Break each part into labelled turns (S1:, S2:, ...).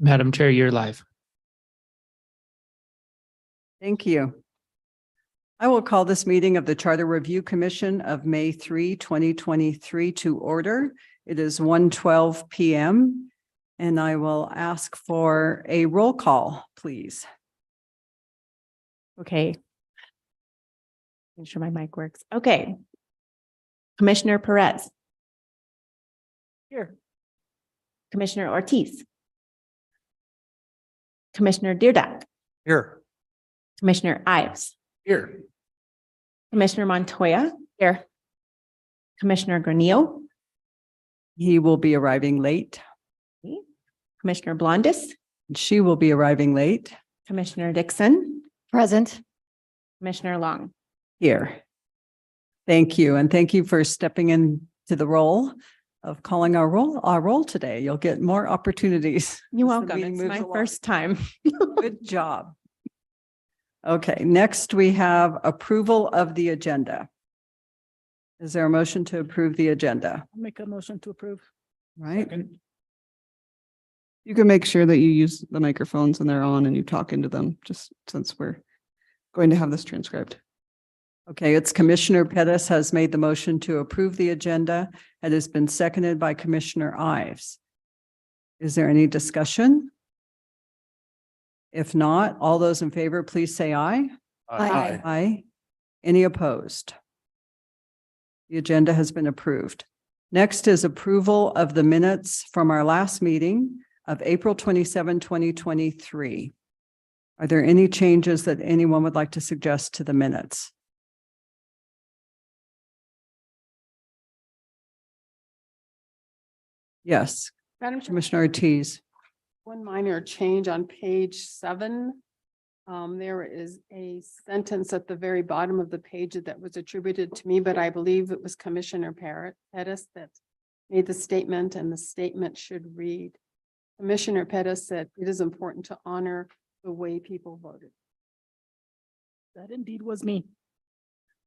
S1: Madam Chair, you're live.
S2: Thank you. I will call this meeting of the Charter Review Commission of May 3, 2023 to order. It is 1:12 p.m. and I will ask for a roll call, please.
S3: Okay. Make sure my mic works. Okay. Commissioner Perez. Here. Commissioner Ortiz. Commissioner Deerdak.
S1: Here.
S3: Commissioner Ives.
S1: Here.
S3: Commissioner Montoya. Here. Commissioner Granillo.
S2: He will be arriving late.
S3: Commissioner Blondis.
S2: She will be arriving late.
S3: Commissioner Dixon. Present. Commissioner Long.
S2: Here. Thank you. And thank you for stepping into the role of calling our roll today. You'll get more opportunities.
S3: You're
S2: as the
S3: welcome.
S2: meeting
S3: It's
S2: moves
S3: my
S2: along.
S3: first time.
S2: Good job. Okay, next we have approval of the agenda. Is there a motion to approve the agenda?
S4: I'll make a motion to approve.
S2: Right?
S5: You can make sure that you use the microphones and they're on and you talk into them, just since we're going to have this transcribed.
S2: Okay, it's Commissioner Pettis has made the motion to approve the agenda. It has been seconded by Commissioner Ives. Is there any discussion? If not, all those in favor, please say aye.
S3: Aye.
S2: Aye. Any opposed? The agenda has been approved. Next is approval of the minutes from our last meeting of April 27, 2023. Are there any changes that anyone would like to suggest to the minutes? Yes,
S4: Madam Chair,
S2: Commissioner Ortiz.
S4: one minor change on page 7. There is a sentence at the very bottom of the page that was attributed to me, but I believe it was Commissioner Pettis that made the statement, and the statement should read, Commissioner Pettis said it is important to honor the way people voted. That indeed was me.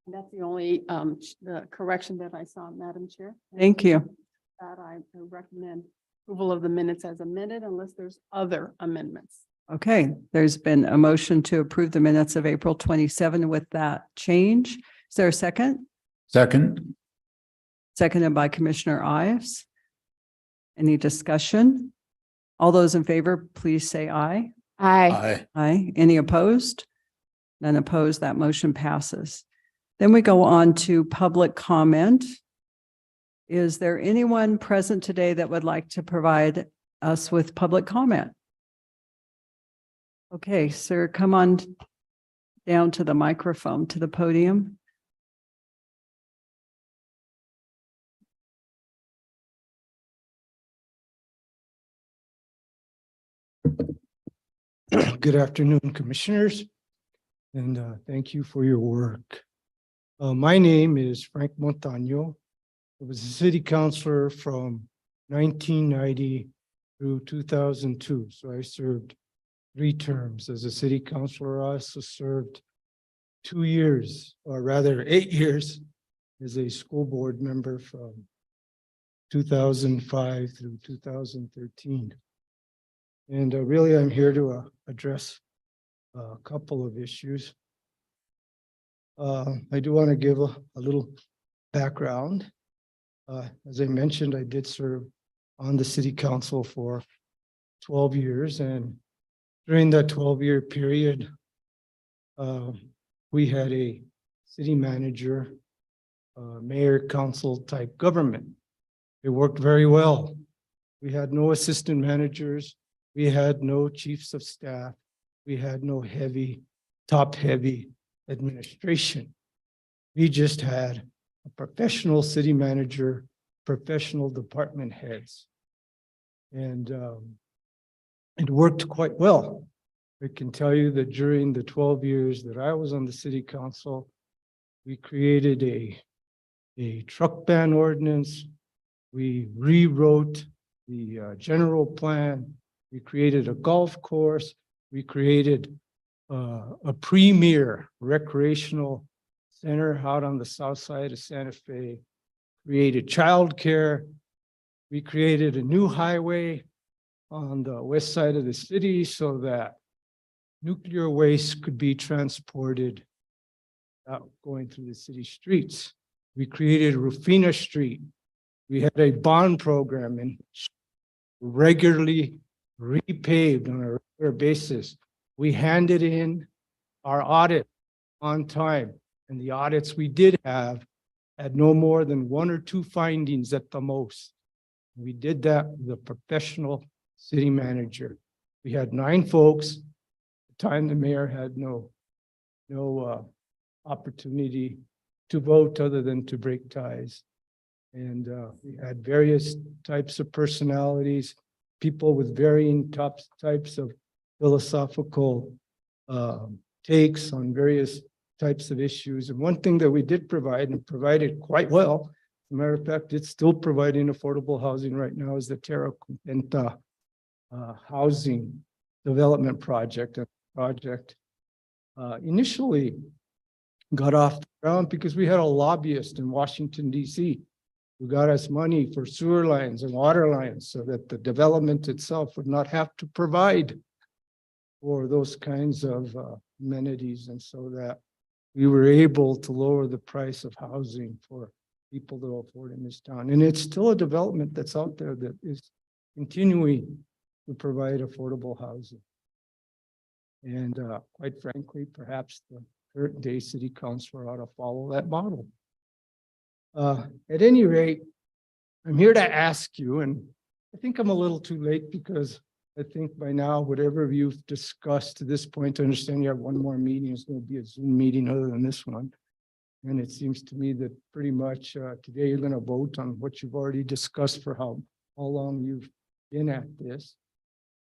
S4: And that's the only the correction that I saw, Madam Chair.
S2: Thank you.
S4: That I recommend approval of the minutes as amended unless there's other amendments.
S2: Okay, there's been a motion to approve the minutes of April 27 with that change. Is there a second?
S1: Second.
S2: Seconded by Commissioner Ives. Any discussion? All those in favor, please say aye.
S3: Aye.
S2: Aye. Any opposed? None opposed. That motion passes. Then we go on to public comment. Is there anyone present today that would like to provide us with public comment? Okay, sir, come on down to the microphone, to the podium.
S6: Good afternoon, Commissioners, and thank you for your work. My name is Frank Montano. I was a city councilor from 1990 through 2002, so I served 3 terms as a city councilor. I also served 2 years, or rather 8 years, as a school board member from 2005 through 2013. And really, I'm here to address a couple of issues. I do want to give a little background. As I mentioned, I did serve on the city council for 12 years, and during that 12-year period, we had a city manager, mayor, council type government. It worked very well. We had no assistant managers. We had no chiefs of staff. We had no top-heavy administration. We just had a professional city manager, professional department heads. And it worked quite well. I can tell you that during the 12 years that I was on the city council, we created a truck ban ordinance. We rewrote the general plan. We created a golf course. We created a premier recreational center out on the south side of Santa Fe, created childcare. We created a new highway on the west side of the city so that nuclear waste could be transported without going through the city streets. We created Rufina Street. We had a bond program and regularly repaved on a regular basis. We handed in our audit on time, and the audits we did have had no more than 1 or 2 findings at the most. We did that with a professional city manager. We had 9 folks. At the time the mayor had no opportunity to vote other than to break ties. And we had various types of personalities, people with varying types of philosophical takes on various types of issues. And one thing that we did provide and provided quite well, as a matter of fact, it's still providing affordable housing right now, is the Terra Contenta housing development project. Initially got off the ground because we had a lobbyist in Washington, D.C. who got us money for sewer lines and water lines so that the development itself would not have to provide for those kinds of amenities, and so that we were able to lower the price of housing for people to afford in this town. And it's still a development that's out there that is continuing to provide affordable housing. And quite frankly, perhaps the current day city council ought to follow that model. At any rate, I'm here to ask you, and I think I'm a little too late because I think by now, whatever you've discussed to this point, I understand you have one more meeting. It's going to be a Zoom meeting other than this one. And it seems to me that pretty much today you're going to vote on what you've already discussed for how long you've been at this.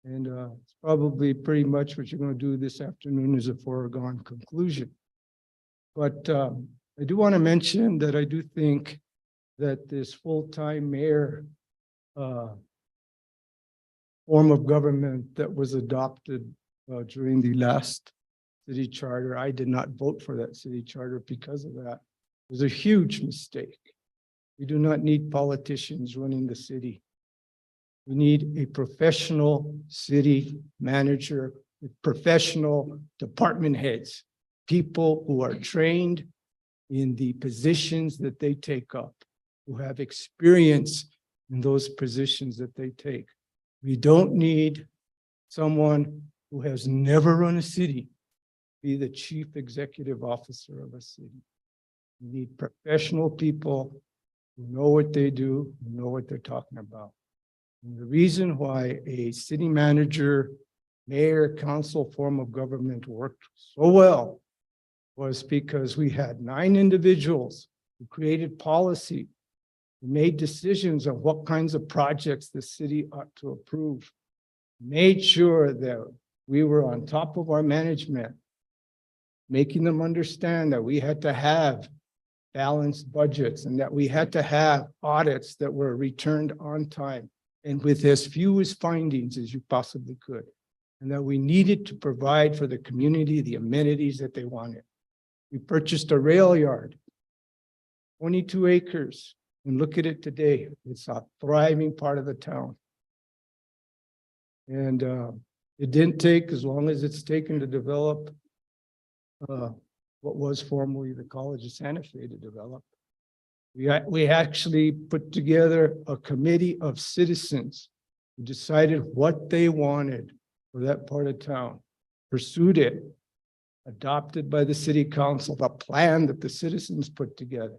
S6: And it's probably pretty much what you're going to do this afternoon is a foregone conclusion. But I do want to mention that I do think that this full-time mayor form of government that was adopted during the last city charter, I did not vote for that city charter because of that. It was a huge mistake. We do not need politicians running the city. We need a professional city manager with professional department heads, people who are trained in the positions that they take up, who have experience in those positions that they take. We don't need someone who has never run a city be the chief executive officer of a city. We need professional people who know what they do, who know what they're talking about. And the reason why a city manager, mayor, council form of government worked so well was because we had 9 individuals who created policy, who made decisions on what kinds of projects the city ought to approve, made sure that we were on top of our management, making them understand that we had to have balanced budgets and that we had to have audits that were returned on time and with as few as findings as you possibly could, and that we needed to provide for the community the amenities that they wanted. We purchased a rail yard, 22 acres, and look at it today. It's a thriving part of the town. And it didn't take as long as it's taken to develop what was formerly the College of Santa Fe to develop. We actually put together a committee of citizens who decided what they wanted for that part of town, pursued it, adopted by the city council, the plan that the citizens put together.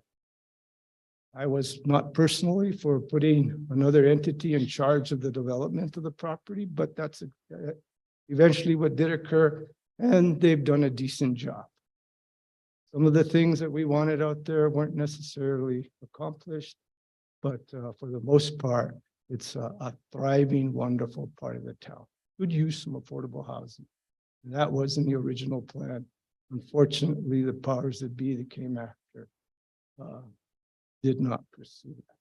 S6: I was not personally for putting another entity in charge of the development of the property, but that's eventually what did occur, and they've done a decent job. Some of the things that we wanted out there weren't necessarily accomplished, but for the most part, it's a thriving, wonderful part of the town. Good use of affordable housing. And that wasn't the original plan. Unfortunately, the powers that be that came after did not pursue that.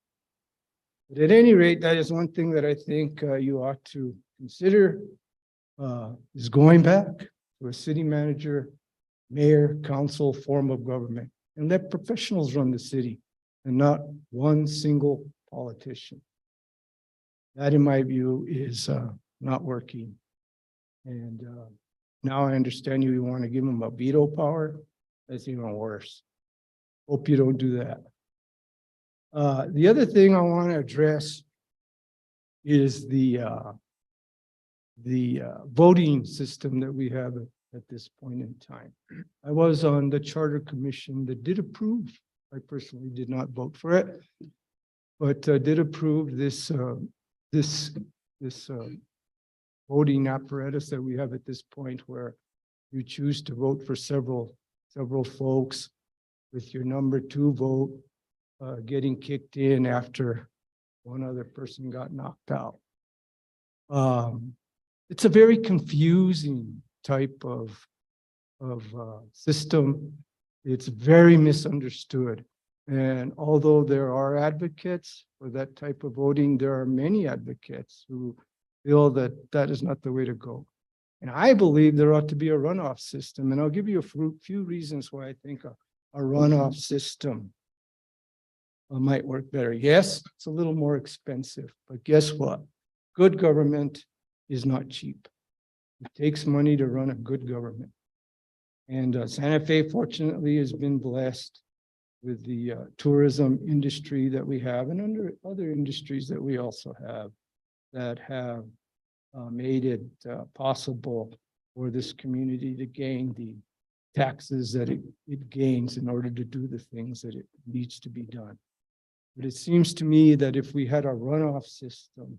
S6: But at any rate, that is one thing that I think you ought to consider is going back to a city manager, mayor, council form of government, and let professionals run the city and not one single politician. That, in my view, is not working. And now I understand you want to give them a veto power. That's even worse. Hope you don't do that. The other thing I want to address is the voting system that we have at this point in time. I was on the Charter Commission that did approve. I personally did not vote for it, but did approve this voting apparatus that we have at this point, where you choose to vote for several folks, with your number 2 vote getting kicked in after one other person got knocked out. It's a very confusing type of system. It's very misunderstood. And although there are advocates for that type of voting, there are many advocates who feel that that is not the way to go. And I believe there ought to be a runoff system. And I'll give you a few reasons why I think a runoff system might work better. Yes, it's a little more expensive, but guess what? Good government is not cheap. It takes money to run a good government. And Santa Fe, fortunately, has been blessed with the tourism industry that we have, and under other industries that we also have, that have made it possible for this community to gain the taxes that it gains in order to do the things that it needs to be done. But it seems to me that if we had a runoff system,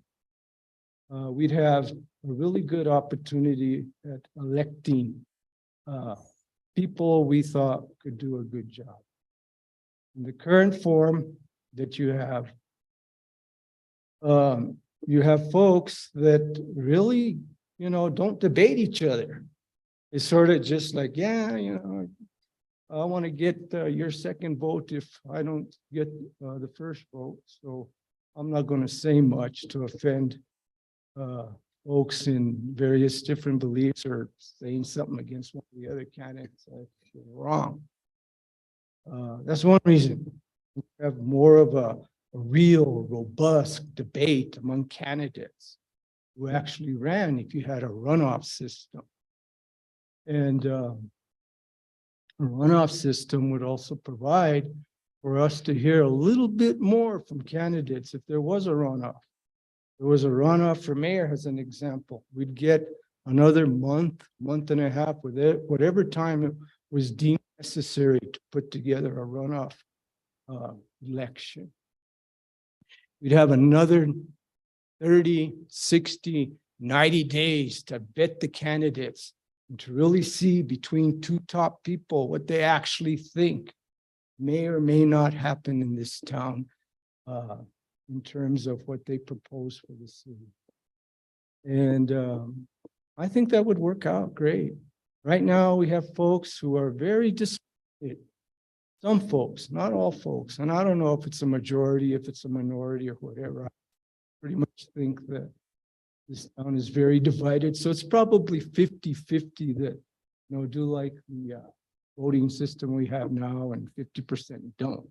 S6: we'd have a really good opportunity at electing people we thought could do a good job. In the current form that you have folks that really, don't debate each other. It's sort of just like, yeah, I want to get your second vote if I don't get the first vote. So I'm not going to say much to offend folks in various different beliefs, or saying something against one of the other candidates. That's wrong. That's one reason. We have more of a real robust debate among candidates who actually ran if you had a runoff system. And a runoff system would also provide for us to hear a little bit more from candidates if there was a runoff. There was a runoff for mayor, as an example. We'd get another month and a half with it, whatever time it was deemed necessary to put together a runoff election. We'd have another 30, 60, 90 days to vet the candidates and to really see between 2 top people what they actually think may or may not happen in this town in terms of what they propose for the city. And I think that would work out great. Right now, we have folks who are very disappointed. Some folks, not all folks, and I don't know if it's a majority, if it's a minority or whatever. I pretty much think that this town is very divided. So it's probably 50-50 that, do like the voting system we have now, and 50% don't.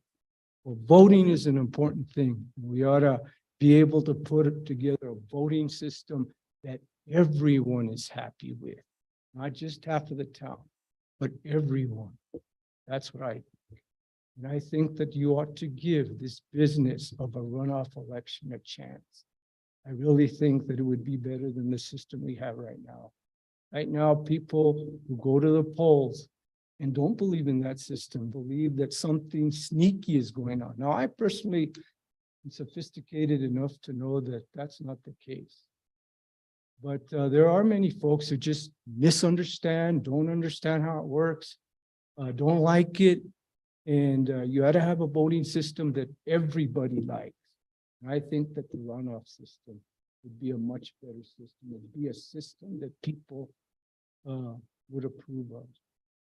S6: Well, voting is an important thing. We ought to be able to put together a voting system that everyone is happy with, not just half of the town, but everyone. That's what I think. And I think that you ought to give this business of a runoff election a chance. I really think that it would be better than the system we have right now. Right now, people who go to the polls and don't believe in that system, believe that something sneaky is going on. Now, I personally am sophisticated enough to know that that's not the case. But there are many folks who just misunderstand, don't understand how it works, don't like it. And you ought to have a voting system that everybody likes. And I think that the runoff system would be a much better system. It would be a system that people would approve of.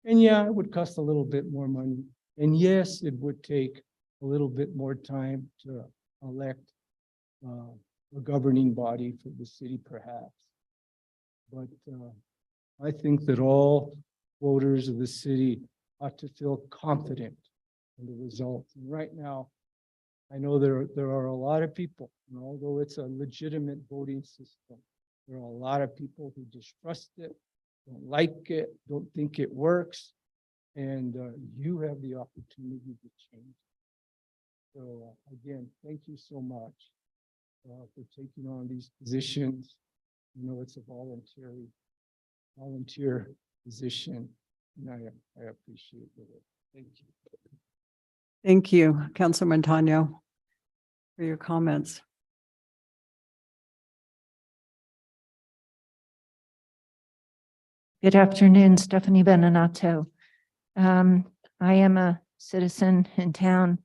S6: And yeah, it would cost a little bit more money. And yes, it would take a little bit more time to elect a governing body for the city, perhaps. But I think that all voters of the city ought to feel confident in the results. And right now, I know there are a lot of people, and although it's a legitimate voting system, There are a lot of people who distrust it, don't like it, don't think it works. And you have the opportunity to change. So again, thank you so much for taking on these positions. You know, it's a volunteer position, and I appreciate it. Thank you.
S2: Thank you, Councilor Montano, for your comments.
S7: Good afternoon, Stephanie Benenato. I am a citizen in town.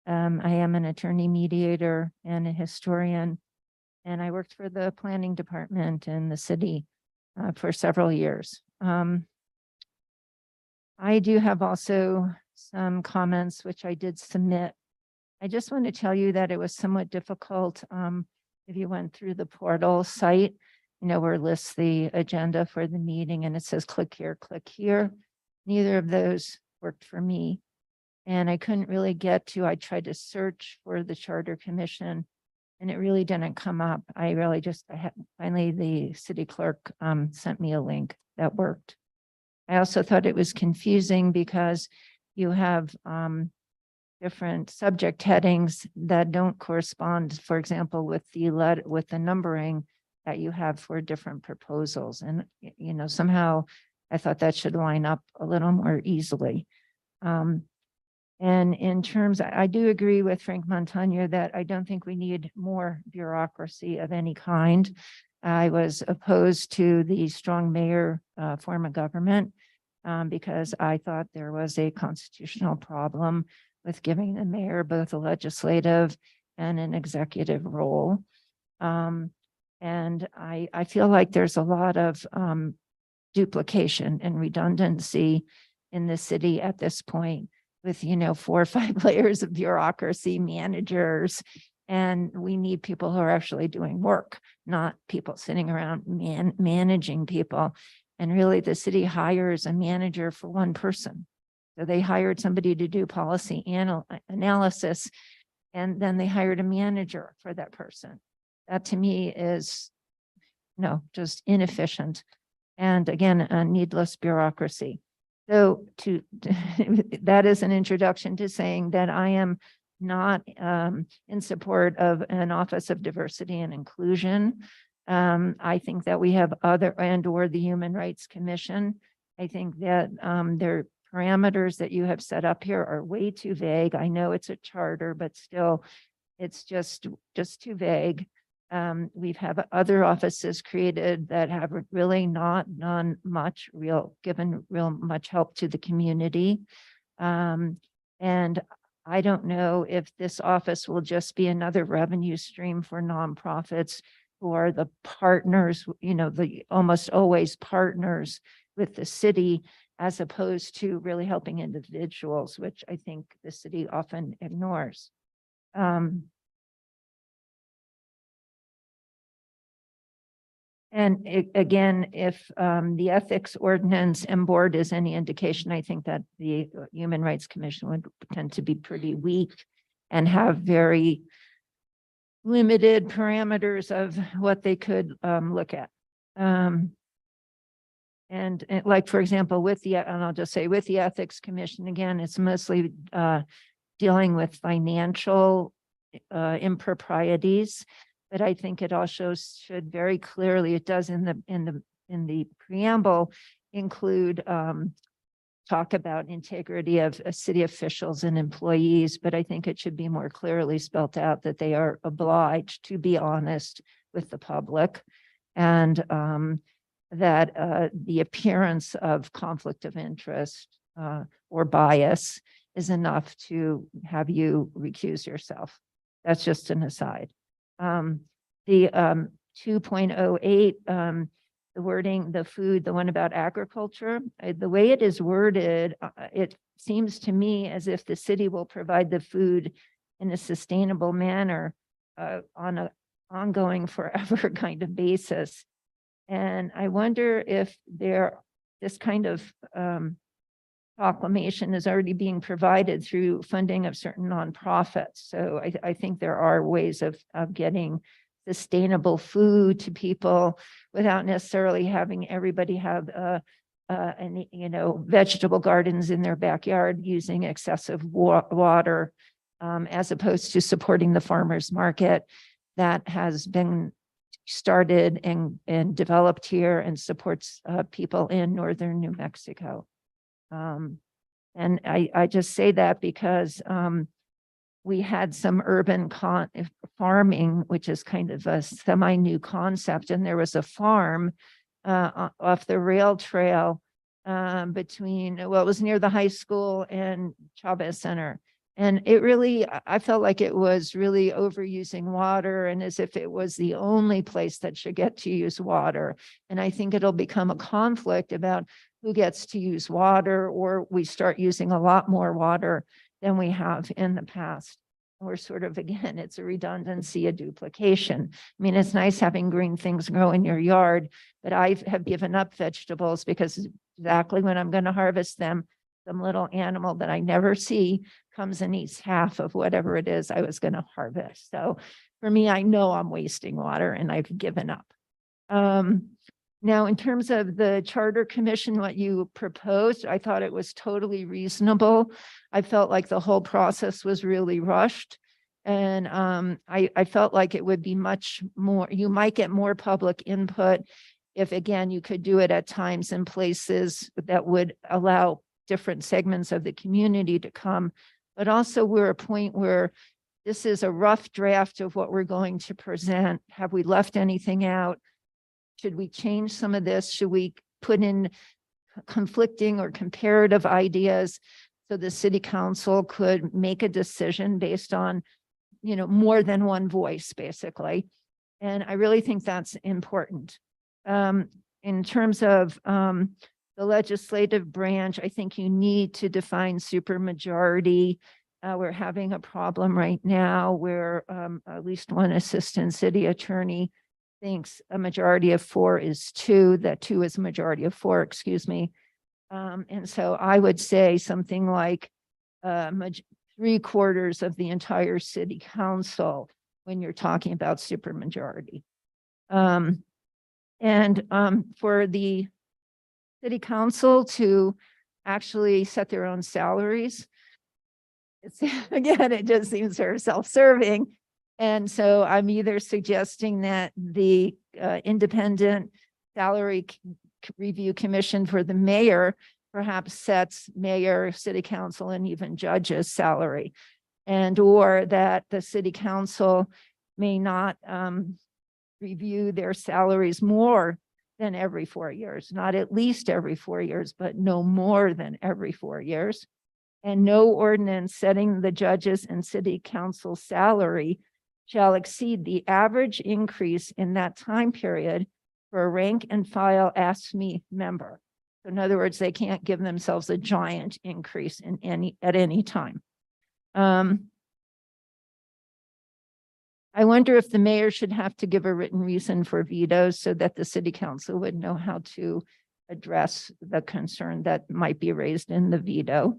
S7: I am an attorney mediator and a historian, and I worked for the planning department in the city for several years. I do have also some comments which I did submit. I just want to tell you that it was somewhat difficult if you went through the portal site, you know, where it lists the agenda for the meeting and it says click here, click here. Neither of those worked for me. And I couldn't really get to, I tried to search for the Charter Commission and it really didn't come up. I really just, finally the city clerk sent me a link that worked. I also thought it was confusing because you have different subject headings that don't correspond, for example, with the numbering that you have for different proposals. And, you know, somehow I thought that should line up a little more easily. And in terms, I do agree with Frank Montano that I don't think we need more bureaucracy of any kind. I was opposed to the strong mayor form of government because I thought there was a constitutional problem with giving the mayor both a legislative and an executive role. And I feel like there's a lot of duplication and redundancy in the city at this point with, you know, 4 or 5 layers of bureaucracy, managers, and we need people who are actually doing work, not people sitting around managing people. And really the city hires a manager for one person. So they hired somebody to do policy analysis, and then they hired a manager for that person. That to me is, no, just inefficient. And again, a needless bureaucracy. So that is an introduction to saying that I am not in support of an Office of Diversity and Inclusion. I think that we have other or the Human Rights Commission. I think that their parameters that you have set up here are way too vague. I know it's a charter, but still it's just too vague. We've had other offices created that have really not done much given real much help to the community. And I don't know if this office will just be another revenue stream for nonprofits who are the partners, you know, the almost always partners with the city, as opposed to really helping individuals, which I think the city often ignores. And again, if the ethics ordinance and board is any indication, I think that the Human Rights Commission would tend to be pretty weak and have very limited parameters of what they could look at. And like, for example, and I'll just say with the Ethics Commission, again, it's mostly dealing with financial improprieties. But I think it also should very clearly, it does in the preamble, include talk about integrity of city officials and employees, but I think it should be more clearly spelled out that they are obliged to be honest with the public, and that the appearance of conflict of interest or bias is enough to have you recuse yourself. That's just an aside. The 2.08, the wording, the food, the one about agriculture, the way it is worded, it seems to me as if the city will provide the food in a sustainable manner on an ongoing forever kind of basis. And I wonder if this kind of proclamation is already being provided through funding of certain nonprofits. So I think there are ways of getting sustainable food to people without necessarily having everybody have vegetable gardens in their backyard using excessive water, as opposed to supporting the farmers market that has been started and developed here and supports people in northern New Mexico. And I just say that because we had some urban farming, which is kind of a semi-new concept, and there was a farm off the rail trail between, well, it was near the high school and Chavez Center. And it really, I felt like it was really overusing water and as if it was the only place that should get to use water. And I think it'll become a conflict about who gets to use water, or we start using a lot more water than we have in the past. We're sort of, again, it's a redundancy, a duplication. I mean, it's nice having green things grow in your yard, but I have given up vegetables because exactly when I'm going to harvest them, some little animal that I never see comes and eats half of whatever it is I was going to harvest. So for me, I know I'm wasting water and I've given up. Now, in terms of the Charter Commission, what you proposed, I thought it was totally reasonable. I felt like the whole process was really rushed. And I felt like it would be much more, you might get more public input if, again, you could do it at times and places that would allow different segments of the community to come. But also we're at a point where this is a rough draft of what we're going to present. Have we left anything out? Should we change some of this? Should we put in conflicting or comparative ideas so the city council could make a decision based on, more than one voice, basically? And I really think that's important. In terms of the legislative branch, I think you need to define supermajority. We're having a problem right now where at least one assistant city attorney thinks a majority of 4 is 2, that 2 is a majority of 4, excuse me. And so I would say something like 3/4 of the entire city council when you're talking about supermajority. For the city council to actually set their own salaries, it's again, it just seems very self-serving. And so I'm either suggesting that the independent salary review commission for the mayor perhaps sets mayor, city council, and even judges' salary, and or that the city council may not review their salaries more than every 4 years, not at least every 4 years, but no more than every 4 years. And no ordinance setting the judges and city council salary shall exceed the average increase in that time period for a rank and file ASME member. So in other words, they can't give themselves a giant increase at any time. I wonder if the mayor should have to give a written reason for vetoes so that the city council would know how to address the concern that might be raised in the veto.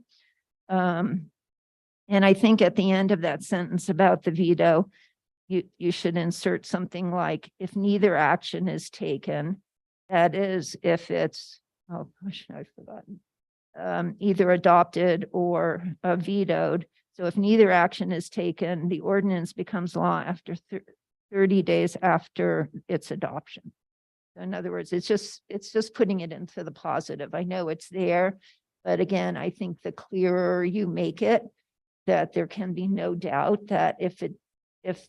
S7: And I think at the end of that sentence about the veto, you should insert something like, if neither action is taken, that is, if it's, oh gosh, I've forgotten, either adopted or vetoed. So if neither action is taken, the ordinance becomes law after 30 days after its adoption. In other words, it's just putting it into the positive. I know it's there, but again, I think the clearer you make it, that there can be no doubt that if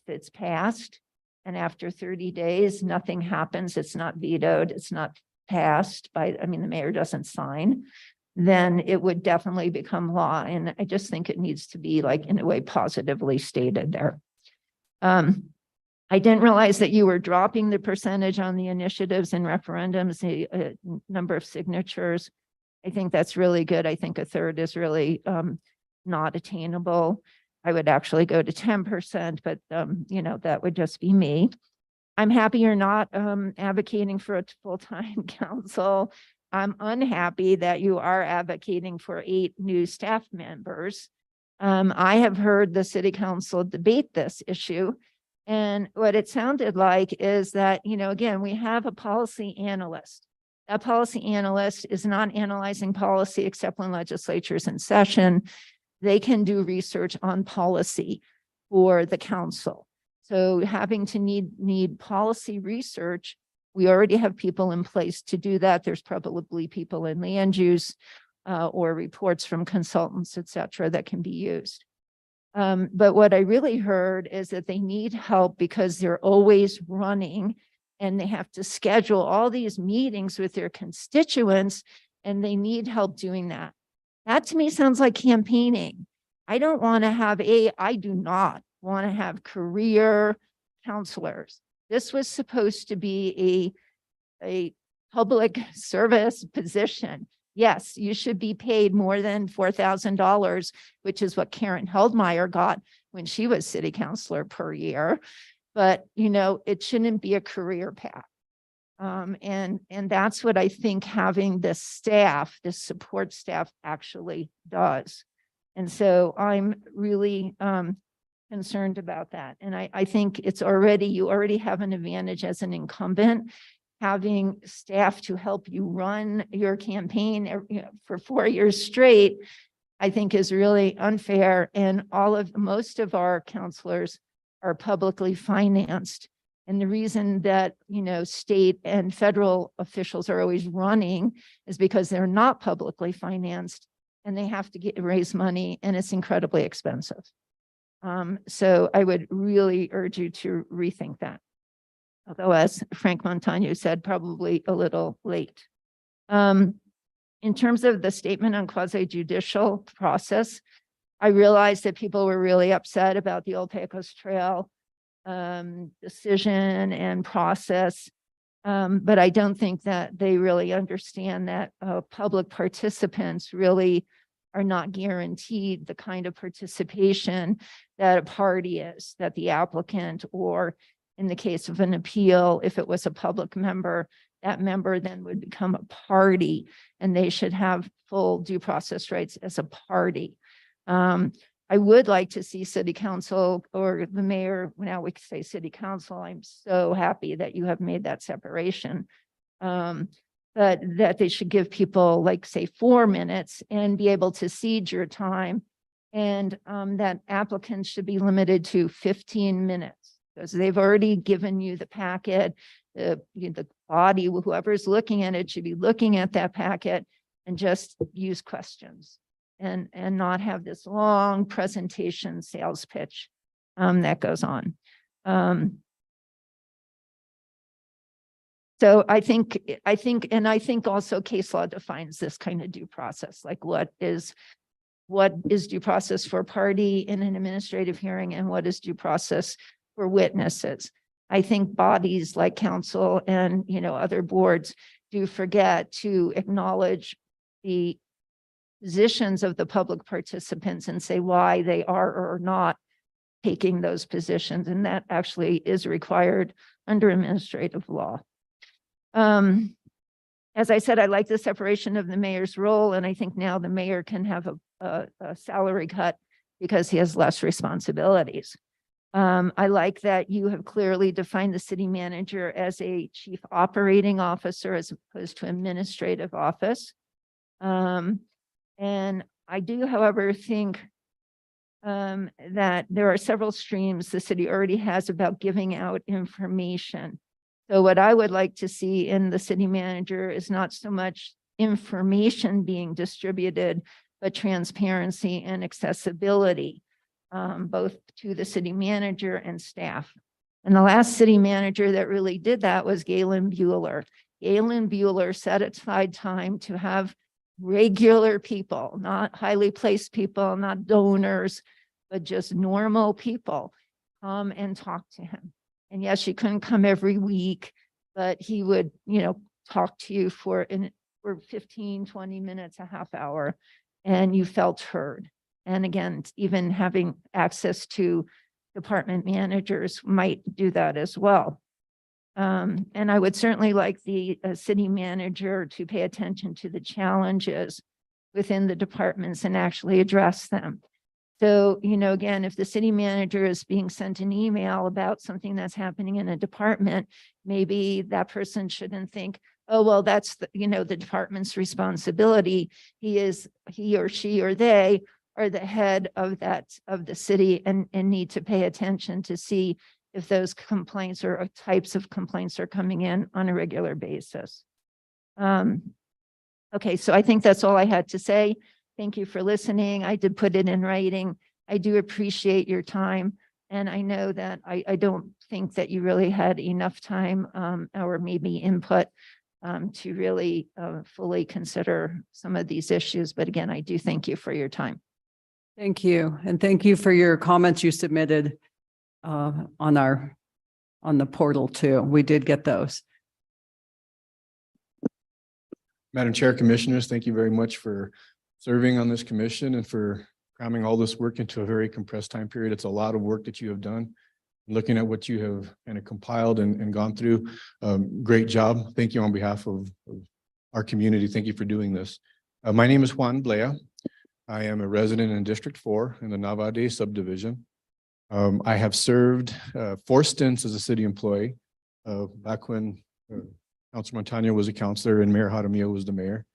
S7: it's passed and after 30 days, nothing happens, it's not vetoed, it's not passed by, the mayor doesn't sign, then it would definitely become law. And I just think it needs to be, like, in a way, positively stated there. I didn't realize that you were dropping the percentage on the initiatives and referendums, the number of signatures. I think that's really good. I think 1/3 is really not attainable. I would actually go to 10%, but that would just be me. I'm happy you're not advocating for a full-time council. I'm unhappy that you are advocating for 8 new staff members. I have heard the city council debate this issue, And what it sounded like is that, again, we have a policy analyst. That policy analyst is not analyzing policy except when legislature's in session. They can do research on policy for the council. So having to need policy research, we already have people in place to do that. There's probably people in land use or reports from consultants, et cetera, that can be used. But what I really heard is that they need help because they're always running and they have to schedule all these meetings with their constituents and they need help doing that. That to me sounds like campaigning. I do not want to have career counselors. This was supposed to be a public service position. Yes, you should be paid more than $4,000, which is what Karen Heldmeyer got when she was city councilor per year. But, it shouldn't be a career path. And that's what I think having this staff, this support staff actually does. And so I'm really concerned about that. And I think you already have an advantage as an incumbent. Having staff to help you run your campaign for 4 years straight, I think is really unfair. And most of our counselors are publicly financed. And the reason that, state and federal officials are always running is because they're not publicly financed and they have to raise money and it's incredibly expensive. So I would really urge you to rethink that. Although, as Frank Montano said, probably a little late. In terms of the statement on quasi-judicial process, I realized that people were really upset about the Old Pecos Trail decision and process, but I don't think that they really understand that public participants really are not guaranteed the kind of participation that a party is, that the applicant, or in the case of an appeal, if it was a public member, that member then would become a party and they should have full due process rights as a party. I would like to see city council or the mayor, now we can say city council. I'm so happy that you have made that separation. But that they should give people like say 4 minutes and be able to cede your time, and that applicants should be limited to 15 minutes. Because they've already given you the packet, the body, whoever's looking at it should be looking at that packet and just use questions and not have this long presentation sales pitch that goes on. So I think also case law defines this kind of due process, like what is due process for a party in an administrative hearing and what is due process for witnesses. I think bodies like council and other boards do forget to acknowledge the positions of the public participants and say why they are or are not taking those positions. And that actually is required under administrative law. As I said, I like the separation of the mayor's role, and I think now the mayor can have a salary cut because he has less responsibilities. I like that you have clearly defined the city manager as a chief operating officer as opposed to administrative office. And I do, however, think that there are several streams the city already has about giving out information. So what I would like to see in the city manager is not so much information being distributed, but transparency and accessibility, both to the city manager and staff. And the last city manager that really did that was Galen Bueller. Galen Bueller set aside time to have regular people, not highly placed people, not donors, but just normal people come and talk to him. And yes, she couldn't come every week, but he would, talk to you for 15, 20 minutes, a half hour, and you felt heard. And again, even having access to department managers might do that as well. And I would certainly like the city manager to pay attention to the challenges within the departments and actually address them. So, again, if the city manager is being sent an email about something that's happening in a department, maybe that person shouldn't think, oh, well, that's the department's responsibility. He or she or they are the head of the city and need to pay attention to see if those complaints or types of complaints are coming in on a regular basis. Okay, so I think that's all I had to say. Thank you for listening. I did put it in writing. I do appreciate your time. And I know that I don't think that you really had enough time or maybe input to really fully consider some of these issues. But again, I do thank you for your time.
S2: Thank you. And thank you for your comments you submitted on the portal too. We did get those.
S8: Madam Chair, Commissioners, thank you very much for serving on this commission and for cramming all this work into a very compressed time period. It's a lot of work that you have done. Looking at what you have kind of compiled and gone through, great job. Thank you on behalf of our community. Thank you for doing this. My name is Juan Blea. I am a resident in District 4 in the Navade subdivision. I have served 4 stints as a city employee back when Councilor Montano was a councilor and Mayor Jaramillo was the mayor,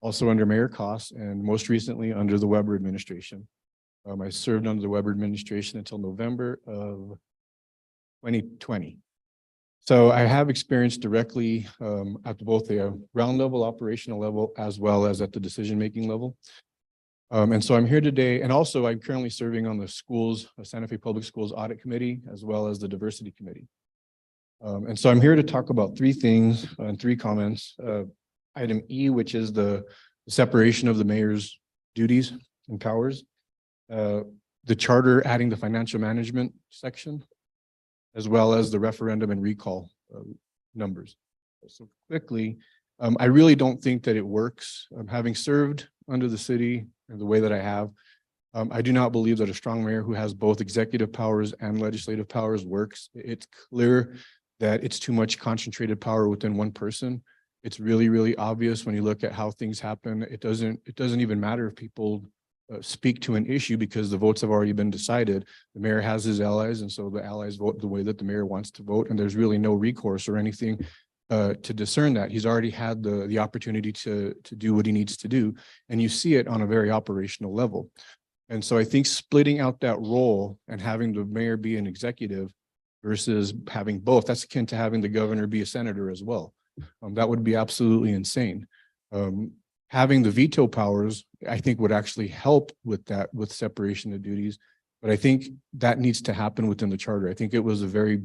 S8: also under Mayor Koss, and most recently under the Weber administration. I served under the Weber administration until November of 2020. So I have experience directly at both the ground level, operational level, as well as at the decision-making level. And so I'm here today, and also I'm currently serving on the Santa Fe Public Schools Audit Committee, as well as the Diversity Committee. And so I'm here to talk about 3 things and 3 comments. Item E, which is the separation of the mayor's duties and powers. The charter adding the financial management section, as well as the referendum and recall numbers. So quickly, I really don't think that it works. Having served under the city in the way that I have, I do not believe that a strong mayor who has both executive powers and legislative powers works. It's clear that it's too much concentrated power within one person. It's really, really obvious when you look at how things happen. It doesn't even matter if people speak to an issue because the votes have already been decided. The mayor has his allies, and so the allies vote the way that the mayor wants to vote, and there's really no recourse or anything to discern that. He's already had the opportunity to do what he needs to do, and you see it on a very operational level. And so I think splitting out that role and having the mayor be an executive versus having both, that's akin to having the governor be a senator as well. That would be absolutely insane. Having the veto powers, I think, would actually help with that, with separation of duties. But I think that needs to happen within the charter. I think it was a very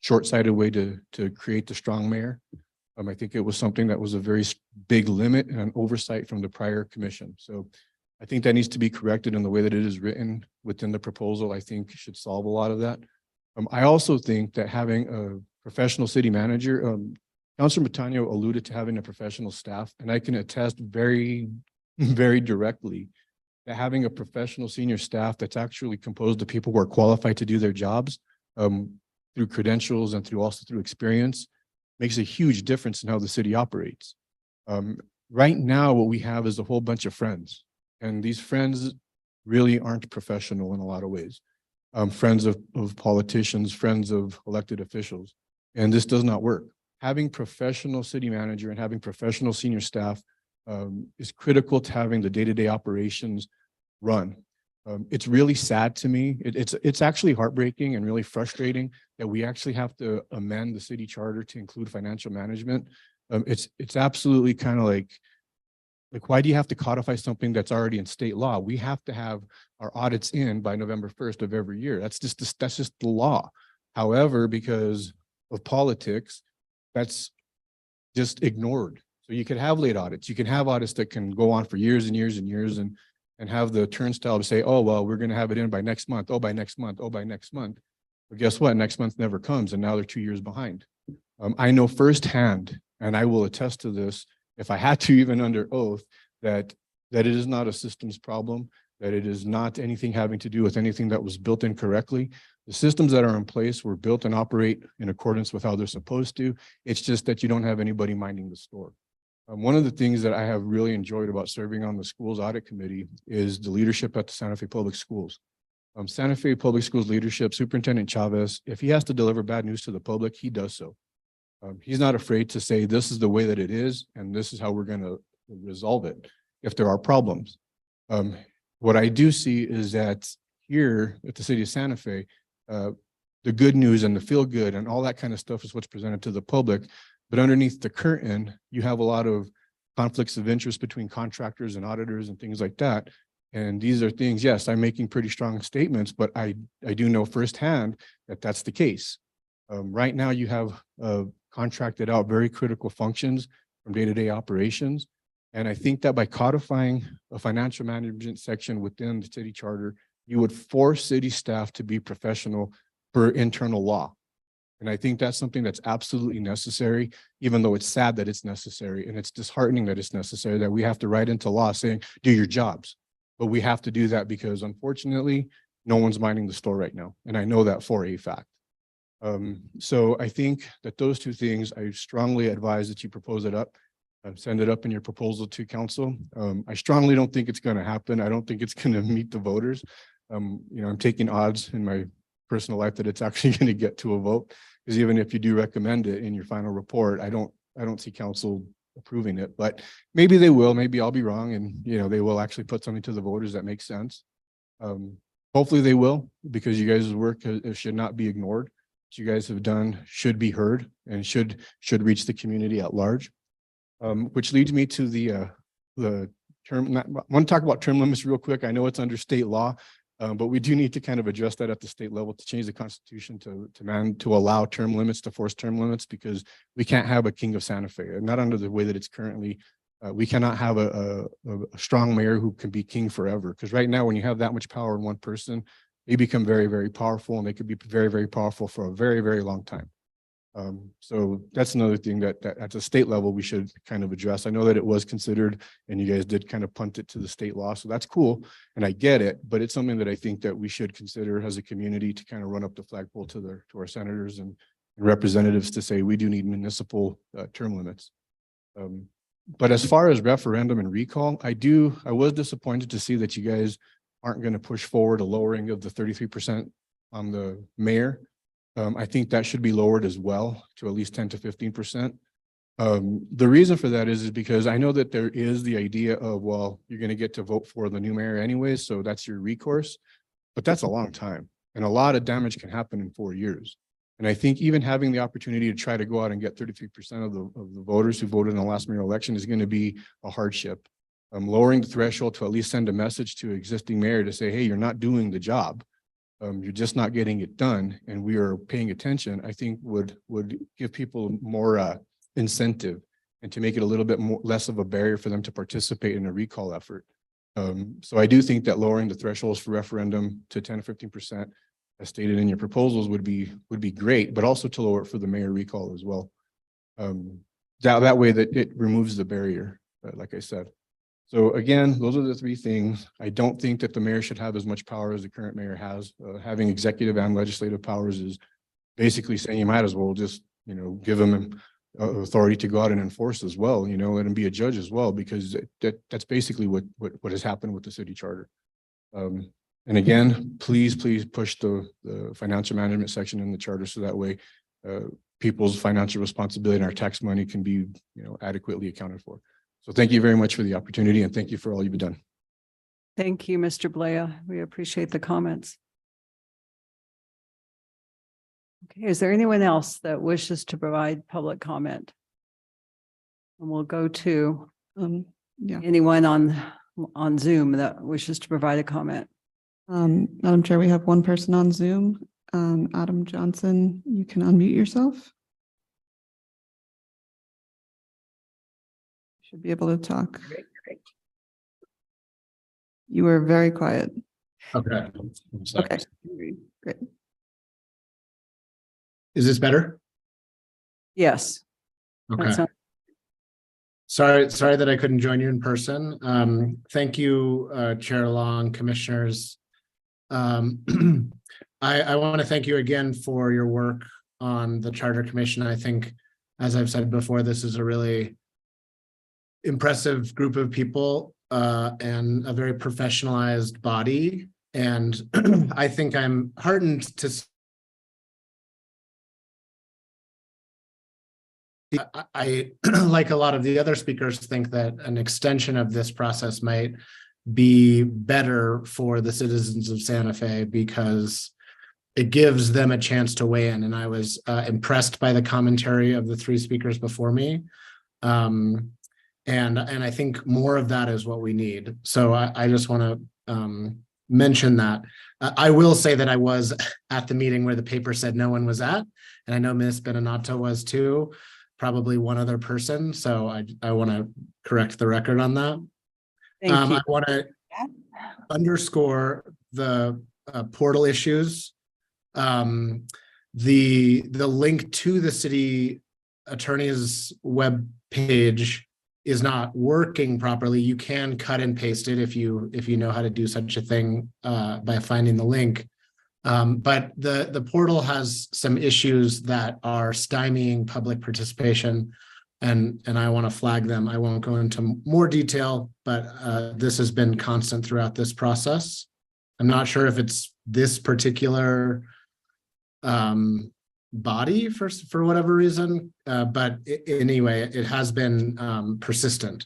S8: short-sighted way to create the strong mayor. I think it was something that was a very big limit and an oversight from the prior commission. So I think that needs to be corrected in the way that it is written within the proposal. I think should solve a lot of that. I also think that having a professional city manager, Councilor Montano alluded to having a professional staff, and I can attest very, very directly that having a professional senior staff that's actually composed of people who are qualified to do their jobs through credentials and also through experience makes a huge difference in how the city operates. Right now, what we have is a whole bunch of friends, and these friends really aren't professional in a lot of ways. Friends of politicians, friends of elected officials, and this does not work. Having professional city manager and having professional senior staff is critical to having the day-to-day operations run. It's really sad to me. It's actually heartbreaking and really frustrating that we actually have to amend the city charter to include financial management. It's absolutely kind of like why do you have to codify something that's already in state law? We have to have our audits in by November 1st of every year. That's just the law. However, because of politics, that's just ignored. So you could have late audits. You can have audits that can go on for years and years and years and have the turnstile to say, oh, well, we're going to have it in by next month. Oh, by next month. Oh, by next month. But guess what? Next month never comes. And now they're 2 years behind. I know firsthand, and I will attest to this, if I had to even under oath, that it is not a systems problem, that it is not anything having to do with anything that was built incorrectly. The systems that are in place were built and operate in accordance with how they're supposed to. It's just that you don't have anybody minding the store. One of the things that I have really enjoyed about serving on the schools audit committee is the leadership at the Santa Fe Public Schools. Santa Fe Public Schools leadership, Superintendent Chavez, if he has to deliver bad news to the public, he does so. He's not afraid to say, this is the way that it is, and this is how we're going to resolve it if there are problems. What I do see is that here at the city of Santa Fe, the good news and the feel good and all that kind of stuff is what's presented to the public. But underneath the curtain, you have a lot of conflicts of interest between contractors and auditors and things like that. And these are things, yes, I'm making pretty strong statements, but I do know firsthand that that's the case. Right now you have contracted out very critical functions from day-to-day operations. And I think that by codifying a financial management section within the city charter, you would force city staff to be professional per internal law. And I think that's something that's absolutely necessary, even though it's sad that it's necessary. And it's disheartening that it's necessary, that we have to write into law saying, do your jobs. But we have to do that because unfortunately, no one's minding the store right now. And I know that for a fact. So I think that those two things, I strongly advise that you propose it up. Send it up in your proposal to council. I strongly don't think it's going to happen. I don't think it's going to meet the voters. I'm taking odds in my personal life that it's actually going to get to a vote, because even if you do recommend it in your final report, I don't see council approving it, but maybe they will. Maybe I'll be wrong, and they will actually put something to the voters that makes sense. Hopefully they will, because you guys' work should not be ignored. What you guys have done should be heard and should reach the community at large. Which leads me to the term. I want to talk about term limits real quick. I know it's under state law, but we do need to kind of address that at the state level to change the constitution to allow term limits, to force term limits, because we can't have a king of Santa Fe, not under the way that it's currently. We cannot have a strong mayor who can be king forever, because right now when you have that much power in one person, they become very, very powerful, and they could be very, very powerful for a very, very long time. So that's another thing that at the state level we should kind of address. I know that it was considered and you guys did kind of punt it to the state law, so that's cool and I get it, but it's something that I think that we should consider as a community to kind of run up the flagpole to our senators and representatives to say we do need municipal term limits. But as far as referendum and recall, I was disappointed to see that you guys aren't going to push forward a lowering of the 33% on the mayor. I think that should be lowered as well to at least 10 to 15%. The reason for that is because I know that there is the idea of, well, you're going to get to vote for the new mayor anyways, so that's your recourse, but that's a long time. And a lot of damage can happen in 4 years. And I think even having the opportunity to try to go out and get 33% of the voters who voted in the last mayoral election is going to be a hardship. Lowering the threshold to at least send a message to existing mayor to say, hey, you're not doing the job. You're just not getting it done, and we are paying attention, I think would give people more incentive and to make it a little bit less of a barrier for them to participate in a recall effort. So I do think that lowering the thresholds for referendum to 10 to 15%, as stated in your proposals, would be great, but also to lower it for the mayor recall as well. That way that it removes the barrier, like I said. So again, those are the three things. I don't think that the mayor should have as much power as the current mayor has. Having executive and legislative powers is basically saying you might as well just, give him authority to go out and enforce as well, let him be a judge as well, because that's basically what has happened with the city charter. And again, please push the financial management section in the charter so that way people's financial responsibility and our tax money can be, adequately accounted for. So thank you very much for the opportunity, and thank you for all you've done.
S2: Thank you, Mr. Blea. We appreciate the comments. Okay, is there anyone else that wishes to provide public comment? And we'll go to
S5: Yeah.
S2: anyone on Zoom that wishes to provide a comment.
S5: Madam Chair, we have one person on Zoom. Adam Johnson, you can unmute yourself. Should be able to talk. You were very quiet.
S9: Okay.
S5: Okay, great.
S9: Is this better?
S2: Yes. that
S9: Okay.
S2: sounds-
S9: Sorry that I couldn't join you in person. Thank you, Chair Long, Commissioners. I want to thank you again for your work on the Charter Commission. I think, as I've said before, this is a really impressive group of people and a very professionalized body. And I think I'm heartened to I like a lot of the other speakers, think that an extension of this process might be better for the citizens of Santa Fe because it gives them a chance to weigh in. And I was impressed by the commentary of the three speakers before me. And I think more of that is what we need. So I just want to mention that. I will say that I was at the meeting where the paper said no one was at, and I know Ms. Beninato was too. Probably one other person. So I want to correct the record on that.
S2: Thank you.
S9: I want to underscore the portal issues. The link to the city attorney's web page is not working properly. You can cut and paste it if you know how to do such a thing by finding the link. But the portal has some issues that are stymieing public participation, and I want to flag them. I won't go into more detail, but this has been constant throughout this process. I'm not sure if it's this particular body for whatever reason, but anyway, it has been persistent.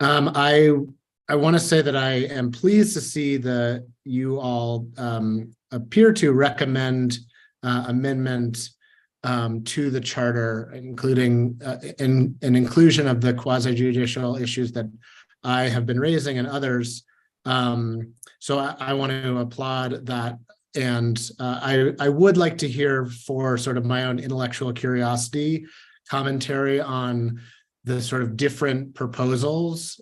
S9: I want to say that I am pleased to see that you all appear to recommend amendment to the charter, including an inclusion of the quasi-judicial issues that I have been raising and others. So I want to applaud that. And I would like to hear, for sort of my own intellectual curiosity, commentary on the sort of different proposals.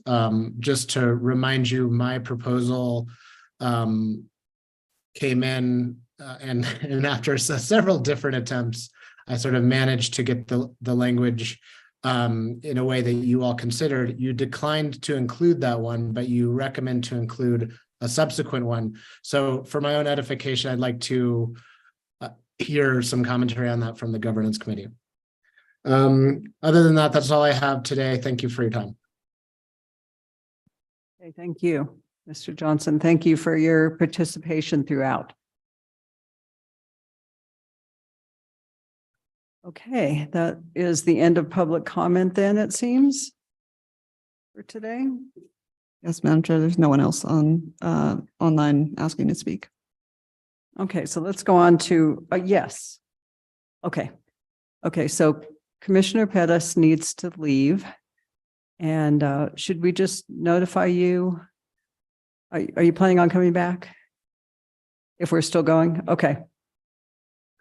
S9: Just to remind you, my proposal came in and after several different attempts, I sort of managed to get the language in a way that you all considered. You declined to include that one, but you recommend to include a subsequent one. So for my own edification, I'd like to hear some commentary on that from the governance committee. Other than that, that's all I have today. Thank you for your time.
S2: Okay, thank you, Mr. Johnson. Thank you for your participation throughout. Okay, that is the end of public comment then, it seems, for today.
S5: Yes, Madam Chair, there's no one else on online asking to speak.
S2: Okay, so let's go on to, yes. Okay, so Commissioner Pettis needs to leave. And should we just notify you? Are you planning on coming back? If we're still going? Okay,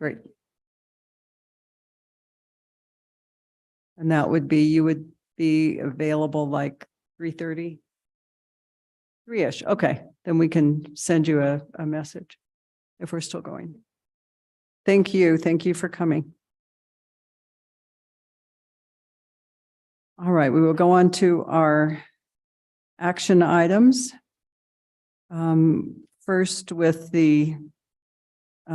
S2: great. And that would be, you would be available like 3:30? 3-ish. Okay, then we can send you a message if we're still going. Thank you. Thank you for coming. All right, we will go on to our action items. First, with the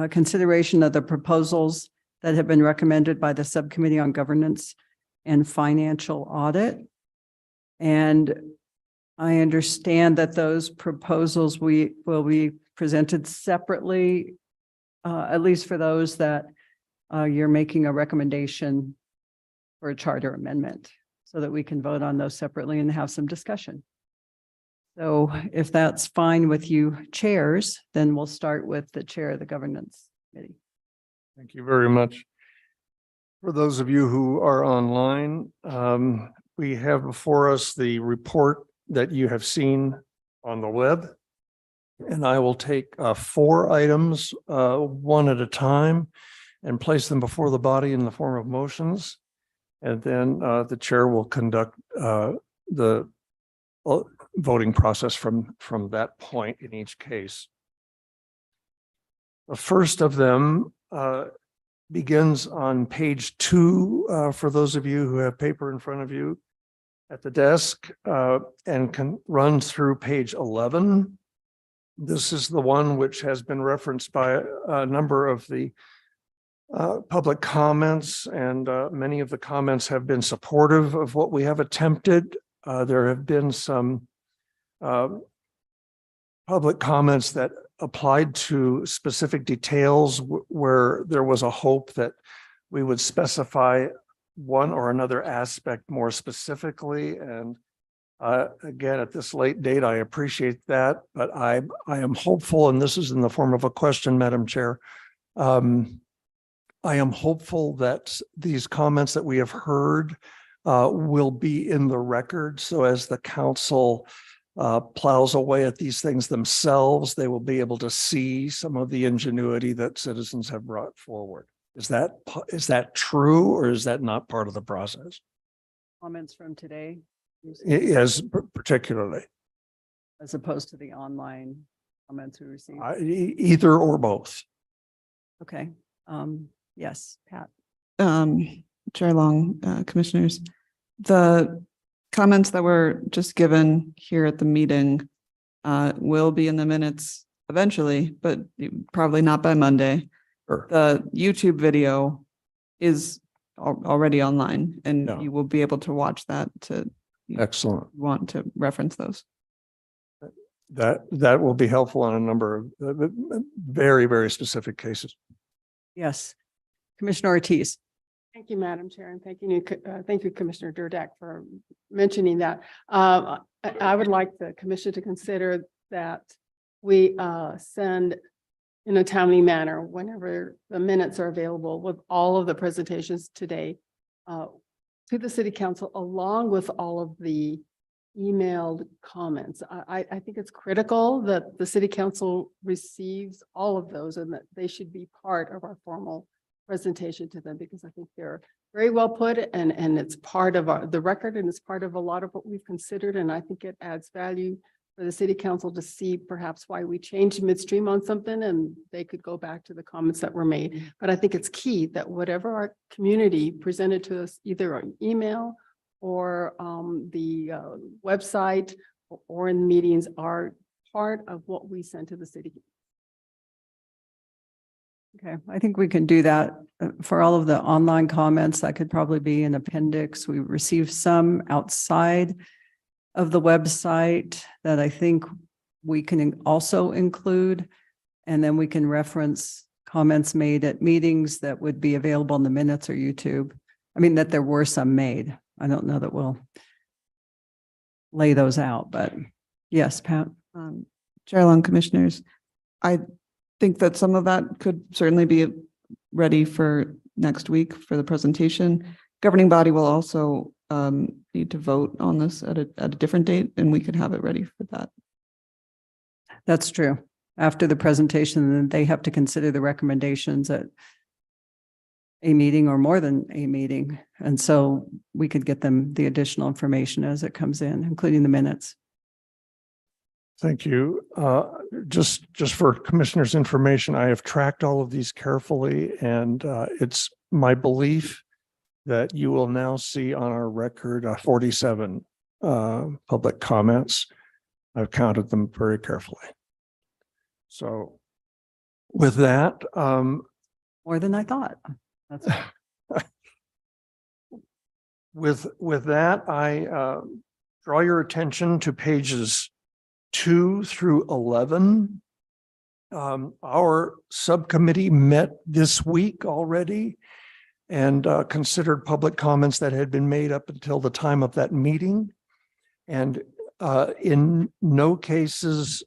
S2: consideration of the proposals that have been recommended by the Subcommittee on Governance and Financial Audit. And I understand that those proposals will be presented separately, at least for those that you're making a recommendation for a charter amendment, so that we can vote on those separately and have some discussion. So if that's fine with you chairs, then we'll start with the chair of the Governance Committee.
S10: Thank you very much. For those of you who are online, we have before us the report that you have seen on the web. And I will take 4 items, one at a time, and place them before the body in the form of motions. And then the chair will conduct the voting process from that point in each case. The first of them begins on page 2 for those of you who have paper in front of you at the desk, and can run through page 11. This is the one which has been referenced by a number of the public comments, and many of the comments have been supportive of what we have attempted. there have been some public comments that applied to specific details where there was a hope that we would specify one or another aspect more specifically. And again, at this late date, I appreciate that, but I am hopeful, and this is in the form of a question, Madam Chair. I am hopeful that these comments that we have heard will be in the record. So as the council plows away at these things themselves, they will be able to see some of the ingenuity that citizens have brought forward. Is that true, or is that not part of the process?
S2: Comments from today,
S10: Yes, particularly.
S2: as opposed to the online comments we received.
S10: Either or both.
S2: Okay, yes, Pat.
S5: Chair Long, commissioners, the comments that were just given here at the meeting will be in the minutes eventually, but probably not by Monday.
S10: Sure.
S5: The YouTube video is already online, and
S10: Yeah.
S5: you will be able to watch that to
S10: Excellent.
S5: want to reference those.
S10: That will be helpful in a number of very, very specific cases.
S2: Yes. Commissioner Ortiz.
S4: Thank you, Madam Chair, and thank you, Commissioner Durdek, for mentioning that. I would like the commission to consider that we send in a timely manner whenever the minutes are available with all of the presentations today to the city council, along with all of the emailed comments. I think it's critical that the city council receives all of those and that they should be part of our formal presentation to them, because I think they're very well put and it's part of the record, and it's part of a lot of what we've considered. And I think it adds value for the city council to see perhaps why we changed midstream on something, and they could go back to the comments that were made. But I think it's key that whatever our community presented to us, either on email or the website or in meetings, are part of what we send to the city.
S2: Okay, I think we can do that for all of the online comments. That could probably be an appendix. We received some outside of the website that I think we can also include. And then we can reference comments made at meetings that would be available in the minutes or YouTube. I mean, that there were some made. I don't know that we'll lay those out, but yes, Pat.
S5: Chair Long, commissioners, I think that some of that could certainly be ready for next week for the presentation. Governing body will also need to vote on this at a different date, and we could have it ready for that.
S2: That's true. After the presentation, then they have to consider the recommendations at a meeting or more than a meeting. And so we could get them the additional information as it comes in, including the minutes.
S10: Thank you. Just for commissioners' information, I have tracked all of these carefully, and it's my belief that you will now see on our record 47 public comments. I've counted them very carefully. So with that,
S2: More than I thought. That's
S10: with that, I draw your attention to pages 2 through 11. Our subcommittee met this week already and considered public comments that had been made up until the time of that meeting. And in no cases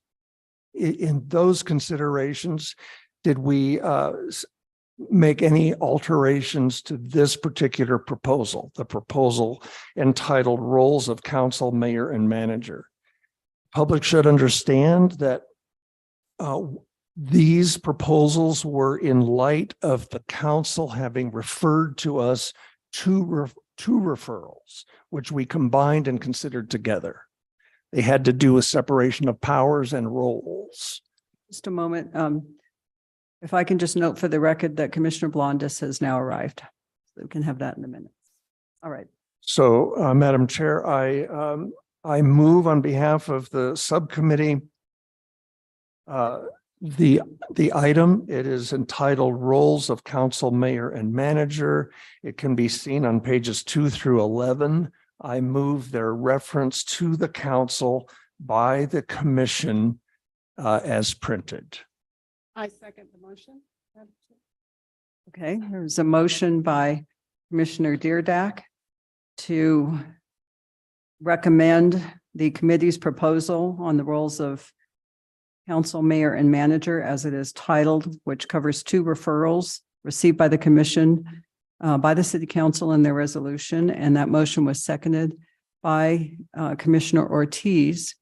S10: in those considerations did we make any alterations to this particular proposal, the proposal entitled Roles of Council, Mayor, and Manager. Public should understand that these proposals were in light of the council having referred to us two referrals, which we combined and considered together. They had to do with separation of powers and roles.
S2: just a moment. If I can just note for the record that Commissioner Blondis has now arrived. So we can have that in a minute. All right.
S10: So, Madam Chair, I move on behalf of the subcommittee the item. It is entitled Roles of Council, Mayor, and Manager. It can be seen on pages 2 through 11 I move their reference to the council by the commission as printed.
S4: I second the motion.
S2: Okay, there's a motion by Commissioner Deardack to recommend the committee's proposal on the roles of council, mayor, and manager as it is titled, which covers 2 referrals received by the commission by the city council in their resolution. And that motion was seconded by Commissioner Ortiz.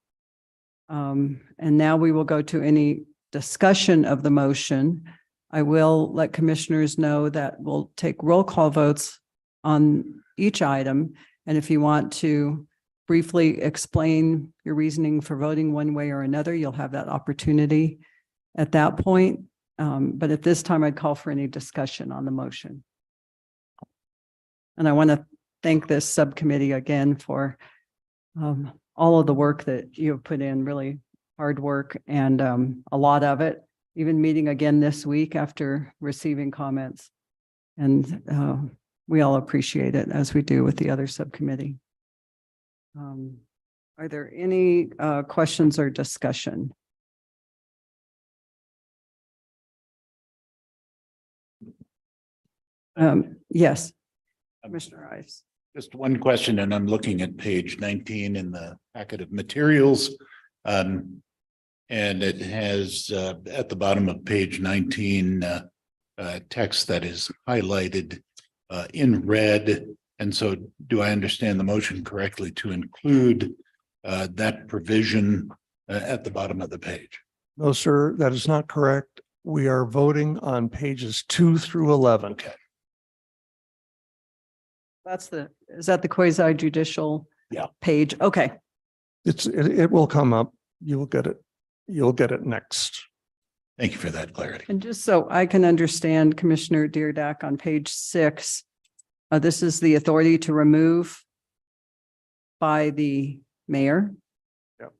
S2: And now we will go to any discussion of the motion. I will let commissioners know that we'll take roll call votes on each item. And if you want to briefly explain your reasoning for voting one way or another, you'll have that opportunity at that point. But at this time, I'd call for any discussion on the motion. And I want to thank this subcommittee again for all of the work that you have put in, really hard work, and a lot of it, even meeting again this week after receiving comments. And we all appreciate it, as we do with the other subcommittee. Are there any questions or discussion? Yes, Commissioner Ives.
S1: Just one question, and I'm looking at page 19 in the packet of materials. And it has at the bottom of page 19 text that is highlighted in red. And so do I understand the motion correctly to include that provision at the bottom of the page?
S10: No, sir, that is not correct. We are voting on pages 2 through 11.
S1: Okay.
S2: Is that the quasi judicial?
S1: Yeah.
S2: Page? Okay.
S10: It will come up. You will get it. You'll get it next.
S1: Thank you for that clarity.
S2: And just so I can understand, Commissioner Deardack, on page 6, this is the authority to remove by the mayor.
S10: Yep.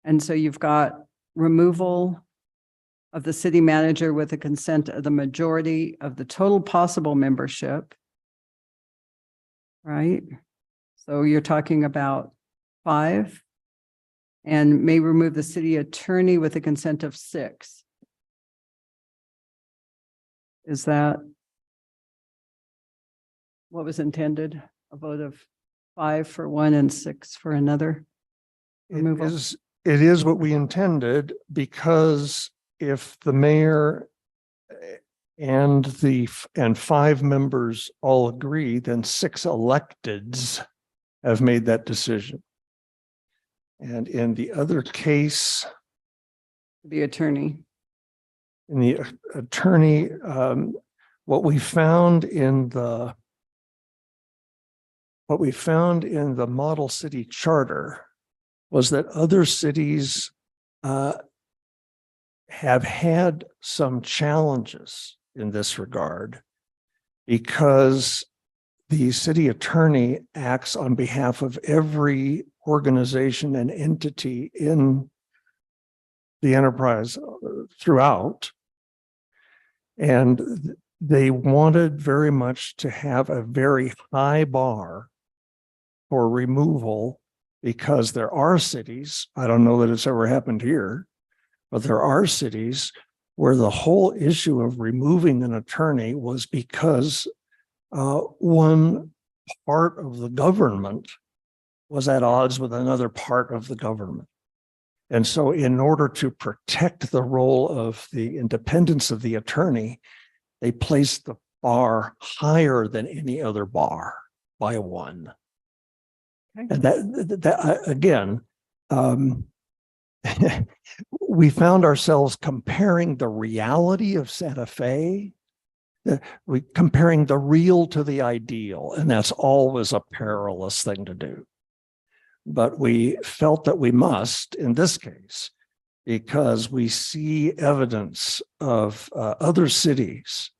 S2: And so you've got removal of the city manager with the consent of the majority of the total possible membership. Right? So you're talking about 5, and may remove the city attorney with the consent of 6. Is that what was intended? A vote of 5 for one and 6 for another? Removal?
S10: It is what we intended, because if the mayor and 5 members all agree, then 6 electeds have made that decision. And in the other case,
S2: The attorney.
S10: in the attorney, what we found in the model city charter was that other cities have had some challenges in this regard, because the city attorney acts on behalf of every organization and entity in the enterprise throughout. And they wanted very much to have a very high bar for removal, because there are cities, I don't know that it's ever happened here, but there are cities where the whole issue of removing an attorney was because one part of the government was at odds with another part of the government. And so in order to protect the role of the independence of the attorney, they placed the bar higher than any other bar by 1.
S2: Okay.
S10: And that again, we found ourselves comparing the reality of Santa Fe, comparing the real to the ideal, and that's always a perilous thing to do. But we felt that we must in this case, because we see evidence of other cities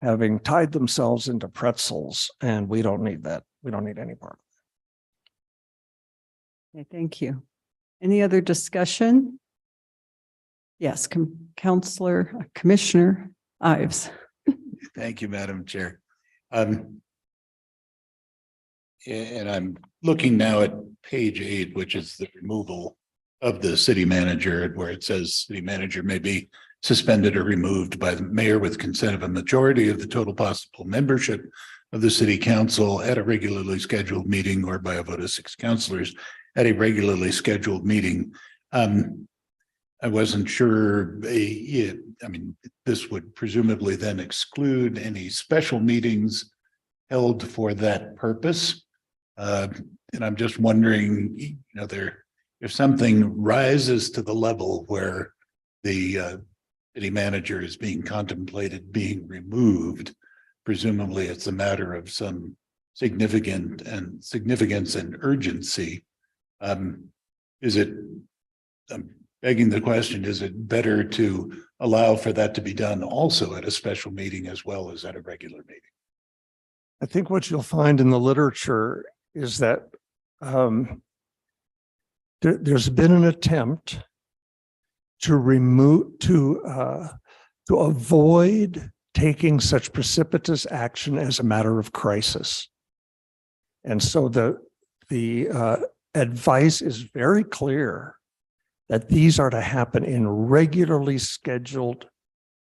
S10: having tied themselves into pretzels, and we don't need that. We don't need any part.
S2: Okay, thank you. Any other discussion? Yes, Commissioner Ives.
S1: Thank you, Madam Chair. And I'm looking now at page 8, which is the removal of the city manager, where it says city manager may be suspended or removed by the mayor with consent of a majority of the total possible membership of the city council at a regularly scheduled meeting or by a vote of 6 councilors at a regularly scheduled meeting. I wasn't sure, I mean, this would presumably then exclude any special meetings held for that purpose. And I'm just wondering, you know, if something rises to the level where the city manager is being contemplated being removed, presumably it's a matter of some significance and urgency. Is it, I'm begging the question, is it better to allow for that to be done also at a special meeting as well as at a regular meeting?
S10: I think what you'll find in the literature is that there's been an attempt to avoid taking such precipitous action as a matter of crisis. And so the advice is very clear that these are to happen in regularly scheduled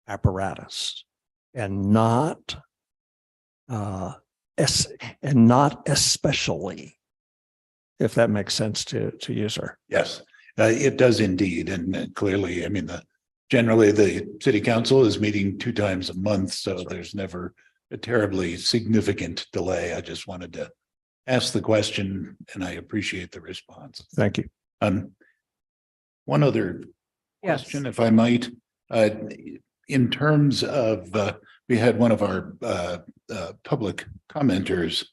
S10: apparatus and not especially, if that makes sense to you, sir.
S1: Yes, it does indeed. And clearly, I mean, generally the city council is meeting 2 times a month, so there's never a terribly significant delay. I just wanted to ask the question and I appreciate the response.
S10: Thank you.
S1: One other
S2: Yes.
S1: question, if I might, in terms of, we had one of our public commenters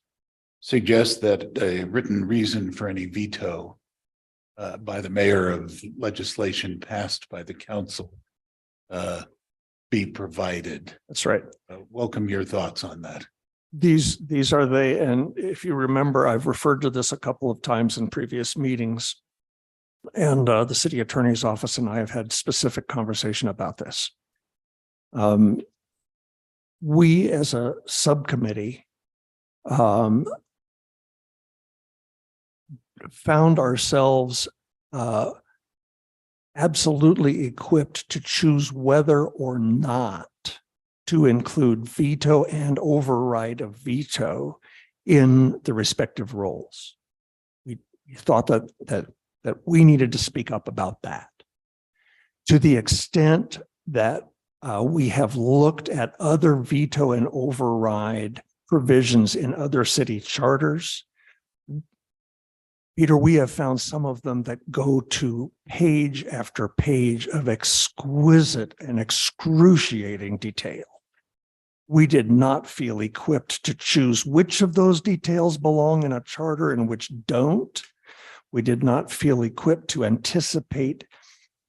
S1: suggest that a written reason for any veto by the mayor of legislation passed by the council be provided.
S10: That's right.
S1: Welcome your thoughts on that.
S10: These are they, and if you remember, I've referred to this a couple of times in previous meetings. And the city attorney's office and I have had specific conversation about this. We as a subcommittee found ourselves absolutely equipped to choose whether or not to include veto and override of veto in the respective roles. We thought that we needed to speak up about that. To the extent that we have looked at other veto and override provisions in other city charters, Peter, we have found some of them that go to page after page of exquisite and excruciating detail. We did not feel equipped to choose which of those details belong in a charter and which don't. We did not feel equipped to anticipate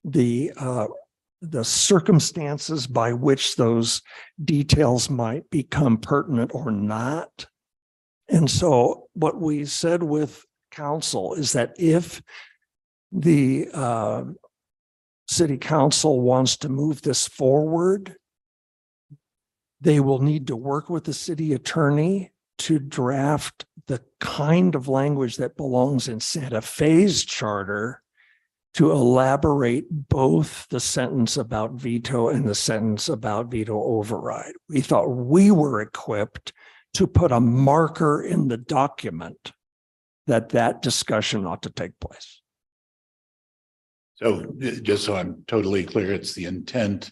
S10: the circumstances by which those details might become pertinent or not. And so what we said with council is that if the city council wants to move this forward, they will need to work with the city attorney to draft the kind of language that belongs in Santa Fe's charter to elaborate both the sentence about veto and the sentence about veto override. We thought we were equipped to put a marker in the document that discussion ought to take place.
S1: So just so I'm totally clear, it's the intent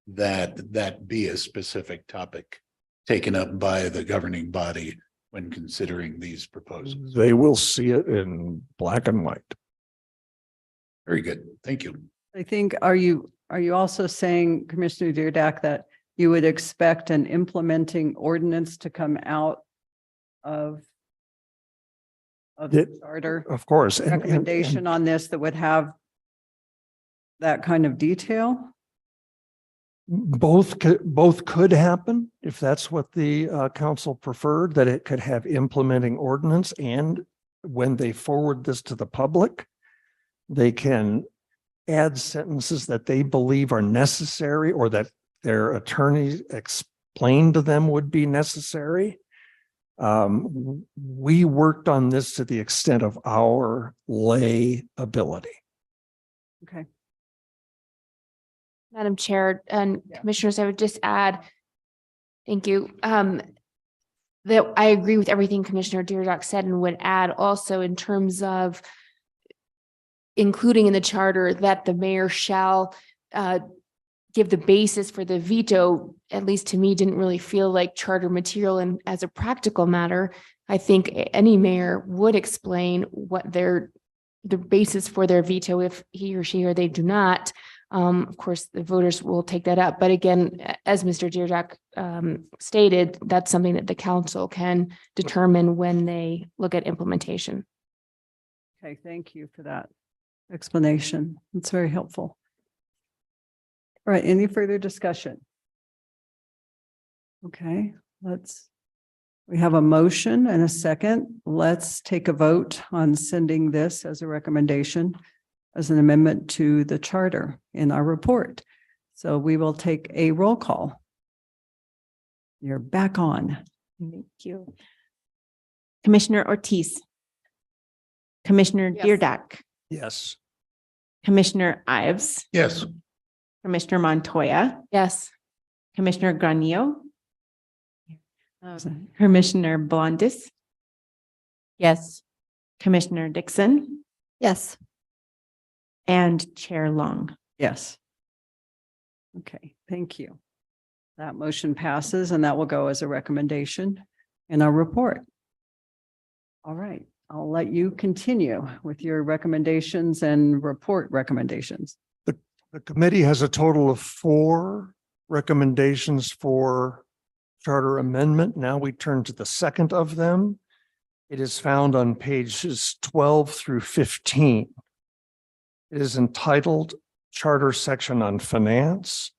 S1: that be a specific topic taken up by the governing body when considering these proposals.
S10: They will see it in black and white.
S1: Very good. Thank you.
S2: I think, are you also saying, Commissioner Deerdak, that you would expect an implementing ordinance to come out of the charter
S10: Of course. And
S2: recommendation on this that would have that kind of detail?
S10: both could happen if that's what the council preferred, that it could have implementing ordinance, and when they forward this to the public, they can add sentences that they believe are necessary or that their attorneys explain to them would be necessary. We worked on this to the extent of our lay ability.
S2: Okay.
S3: Madam Chair and Commissioners, I would just add, thank you, that I agree with everything Commissioner Deardock said and would add also in terms of including in the charter that the mayor shall give the basis for the veto, at least to me, didn't really feel like charter material. And as a practical matter, I think any mayor would explain what the basis for their veto if he or she or they do not. Of course, the voters will take that up. But again, as Mr. Deardock stated, that's something that the council can determine when they look at implementation.
S2: Okay, thank you for that explanation. It's very helpful. All right, any further discussion? Okay, we have a motion and a second. Let's take a vote on sending this as a recommendation as an amendment to the charter in our report. So we will take a roll call. You're back on.
S3: Thank you. Commissioner Ortiz. Commissioner
S4: Yes.
S3: Deardock.
S10: Yes.
S3: Commissioner Ives.
S1: Yes.
S3: Commissioner Montoya. Yes. Commissioner Granillo. Commissioner Blondis. Yes. Commissioner Dixon. Yes. And Chair Long.
S2: Yes. Okay, thank you. That motion passes and that will go as a recommendation in our report. All right, I'll let you continue with your recommendations and report recommendations.
S10: The committee has a total of 4 recommendations for charter amendment. Now we turn to the second of them. It is found on pages 12 through 15. It is entitled Charter Section on Finance.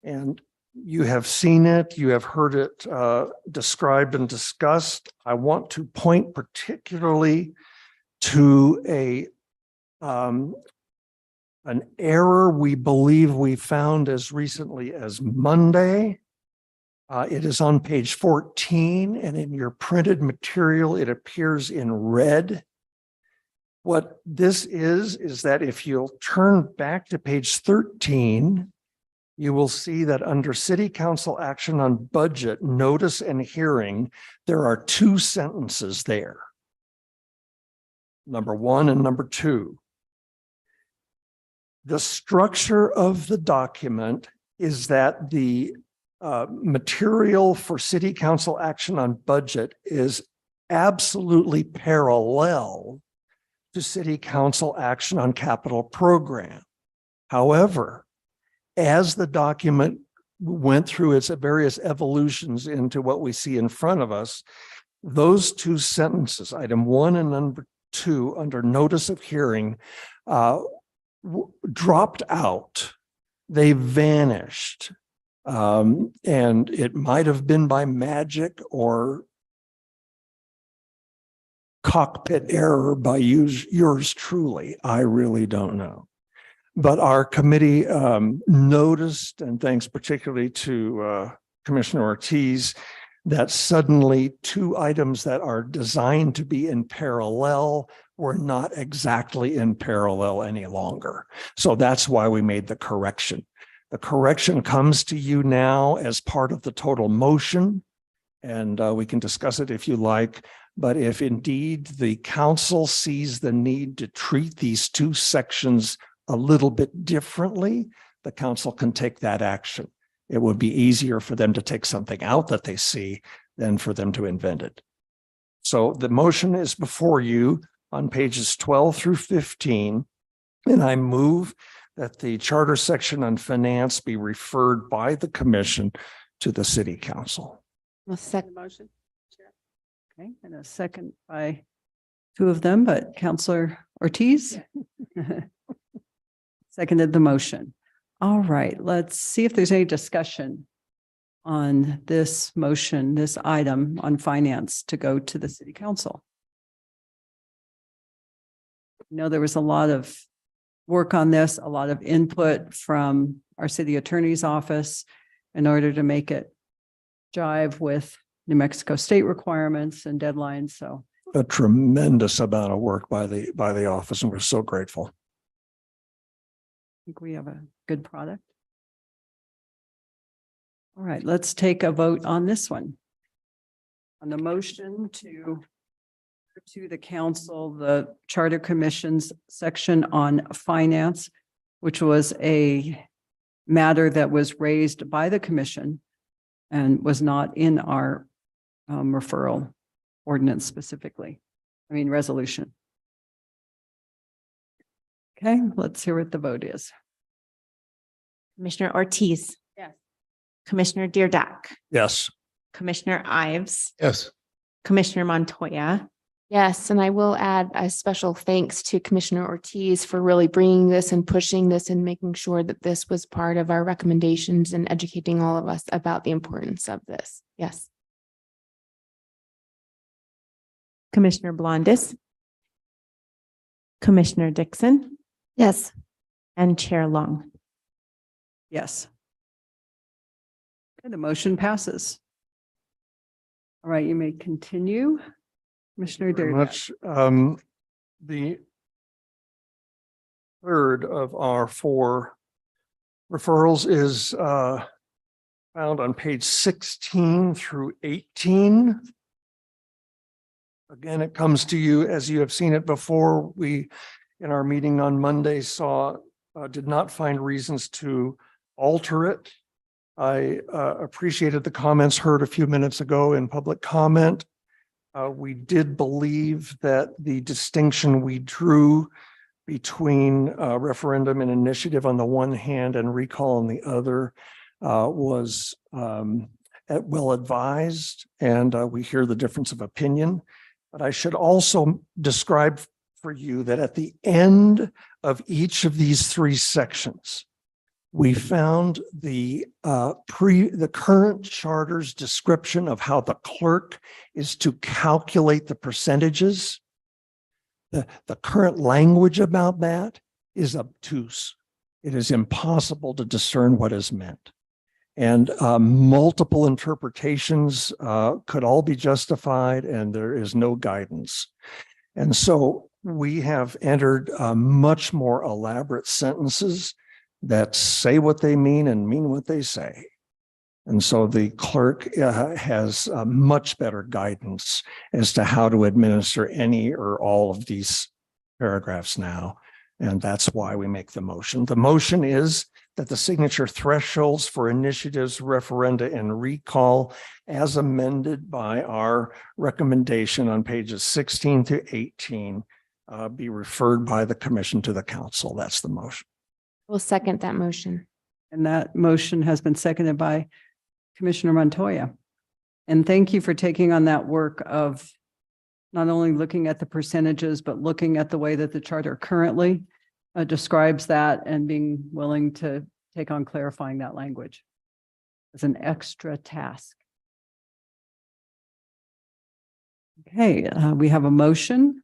S10: And you have seen it, you have heard it described and discussed. I want to point particularly to an error we believe we found as recently as Monday. It is on page 14, and in your printed material, it appears in red. What this is that if you'll turn back to page 13, you will see that under City Council action on budget, notice and hearing, there are 2 sentences there. Number 1 and number 2. The structure of the document is that the material for City Council action on budget is absolutely parallel to City Council action on capital program. However, as the document went through its various evolutions into what we see in front of us, those 2 sentences, item 1 and number 2, under notice of hearing, dropped out. They vanished. And it might have been by magic or cockpit error by yours truly. I really don't know. But our committee noticed, and thanks particularly to Commissioner Ortiz, that suddenly 2 items that are designed to be in parallel were not exactly in parallel any longer. So that's why we made the correction. The correction comes to you now as part of the total motion, and we can discuss it if you like. But if indeed the council sees the need to treat these 2 sections a little bit differently, the council can take that action. It would be easier for them to take something out that they see than for them to invent it. So the motion is before you on pages 12 through 15, and I move that the charter section on finance be referred by the commission to the city council.
S4: Second motion. Chair.
S2: Okay, and a second by 2 of them, but Counselor Ortiz seconded the motion. All right, let's see if there's any discussion on this motion, this item on finance to go to the city council. I know there was a lot of work on this, a lot of input from our city attorney's office in order to make it jive with New Mexico state requirements and deadlines. So
S10: A tremendous amount of work by the office, and we're so grateful.
S2: I think we have a good product. All right, let's take a vote on this one. On the motion to the council, the Charter Commission's section on finance, which was a matter that was raised by the commission and was not in our referral ordinance specifically, resolution. Okay, let's hear what the vote is.
S11: Commissioner Ortiz,
S4: Yes.
S11: Commissioner Deardack,
S10: Yes.
S11: Commissioner Ives,
S1: Yes.
S11: Commissioner Montoya,
S3: Yes, and I will add a special thanks to Commissioner Ortiz for really bringing this and pushing this and making sure that this was part of our recommendations and educating all of us about the importance of this. Yes.
S11: Commissioner Blondis, Commissioner Dixon. Yes. And Chair Long.
S2: Yes. Okay, the motion passes. All right, you may continue. Commissioner
S10: Very
S2: Deardack.
S10: much. The third of our 4 referrals is found on page 16 through 18. Again, it comes to you as you have seen it before. We, in our meeting on Monday, did not find reasons to alter it. I appreciated the comments heard a few minutes ago in public comment. We did believe that the distinction we drew between referendum and initiative on the one hand and recall on the other was well advised, and we hear the difference of opinion. But I should also describe for you that at the end of each of these 3 sections, we found the current charter's description of how the clerk is to calculate the percentages. The current language about that is obtuse. It is impossible to discern what is meant. And multiple interpretations could all be justified, and there is no guidance. And so we have entered much more elaborate sentences that say what they mean and mean what they say. And so the clerk has much better guidance as to how to administer any or all of these paragraphs now. And that's why we make the motion. The motion is that the signature thresholds for initiatives, referenda, and recall as amended by our recommendation on pages 16 to 18 be referred by the commission to the council. That's the motion.
S3: We'll second that motion.
S2: And that motion has been seconded by Commissioner Montoya. And thank you for taking on that work of not only looking at the percentages, but looking at the way that the charter currently describes that and being willing to take on clarifying that language as an extra task. Okay, we have a motion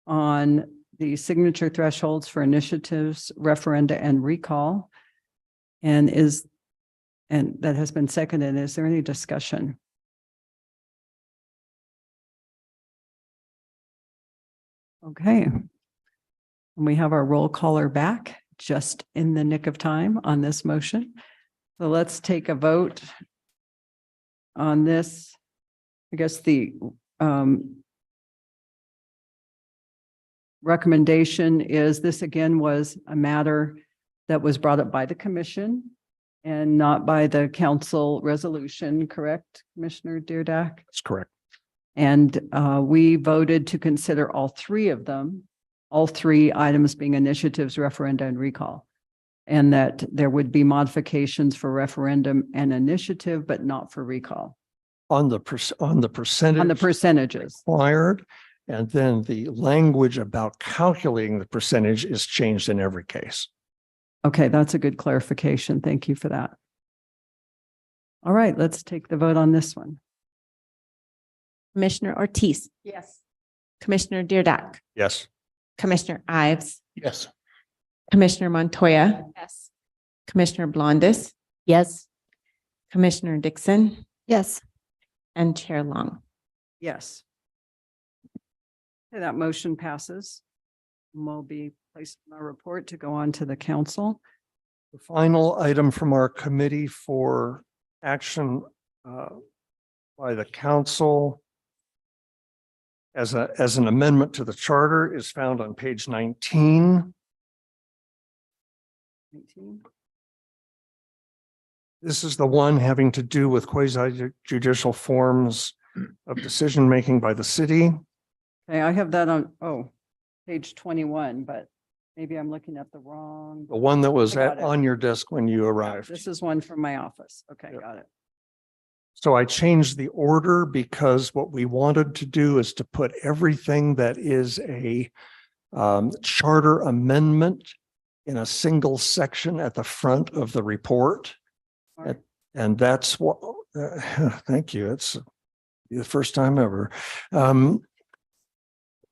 S2: on the signature thresholds for initiatives, referenda, and recall. And that has been seconded. Is there any discussion? Okay. And we have our roll caller back just in the nick of time on this motion. So let's take a vote on this. I guess the recommendation is this again was a matter that was brought up by the commission and not by the council resolution, correct, Commissioner Deardack?
S10: That's correct.
S2: And we voted to consider all 3 of them, all 3 items being initiatives, referenda, and recall. And that there would be modifications for referendum and initiative, but not for recall.
S10: On the percentage.
S2: On the percentages.
S10: Required, and then the language about calculating the percentage is changed in every case.
S2: Okay, that's a good clarification. Thank you for that. All right, let's take the vote on this one.
S11: Commissioner Ortiz,
S4: Yes.
S11: Commissioner Deardack,
S10: Yes.
S11: Commissioner Ives,
S1: Yes.
S11: Commissioner Montoya,
S3: Yes.
S11: Commissioner Blondis. Yes. Commissioner Dixon. Yes. and Chair Long.
S2: Yes. Okay, that motion passes. And will be placed in our report to go on to the council.
S10: The final item from our committee for action by the council as an amendment to the charter is found on page 19.
S2: 19.
S10: This is the one having to do with quasi judicial forms of decision making by the city.
S2: Okay, I have that on, page 21, but maybe I'm looking at the wrong.
S10: The one that was
S2: I got it.
S10: on your desk when you arrived.
S2: This is one from my office. Okay,
S10: Yep.
S2: got it.
S10: So I changed the order because what we wanted to do is to put everything that is a charter amendment in a single section at the front of the report.
S2: All right.
S10: And that's what, thank you. It's the first time ever.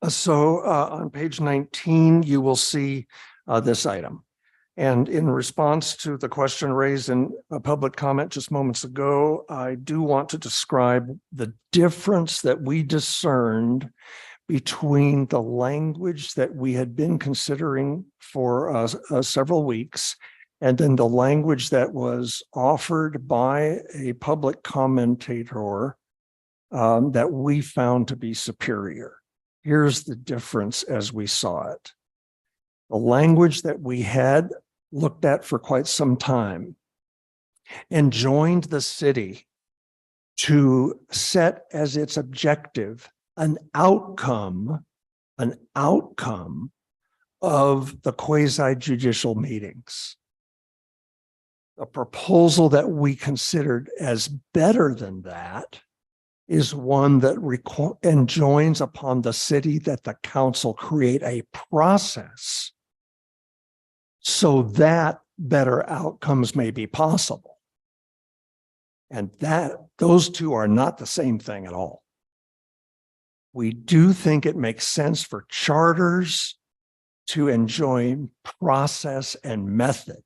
S10: So on page 19, you will see this item. And in response to the question raised in a public comment just moments ago, I do want to describe the difference that we discerned between the language that we had been considering for several weeks and then the language that was offered by a public commentator that we found to be superior. Here's the difference as we saw it. The language that we had looked at for quite some time enjoined the city to set as its objective an outcome of the quasi judicial meetings. The proposal that we considered as better than that is one that enjoins upon the city that the council create a process so that better outcomes may be possible. And those two are not the same thing at all. We do think it makes sense for charters to enjoin process and method.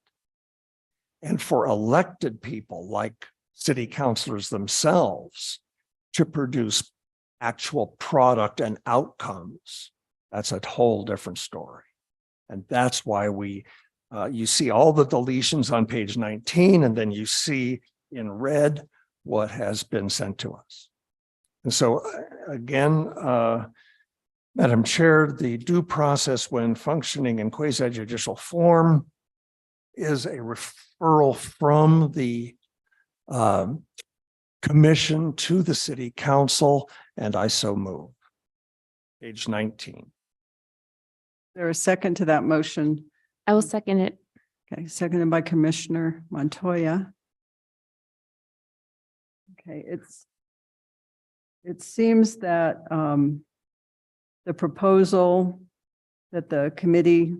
S10: And for elected people like city councilors themselves to produce actual product and outcomes, that's a whole different story. And that's why you see all the deletions on page 19, and then you see in red what has been sent to us. And so again, Madam Chair, the due process when functioning in quasi judicial form is a referral from the commission to the city council, and I so move. Page 19.
S2: There a second to that motion?
S3: I will second it.
S2: Okay, seconded by Commissioner Montoya. Okay, it seems that the proposal that the committee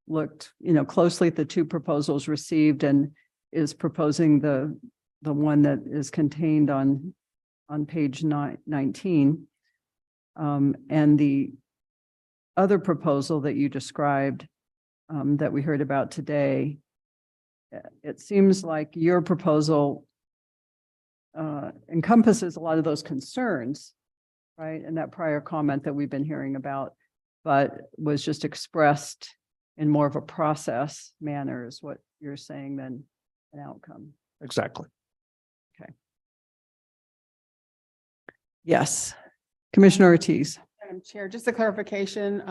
S2: looked, closely at the two proposals received and is proposing the one that is contained on page 19. And the other proposal that you described that we heard about today, it seems like your proposal encompasses a lot of those concerns, right? And that prior comment that we've been hearing about, but was just expressed in more of a process manner is what you're saying than an outcome.
S10: Exactly.
S2: Yes. Commissioner Ortiz.
S4: Madam Chair, just a clarification,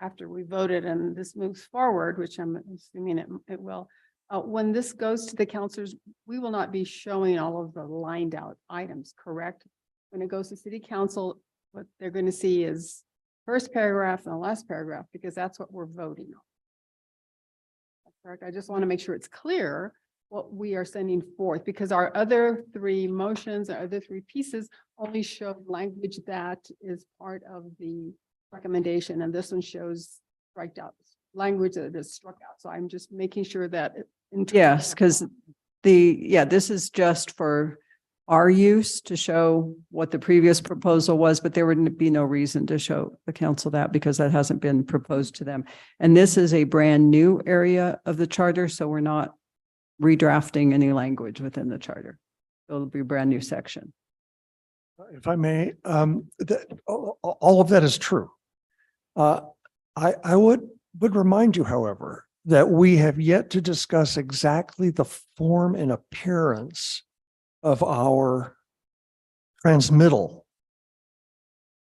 S4: after we voted and this moves forward, which I'm assuming it will. When this goes to the councilors, we will not be showing all of the lined out items, correct? When it goes to city council, what they're going to see is first paragraph and the last paragraph, because that's what we're voting on. That's correct. I just want to make sure it's clear what we are sending forth, because our other three motions, our other three pieces only show language that is part of the recommendation, and this one shows striked out language that is struck out. So I'm just making sure that.
S2: Yes, because this is just for our use to show what the previous proposal was, but there would be no reason to show the council that because that hasn't been proposed to them. And this is a brand new area of the charter, so we're not redrafting any language within the charter. It'll be a brand new section.
S10: If I may, all of that is true. I would remind you, however, that we have yet to discuss exactly the form and appearance of our transmittal.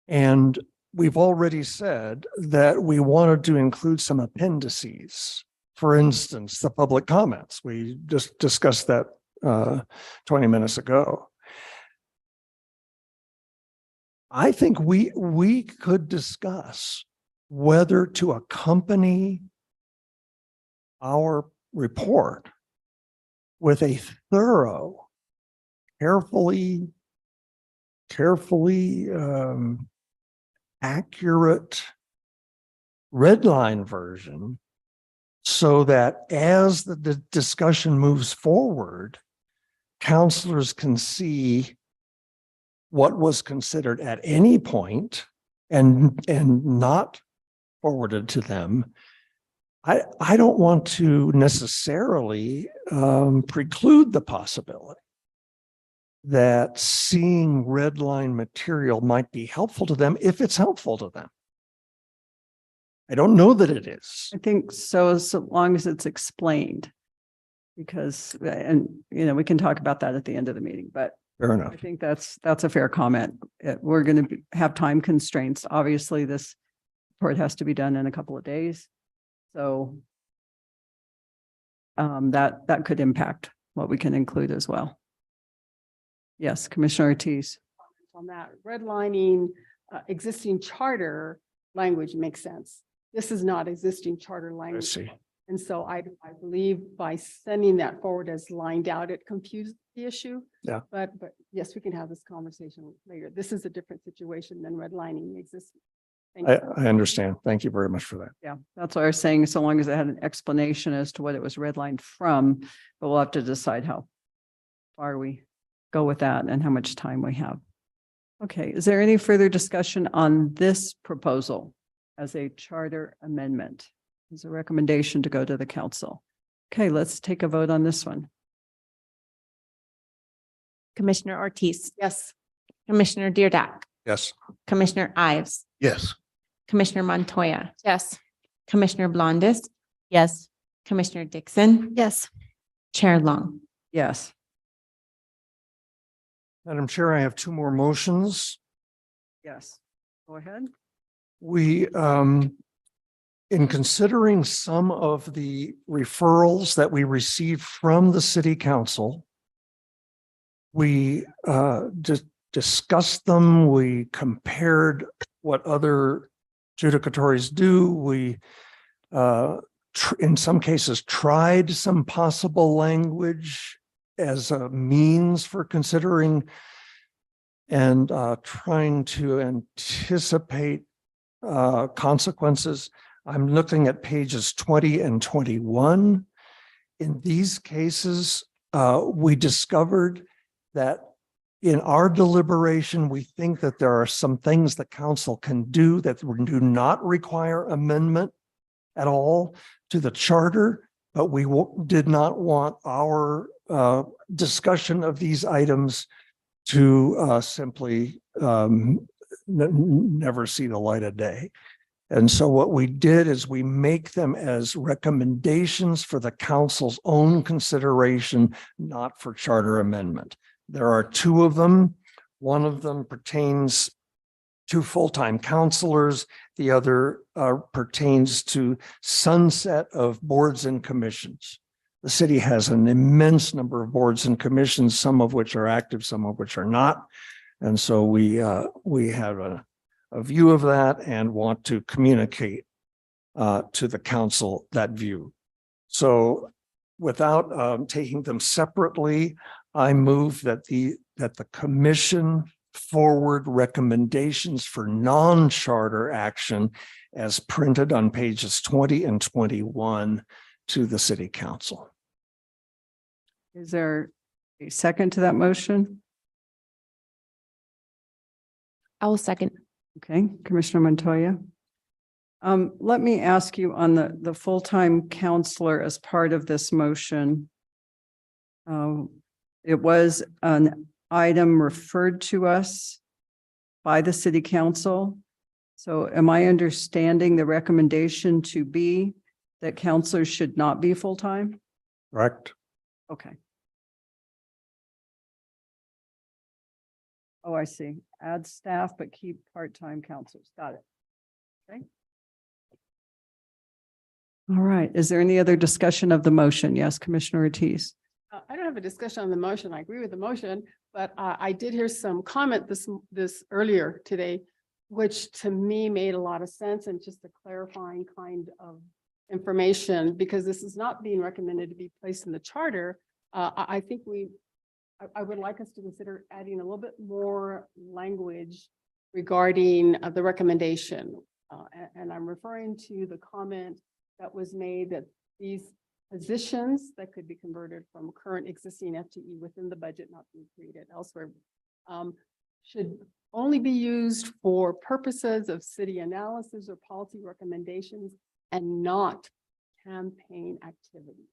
S10: And we've already said that we wanted to include some appendices. For instance, the public comments. We just discussed that 20 minutes ago. I think we could discuss whether to accompany our report with a thorough, carefully accurate red line version, so that as the discussion moves forward, counselors can see what was considered at any point and not forwarded to them. I don't want to necessarily preclude the possibility that seeing red line material might be helpful to them if it's helpful to them. I don't know that it is.
S2: I think so, so long as it's explained. Because, and, you know, we can talk about that at the end of the meeting, but
S10: Fair enough.
S2: I think that's a fair comment. We're going to have time constraints. Obviously, this report has to be done in a couple of days. So that could impact what we can include as well. Yes, Commissioner Ortiz.
S4: On that, redlining existing charter language makes sense. This is not existing charter
S10: I
S4: language.
S10: see.
S4: And so I believe by sending that forward as lined out, it confused the issue.
S10: Yeah.
S4: But yes, we can have this conversation later. This is a different situation than redlining exists. Thank you.
S10: I understand. Thank you very much for that.
S2: Yeah, that's what I was saying, so long as it had an explanation as to what it was redlined from, but we'll have to decide how far we go with that and how much time we have. Okay, is there any further discussion on this proposal as a charter amendment? There's a recommendation to go to the council. Okay, let's take a vote on this one.
S11: Commissioner Ortiz,
S4: Yes.
S11: Commissioner Deardat,
S10: Yes.
S11: Commissioner Ives,
S1: Yes.
S11: Commissioner Montoya,
S3: Yes.
S11: Commissioner Blondis. Yes. Commissioner Dixon,
S3: Yes.
S11: Chair Long.
S2: Yes.
S10: Madam Chair, I have two more motions.
S2: Yes. Go ahead.
S10: We, in considering some of the referrals that we received from the city council, we just discussed them. We compared what other judicatories do. We, in some cases, tried some possible language as a means for considering and trying to anticipate consequences. I'm looking at pages 20 and 21. In these cases, we discovered that in our deliberation, we think that there are some things that council can do that do not require amendment at all to the charter, but we did not want our discussion of these items to simply never see the light of day. And so what we did is we make them as recommendations for the council's own consideration, not for charter amendment. There are two of them. One of them pertains to full-time counselors. The other pertains to sunset of boards and commissions. The city has an immense number of boards and commissions, some of which are active, some of which are not. And so we have a view of that and want to communicate to the council that view. So without taking them separately, I move that the commission forward recommendations for non-charter action as printed on pages 20 and 21 to the city council.
S2: Is there a second to that motion?
S3: I will second.
S2: Okay, Commissioner Montoya. Let me ask you on the full-time counselor as part of this motion. It was an item referred to us by the city council. So am I understanding the recommendation to be that counselors should not be full-time?
S10: Correct.
S2: Okay. Oh, I see. Add staff, but keep part-time counselors. Got it. Okay. All right. Is there any other discussion of the motion? Yes, Commissioner Ortiz.
S4: I don't have a discussion on the motion. I agree with the motion, but I did hear some comment this earlier today, which to me made a lot of sense and just a clarifying kind of information, because this is not being recommended to be placed in the charter. I think I would like us to consider adding a little bit more language regarding the recommendation. And I'm referring to the comment that was made that these positions that could be converted from current existing FTE within the budget, not being created elsewhere, should only be used for purposes of city analysis or policy recommendations and not campaign activity.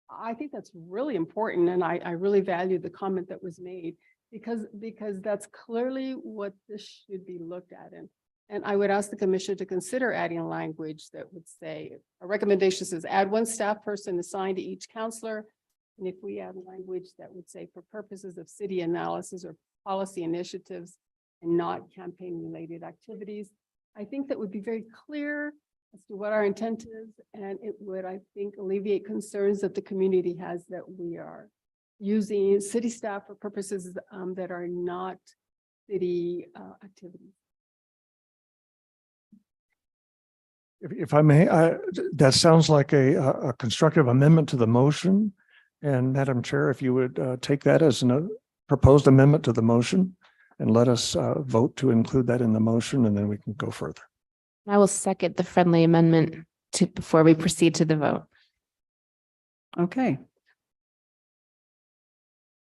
S4: I think that's really important, and I really value the comment that was made because that's clearly what this should be looked at. And I would ask the commission to consider adding language that would say, a recommendation says add one staff person assigned to each counselor. And if we add language that would say for purposes of city analysis or policy initiatives and not campaign related activities, I think that would be very clear as to what our intent is. And it would, I think, alleviate concerns that the community has that we are using city staff for purposes that are not city activities.
S10: If I may, that sounds like a constructive amendment to the motion. And Madam Chair, if you would take that as a proposed amendment to the motion and let us vote to include that in the motion, and then we can go further.
S3: I will second the friendly amendment before we proceed to the vote.
S2: Okay.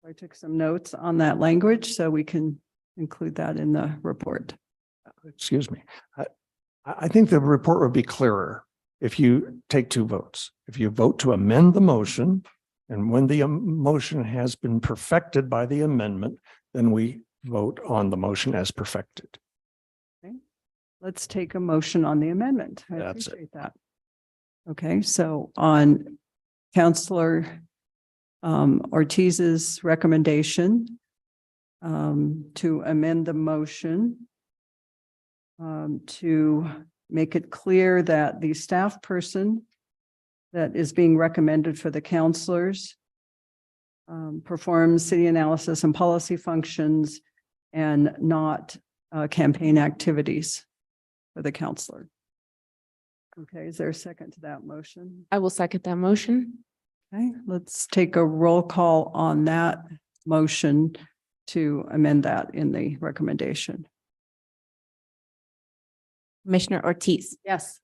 S2: I took some notes on that language so we can include that in the report.
S10: Excuse me. I think the report would be clearer if you take two votes. If you vote to amend the motion, and when the motion has been perfected by the amendment, then we vote on the motion as perfected.
S2: Okay. Let's take a motion on the amendment. I
S10: That's it.
S2: appreciate that. Okay, so on Councillor Ortiz's recommendation to amend the motion to make it clear that the staff person that is being recommended for the counselors performs city analysis and policy functions and not campaign activities for the counselor. Okay, is there a second to that motion?
S3: I will second that motion.
S2: Okay, let's take a roll call on that motion to amend that in the recommendation.
S11: Commissioner Ortiz,
S4: Yes.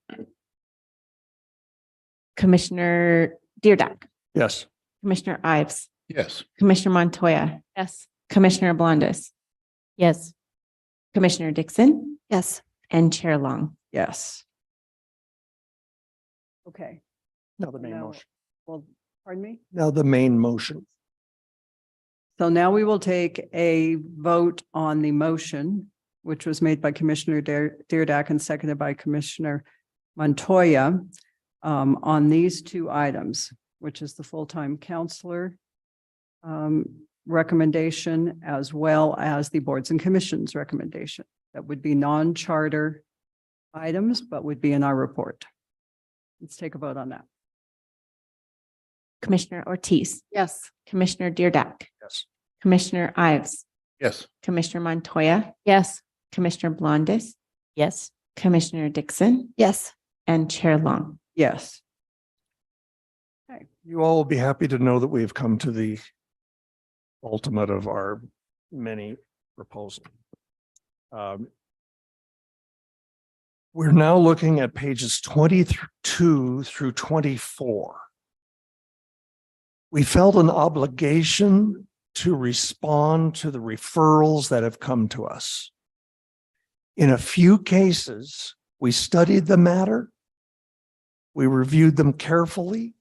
S11: Commissioner Deardack,
S10: Yes.
S11: Commissioner Ives,
S1: Yes.
S11: Commissioner Montoya,
S3: Yes.
S11: Commissioner Blondes. Yes. Commissioner Dixon. Yes. And Chair Long.
S2: Yes. Okay,
S10: Now the main
S2: No.
S10: motion.
S2: well, pardon me?
S10: Now the main motion.
S2: So now we will take a vote on the motion, which was made by Commissioner Deardack and seconded by Commissioner Montoya on these two items, which is the full-time counselor recommendation, as well as the boards and commissions recommendation. That would be non-charter items, but would be in our report. Let's take a vote on that.
S11: Commissioner Ortiz,
S4: Yes.
S11: Commissioner Deardack,
S10: Yes.
S11: Commissioner Ives,
S1: Yes.
S11: Commissioner Montoya,
S3: Yes.
S11: Commissioner Blondes. Yes. Commissioner Dixon. Yes. And Chair Long.
S2: Yes. Okay,
S10: You all will be happy to know that we have come to the ultimate of our many proposals. We're now looking at pages 22 through 24. We felt an obligation to respond to the referrals that have come to us. In a few cases, we studied the matter, we reviewed them carefully,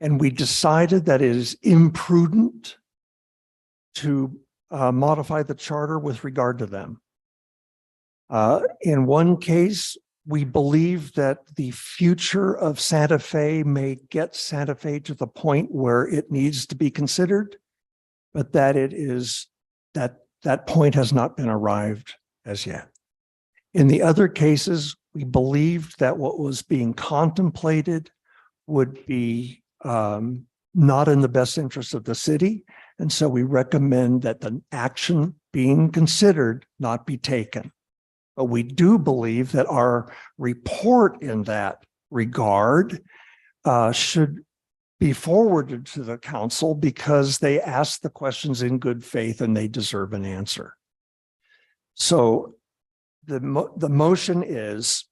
S10: and we decided that it is imprudent to modify the charter with regard to them. In one case, we believe that the future of Santa Fe may get Santa Fe to the point where it needs to be considered, but that it is that point has not been arrived as yet. In the other cases, we believed that what was being contemplated would be not in the best interest of the city. And so we recommend that the action being considered not be taken. But we do believe that our report in that regard should be forwarded to the council because they asked the questions in good faith and they deserve an answer. So the motion is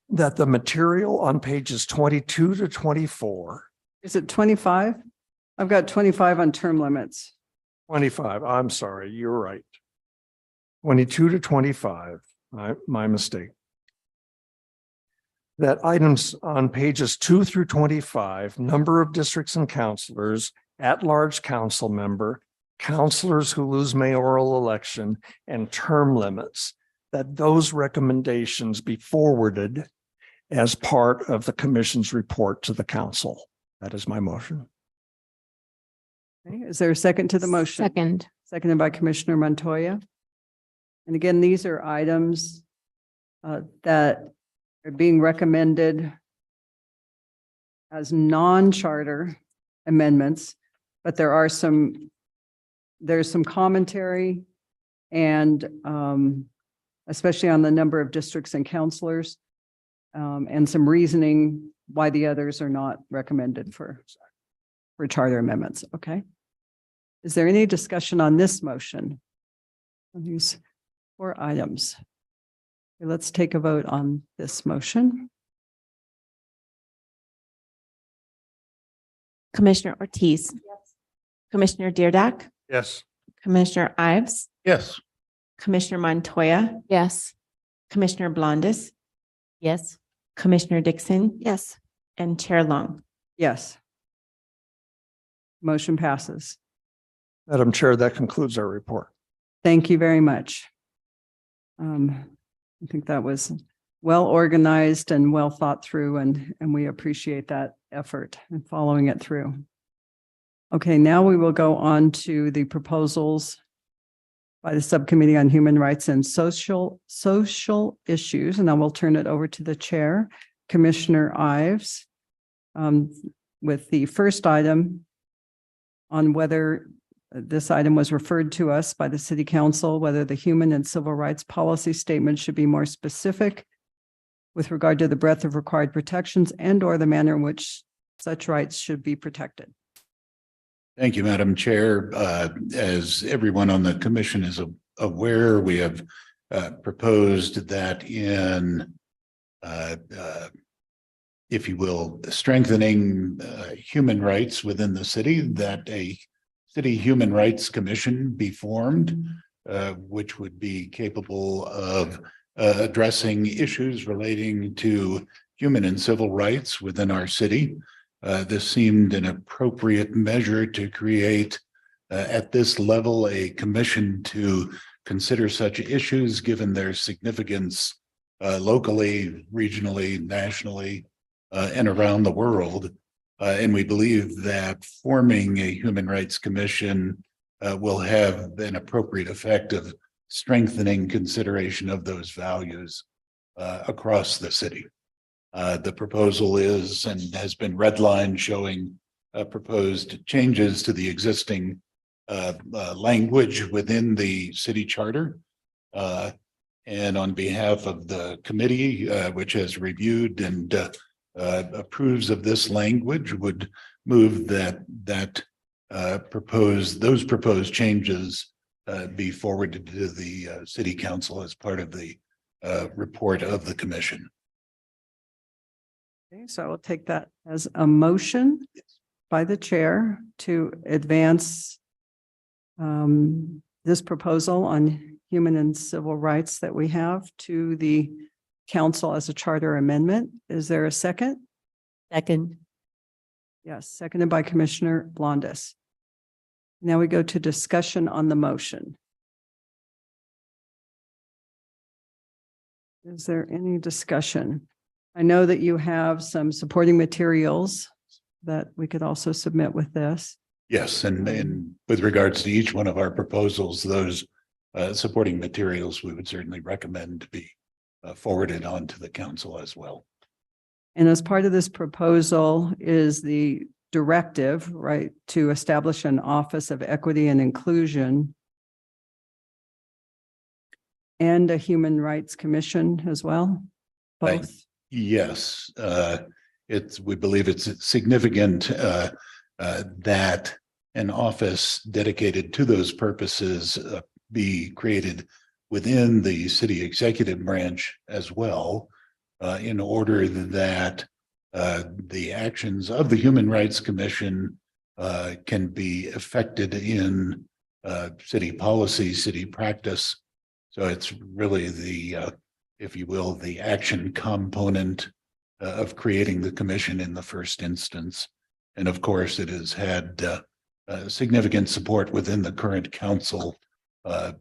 S10: that the material on pages 22 to 24.
S2: Is it 25? I've got 25 on term limits.
S10: 25, I'm sorry, you're right. 22 to 25, my mistake. That items on pages 2 through 25, number of districts and councilors, at-large council member, councilors who lose mayoral election, and term limits, that those recommendations be forwarded as part of the commission's report to the council. That is my motion.
S2: Okay, is there a second to the motion?
S3: Second.
S2: Seconded by Commissioner Montoya. And again, these are items that are being recommended as non-charter amendments, but there's some commentary and especially on the number of districts and councilors and some reasoning why the others are not recommended for charter amendments. Okay. Is there any discussion on this motion? On these 4 items? Okay, let's take a vote on this motion.
S11: Commissioner Ortiz. Commissioner Deardock,
S10: Yes.
S11: Commissioner Ives,
S1: Yes.
S11: Commissioner Montoya,
S3: Yes.
S11: Commissioner Blondis,
S7: Yes.
S11: Commissioner Dixon,
S7: Yes.
S11: and Chair Long.
S2: Yes. Motion passes.
S10: Madam Chair, that concludes our report.
S2: Thank you very much. I think that was well organized and well thought through, and we appreciate that effort and following it through. Okay, now we will go on to the proposals by the Subcommittee on Human Rights and Social Issues, and I will turn it over to the chair, Commissioner Ives, with the first item on whether this item was referred to us by the City Council, whether the human and civil rights policy statement should be more specific with regard to the breadth of required protections and or the manner in which such rights should be protected.
S1: Thank you, Madam Chair. As everyone on the commission is aware, we have proposed that in, if you will, strengthening human rights within the city, that a City Human Rights Commission be formed, which would be capable of addressing issues relating to human and civil rights within our city. This seemed an appropriate measure to create at this level a commission to consider such issues given their significance locally, regionally, nationally, and around the world. And we believe that forming a Human Rights Commission will have an appropriate effect of strengthening consideration of those values across the city. The proposal is and has been redlined showing proposed changes to the existing language within the city charter. And on behalf of the committee, which has reviewed and approves of this language, would move that those proposed changes be forwarded to the City Council as part of the report of the commission.
S2: Okay, so I will take that as a motion by the chair to advance this proposal on human and civil rights that we have to the council as a charter amendment. Is there a second?
S11: Second.
S2: Yes, seconded by Commissioner Blondis. Now we go to discussion on the motion. Is there any discussion? I know that you have some supporting materials that we could also submit with this.
S1: Yes, and with regards to each one of our proposals, those supporting materials, we would certainly recommend to be forwarded on to the council as well.
S2: And as part of this proposal is the directive, right, to establish an Office of Equity and Inclusion and a Human Rights Commission as well,
S1: Right.
S2: both.
S1: Yes, we believe it's significant that an office dedicated to those purposes be created within the city executive branch as well, in order that the actions of the Human Rights Commission can be affected in city policy, city practice. So it's really the, if you will, the action component of creating the commission in the first instance. And of course, it has had significant support within the current council.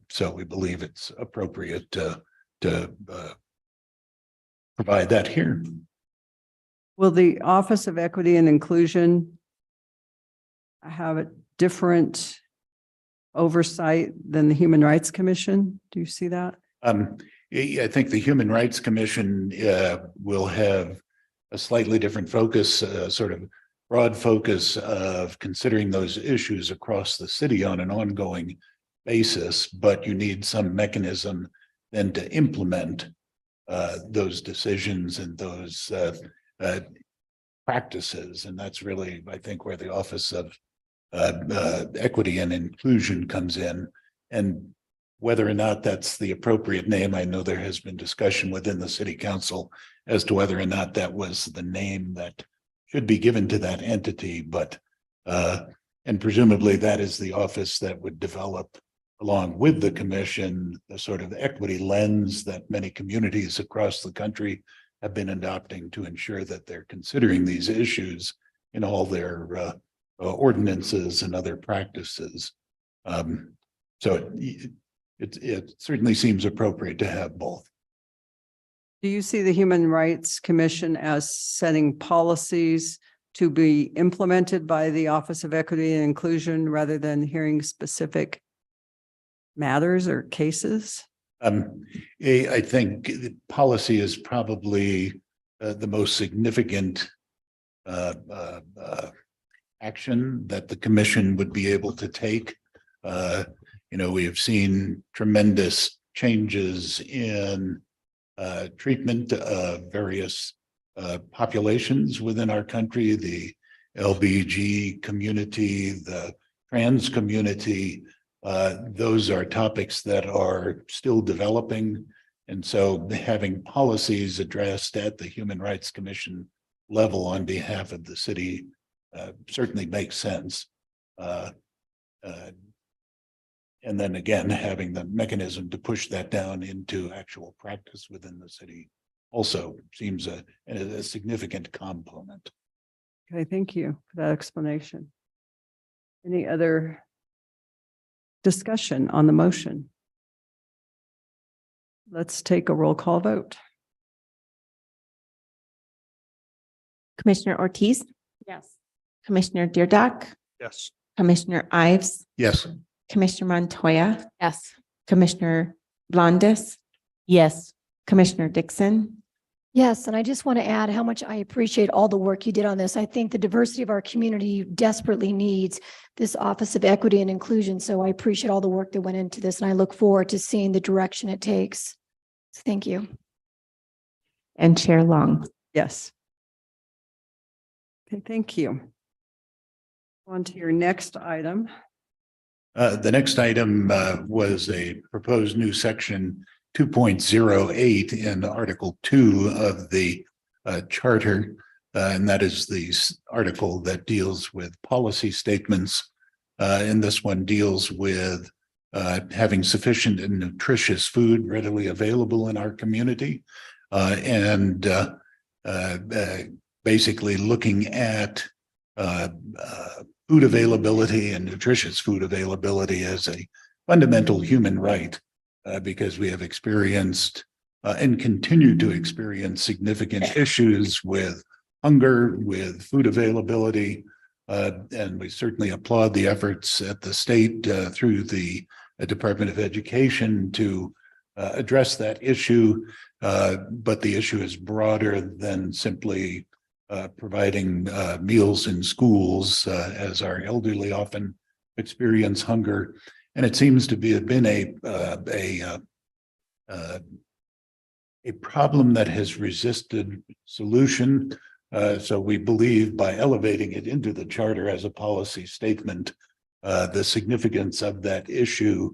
S1: So we believe it's appropriate to provide that here.
S2: Will the Office of Equity and Inclusion have a different oversight than the Human Rights Commission? Do you see that?
S1: I think the Human Rights Commission will have a slightly different focus, sort of broad focus of considering those issues across the city on an ongoing basis, but you need some mechanism then to implement those decisions and those practices. And that's really, I think, where the Office of Equity and Inclusion comes in. And whether or not that's the appropriate name, I know there has been discussion within the city council as to whether or not that was the name that should be given to that entity, but and presumably that is the office that would develop, along with the commission, the sort of equity lens that many communities across the country have been adopting to ensure that they're considering these issues in all their ordinances and other practices. So it certainly seems appropriate to have both.
S2: Do you see the Human Rights Commission as setting policies to be implemented by the Office of Equity and Inclusion rather than hearing specific matters or cases?
S1: I think the policy is probably the most significant action that the commission would be able to take. We have seen tremendous changes in treatment of various populations within our country, the LBG community, the trans community. Those are topics that are still developing. And so having policies addressed at the Human Rights Commission level on behalf of the city certainly makes sense. And then again, having the mechanism to push that down into actual practice within the city also seems a significant component.
S2: Okay, thank you for that explanation. Any other discussion on the motion? Let's take a roll call vote.
S11: Commissioner Ortiz,
S4: Yes.
S11: Commissioner Deardock,
S10: Yes.
S11: Commissioner Ives,
S1: Yes.
S11: Commissioner Montoya,
S3: Yes.
S11: Commissioner Blondis,
S3: Yes.
S11: Commissioner Dixon.
S12: Yes, and I just want to add how much I appreciate all the work you did on this. I think the diversity of our community desperately needs this Office of Equity and Inclusion. So I appreciate all the work that went into this, and I look forward to seeing the direction it takes. So thank you.
S11: And Chair Long.
S2: Yes. Okay, thank you. On to your next item.
S1: The next item was a proposed new section 2.08 in Article 2 of the charter. And that is the article that deals with policy statements. And this one deals with having sufficient and nutritious food readily available in our community. And basically looking at food availability and nutritious food availability as a fundamental human right, because we have experienced and continue to experience significant issues with hunger, with food availability. And we certainly applaud the efforts at the state through the Department of Education to address that issue. But the issue is broader than simply providing meals in schools, as our elderly often experience hunger. And it seems to be been a problem that has resisted solution. So we believe by elevating it into the charter as a policy statement, the significance of that issue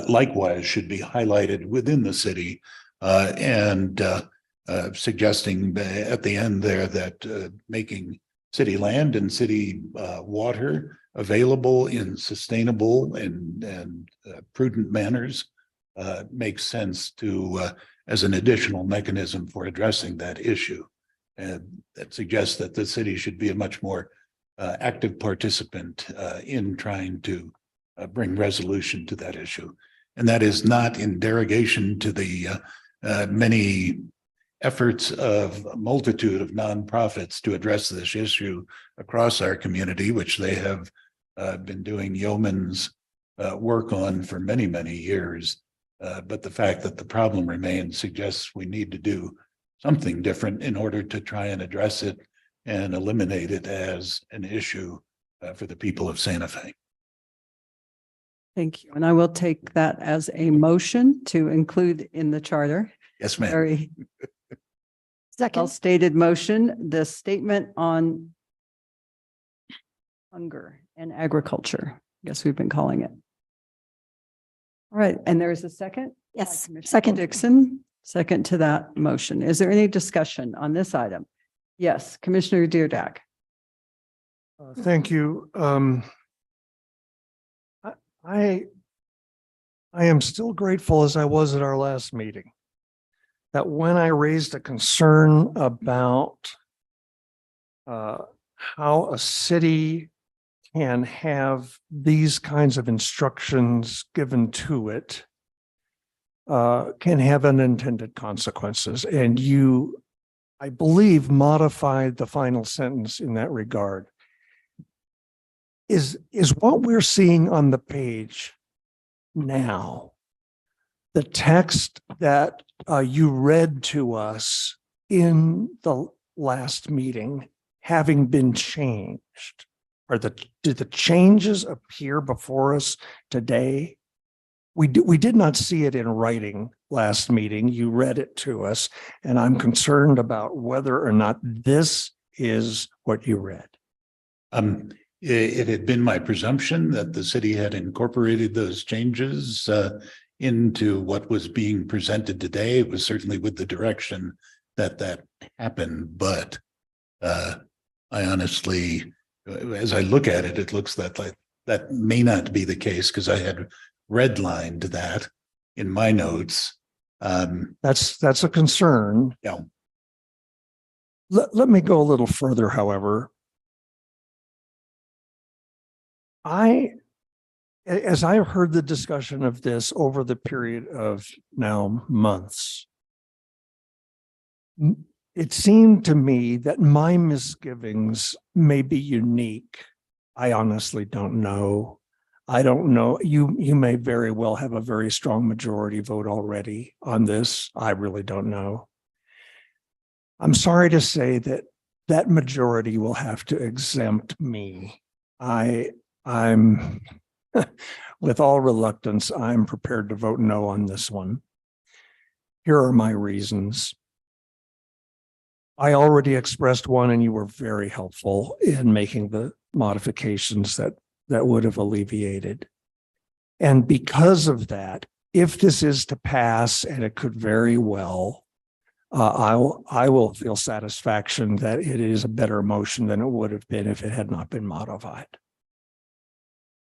S1: likewise should be highlighted within the city, and suggesting at the end there that making city land and city water available in sustainable and prudent manners makes sense to as an additional mechanism for addressing that issue. And that suggests that the city should be a much more active participant in trying to bring resolution to that issue. And that is not in derogation to the many efforts of a multitude of nonprofits to address this issue across our community, which they have been doing yeoman's work on for many, many years. But the fact that the problem remains suggests we need to do something different in order to try and address it and eliminate it as an issue for the people of Santa Fe.
S2: Thank you. And I will take that as a motion to include in the charter.
S1: Yes, ma'am.
S2: Very
S12: Second.
S2: well-stated motion, the statement on hunger and agriculture. I guess we've been calling it. All right, and there is a second?
S12: Yes,
S2: Commissioner
S12: second.
S2: Dixon, second to that motion. Is there any discussion on this item? Yes, Commissioner Deardack.
S10: Thank you. I am still grateful, as I was at our last meeting, that when I raised a concern about how a city can have these kinds of instructions given to it, can have unintended consequences. And you, I believe, modified the final sentence in that regard. Is what we're seeing on the page now, the text that you read to us in the last meeting having been changed? Did the changes appear before us today? We did not see it in writing last meeting. You read it to us, and I'm concerned about whether or not this is what you read.
S1: It had been my presumption that the city had incorporated those changes into what was being presented today. It was certainly with the direction that that happened, but I honestly, as I look at it, it looks that like that may not be the case, because I had redlined that in my notes.
S10: That's a concern.
S1: Yeah.
S10: Let me go a little further, however. As I heard the discussion of this over the period of now months, it seemed to me that my misgivings may be unique. I honestly don't know. I don't know. You may very well have a very strong majority vote already on this. I really don't know. I'm sorry to say that that majority will have to exempt me. I'm with all reluctance, I'm prepared to vote no on this one. Here are my reasons. I already expressed one, and you were very helpful in making the modifications that would have alleviated. And because of that, if this is to pass, and it could very well, I will feel satisfaction that it is a better motion than it would have been if it had not been modified.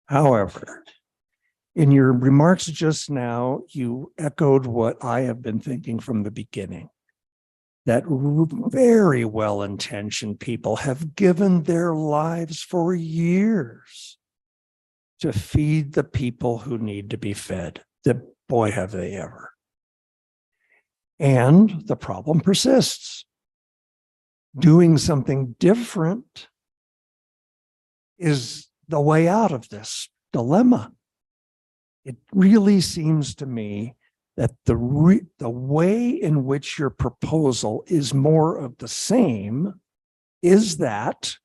S10: However, in your remarks just now, you echoed what I have been thinking from the beginning, that very well-intentioned people have given their lives for years to feed the people who need to be fed. Boy, have they ever. And the problem persists. Doing something different is the way out of this dilemma. It really seems to me that the way in which your proposal is more of the same is that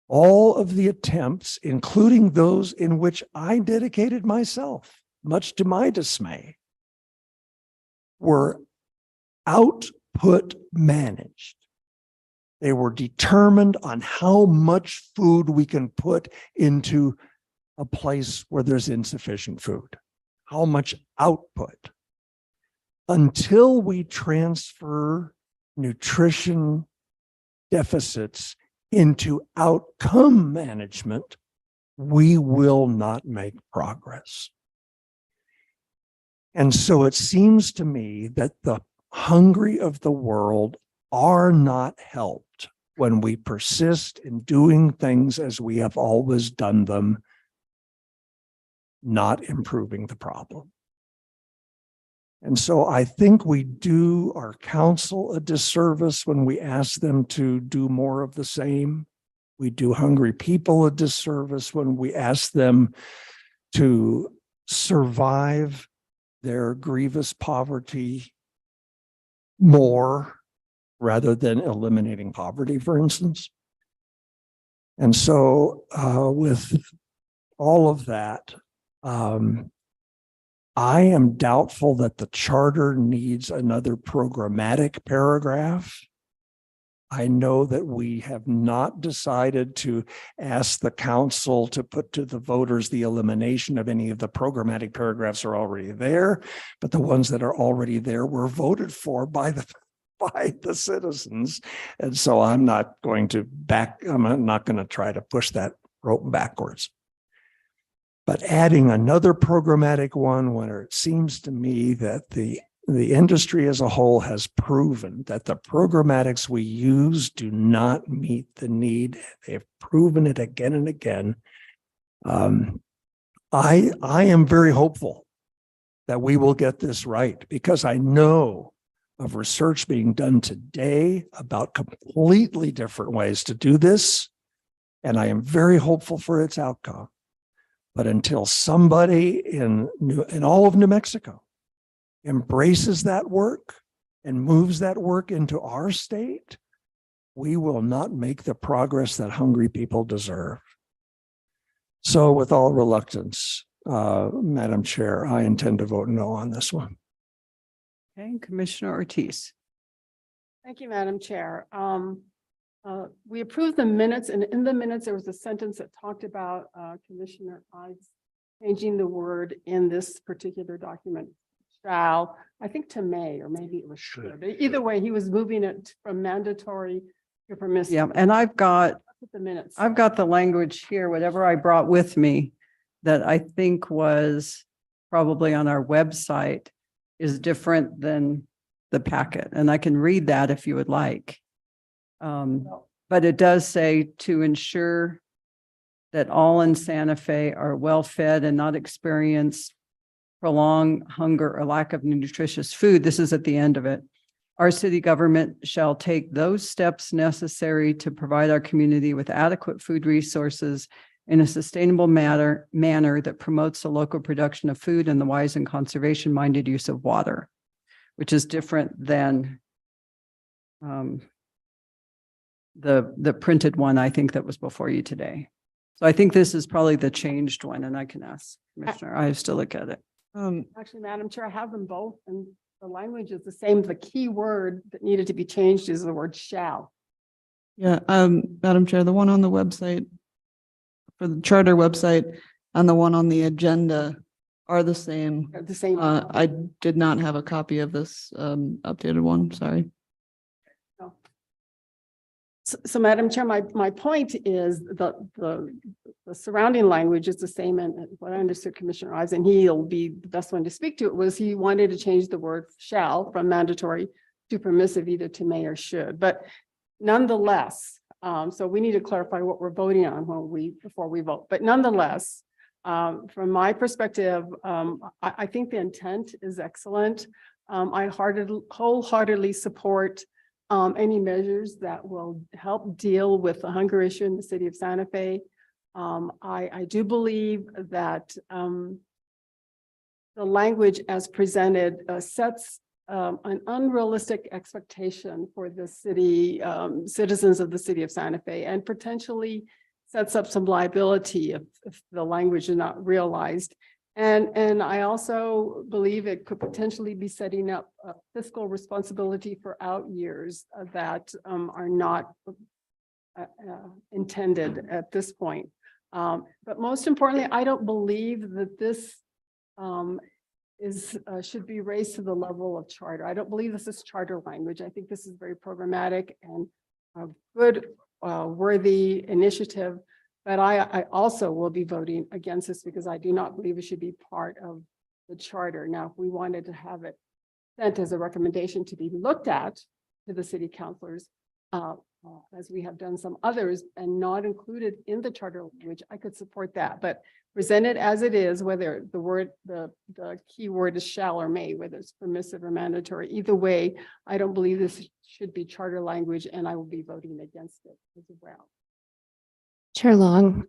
S10: all of the attempts, including those in which I dedicated myself, much to my dismay, were output managed. They were determined on how much food we can put into a place where there's insufficient food, how much output. Until we transfer nutrition deficits into outcome management, we will not make progress. And so it seems to me that the hungry of the world are not helped when we persist in doing things as we have always done them, not improving the problem. And so I think we do our council a disservice when we ask them to do more of the same. We do hungry people a disservice when we ask them to survive their grievous poverty more rather than eliminating poverty, for instance. And so with all of that, I am doubtful that the charter needs another programmatic paragraph. I know that we have not decided to ask the council to put to the voters the elimination of any of the programmatic paragraphs are already there, but the ones that are already there were voted for by the citizens. And so I'm not going to try to push that rope backwards. But adding another programmatic one where it seems to me that the industry as a whole has proven that the programmatics we use do not meet the need. They've proven it again and again. I am very hopeful that we will get this right, because I know of research being done today about completely different ways to do this, and I am very hopeful for its outcome. But until somebody in all of New Mexico embraces that work and moves that work into our state, we will not make the progress that hungry people deserve. So with all reluctance, Madam Chair, I intend to vote no on this one.
S2: Okay, Commissioner Ortiz.
S4: Thank you, Madam Chair. We approved the minutes, and in the minutes, there was a sentence that talked about Commissioner Ives changing the word in this particular document, shall, I think to may, or maybe it was should. Either way, he was moving it from mandatory to permissive.
S2: Yeah, and I've got
S4: The minutes.
S2: I've got the language here, whatever I brought with me, that I think was probably on our website is different than the packet. And I can read that if you would like. But it does say to ensure that all in Santa Fe are well fed and not experience prolonged hunger or lack of nutritious food. This is at the end of it. Our city government shall take those steps necessary to provide our community with adequate food resources in a sustainable manner that promotes the local production of food and the wise and conservation-minded use of water, which is different than the printed one, I think, that was before you today. So I think this is probably the changed one, and I can ask Commissioner Ives to look at it.
S4: Actually, Madam Chair, I have them both, and the language is the same. The key word that needed to be changed is the word shall.
S5: Yeah, Madam Chair, the one on the website for the charter website and the one on the agenda are the same.
S4: The same.
S5: I did not have a copy of this updated one, sorry.
S4: So Madam Chair, my point is the surrounding language is the same, and what I understood Commissioner Ives, and he'll be the best one to speak to it, was he wanted to change the word shall from mandatory too permissive either to may or should, but nonetheless, so we need to clarify what we're voting on before we vote, but nonetheless, from my perspective, I think the intent is excellent. I wholeheartedly support any measures that will help deal with the hunger issue in the city of Santa Fe. I do believe that the language as presented sets an unrealistic expectation for the city, citizens of the city of Santa Fe, and potentially sets up some liability if the language is not realized. And I also believe it could potentially be setting up a fiscal responsibility for out years that are not intended at this point. But most importantly, I don't believe that this should be raised to the level of charter. I don't believe this is charter language. I think this is very programmatic and a good, worthy initiative. But I also will be voting against this because I do not believe it should be part of the charter. Now, if we wanted to have it sent as a recommendation to be looked at to the city councilors, as we have done some others and not included in the charter language, I could support that. But presented as it is, whether the key word is shall or may, whether it's permissive or mandatory, either way, I don't believe this should be charter language, and I will be voting against it as well.
S3: Chair Long,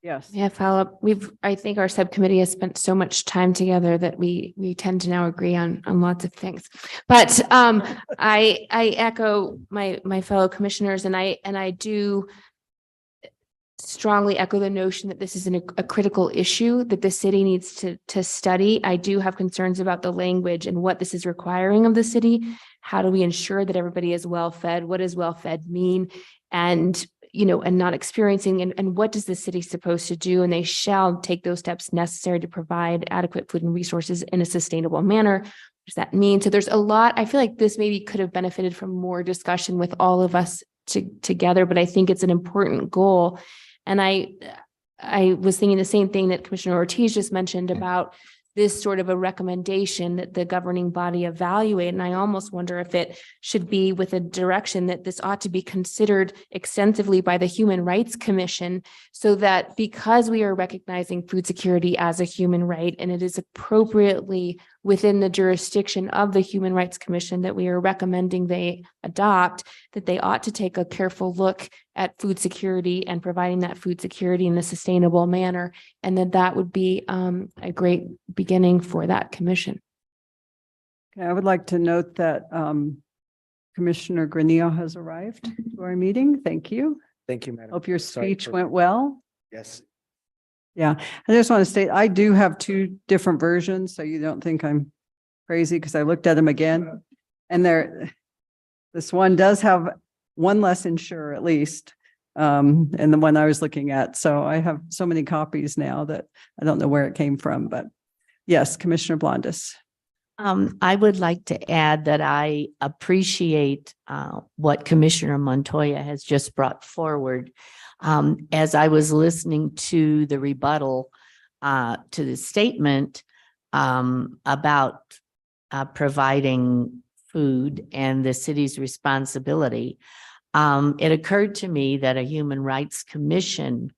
S2: Yes.
S3: yeah, follow up. I think our subcommittee has spent so much time together that we tend to now agree on lots of things. But I echo my fellow commissioners, and I do strongly echo the notion that this is a critical issue that the city needs to study. I do have concerns about the language and what this is requiring of the city. How do we ensure that everybody is well fed? What does well fed mean? And and not experiencing, and what does the city supposed to do? And they shall take those steps necessary to provide adequate food and resources in a sustainable manner. What does that mean? So there's a lot. I feel like this maybe could have benefited from more discussion with all of us together, but I think it's an important goal. And I was thinking the same thing that Commissioner Ortiz just mentioned about this sort of a recommendation that the governing body evaluate. And I almost wonder if it should be with a direction that this ought to be considered extensively by the Human Rights Commission, so that because we are recognizing food security as a human right, and it is appropriately within the jurisdiction of the Human Rights Commission that we are recommending they adopt, that they ought to take a careful look at food security and providing that food security in a sustainable manner. And that would be a great beginning for that commission.
S2: Okay, I would like to note that Commissioner Granillo has arrived to our meeting. Thank you.
S13: Thank you, Madam.
S2: Hope your
S13: Sorry
S2: speech
S13: for-
S2: went well.
S13: Yes.
S2: Yeah, I just want to state, I do have two different versions, so you don't think I'm crazy, because I looked at them again. And this one does have one less insurer at least, and the one I was looking at. So I have so many copies now that I don't know where it came from, but yes, Commissioner Blondis.
S14: I would like to add that I appreciate what Commissioner Montoya has just brought forward. As I was listening to the rebuttal to the statement about providing food and the city's responsibility, it occurred to me that a Human Rights Commission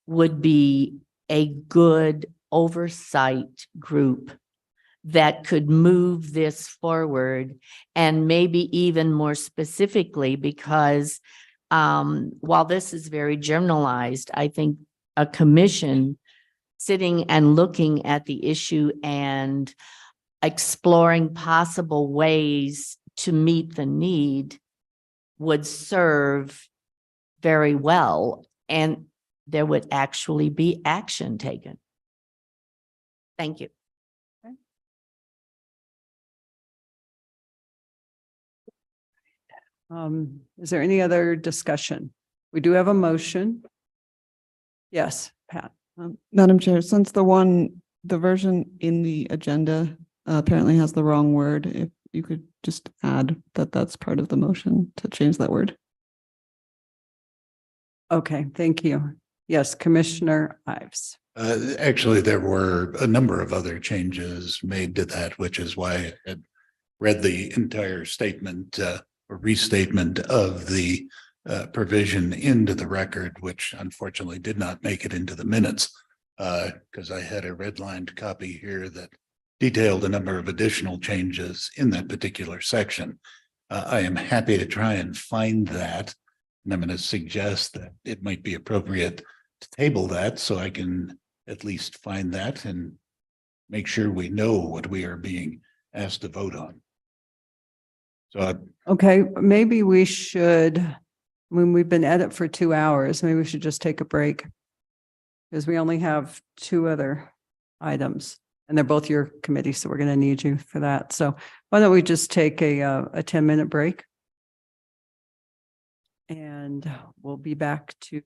S14: would be a good oversight group that could move this forward, and maybe even more specifically, because while this is very generalized, I think a commission sitting and looking at the issue and exploring possible ways to meet the need would serve very well, and there would actually be action taken. Thank you.
S2: Is there any other discussion? We do have a motion. Yes, Pat.
S5: Madam Chair, since the version in the agenda apparently has the wrong word, if you could just add that that's part of the motion to change that word.
S2: Okay, thank you. Yes, Commissioner Ives.
S1: Actually, there were a number of other changes made to that, which is why it read the entire statement or restatement of the provision into the record, which unfortunately did not make it into the minutes because I had a redlined copy here that detailed a number of additional changes in that particular section. I am happy to try and find that. And I'm going to suggest that it might be appropriate to table that so I can at least find that and make sure we know what we are being asked to vote on. So
S2: Okay, maybe we should, when we've been at it for 2 hours, maybe we should just take a break. Because we only have 2 other items and they're both your committee, so we're going to need you for that. So why don't we just take a 10-minute break? And we'll be back to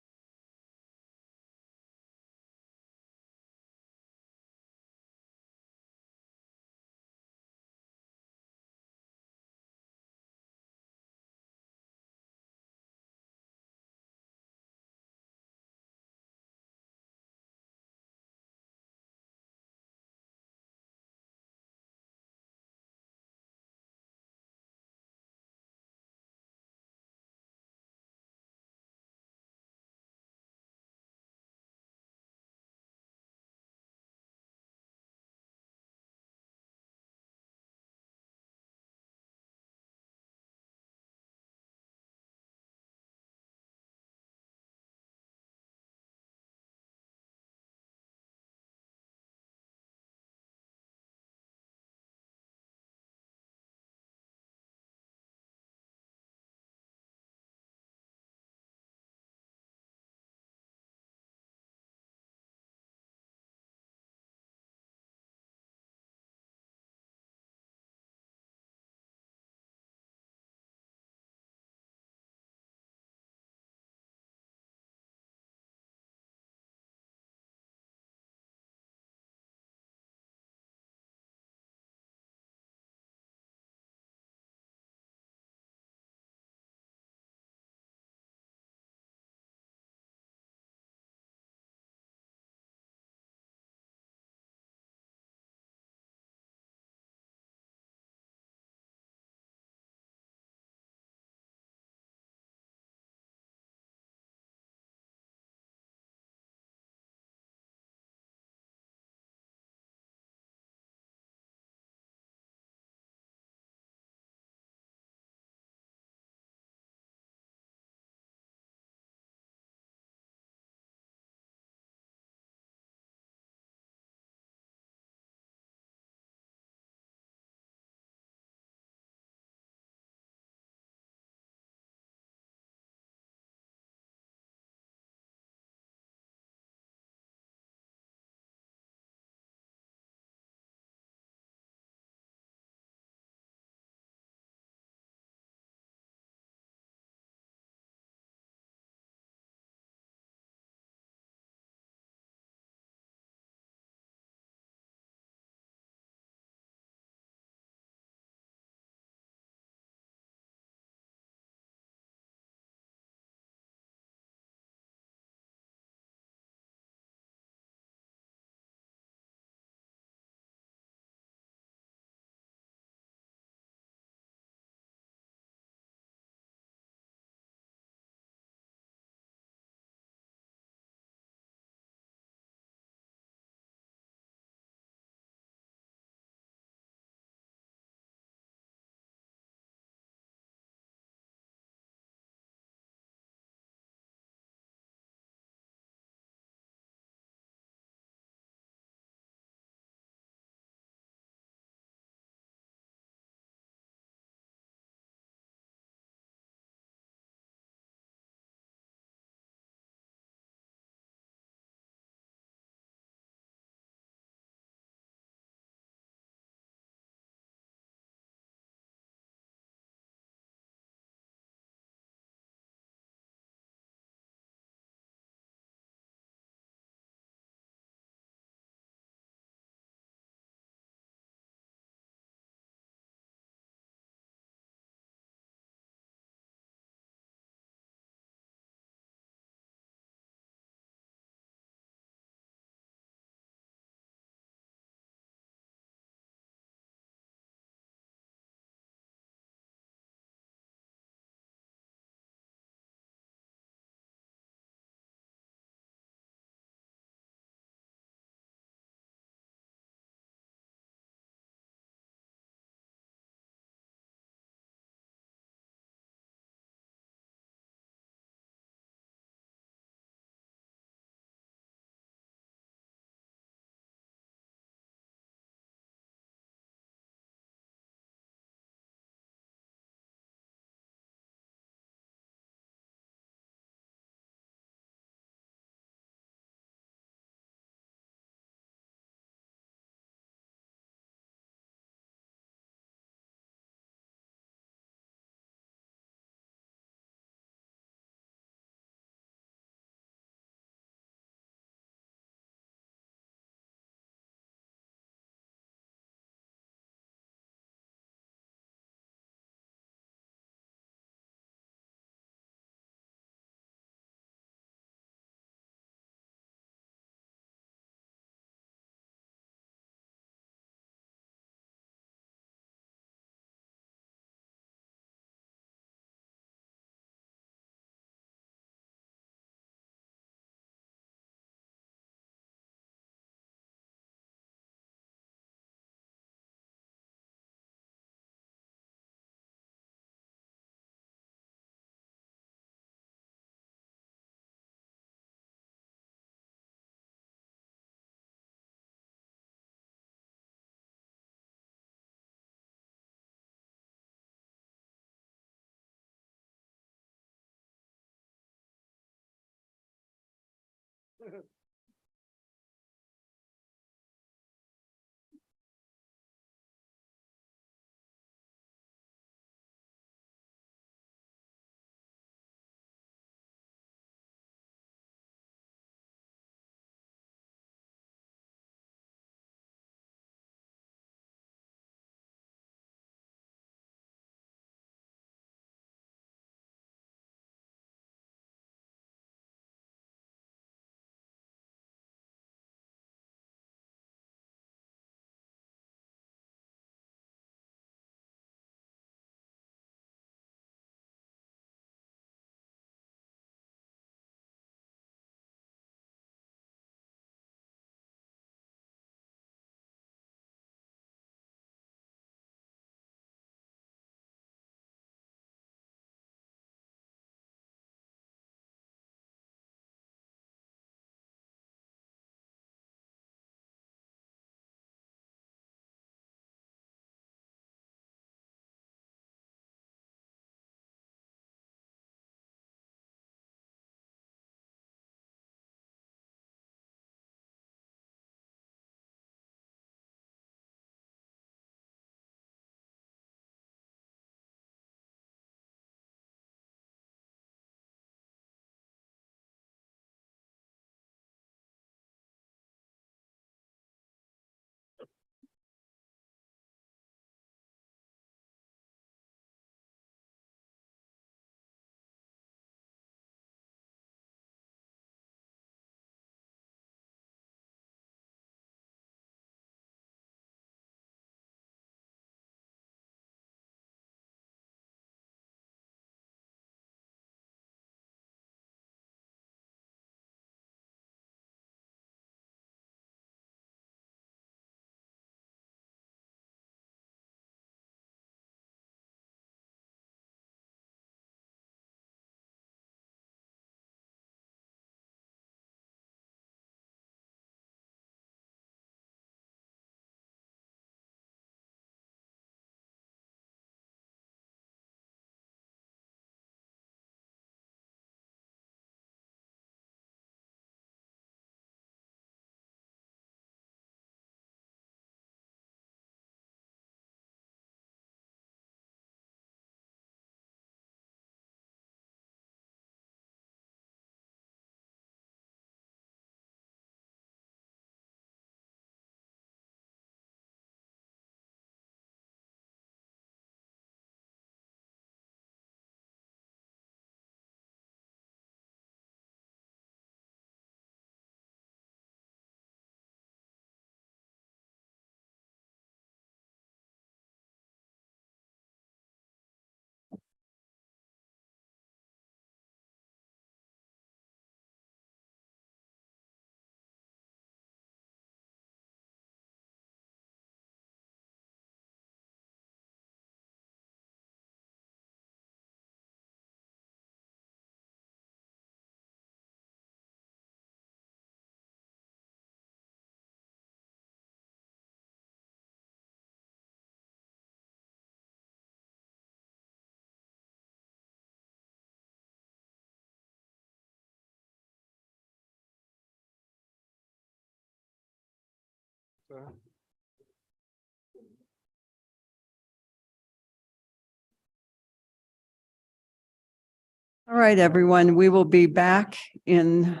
S2: All right, everyone, we will be back in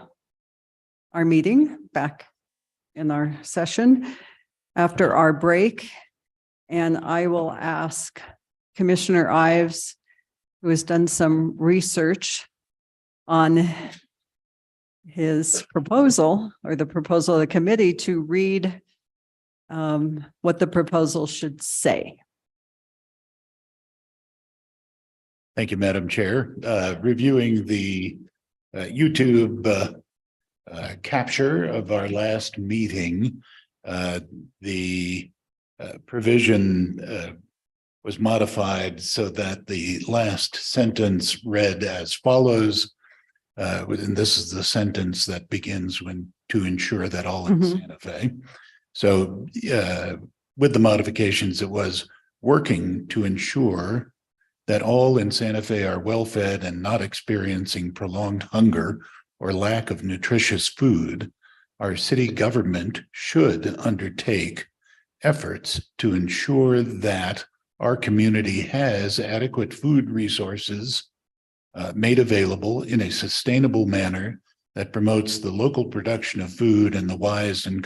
S2: our meeting, back in our session after our break. And I will ask Commissioner Ives, who has done some research on his proposal or the proposal of the committee, to read what the proposal should say.
S1: Thank you, Madam Chair. Reviewing the YouTube capture of our last meeting, the provision was modified so that the last sentence read as follows. And this is the sentence that begins when to ensure that all in Santa Fe. So with the modifications, it was working to ensure that all in Santa Fe are well fed and not experiencing prolonged hunger or lack of nutritious food, our city government should undertake efforts to ensure that our community has adequate food resources made available in a sustainable manner that promotes the local production of food and the wise and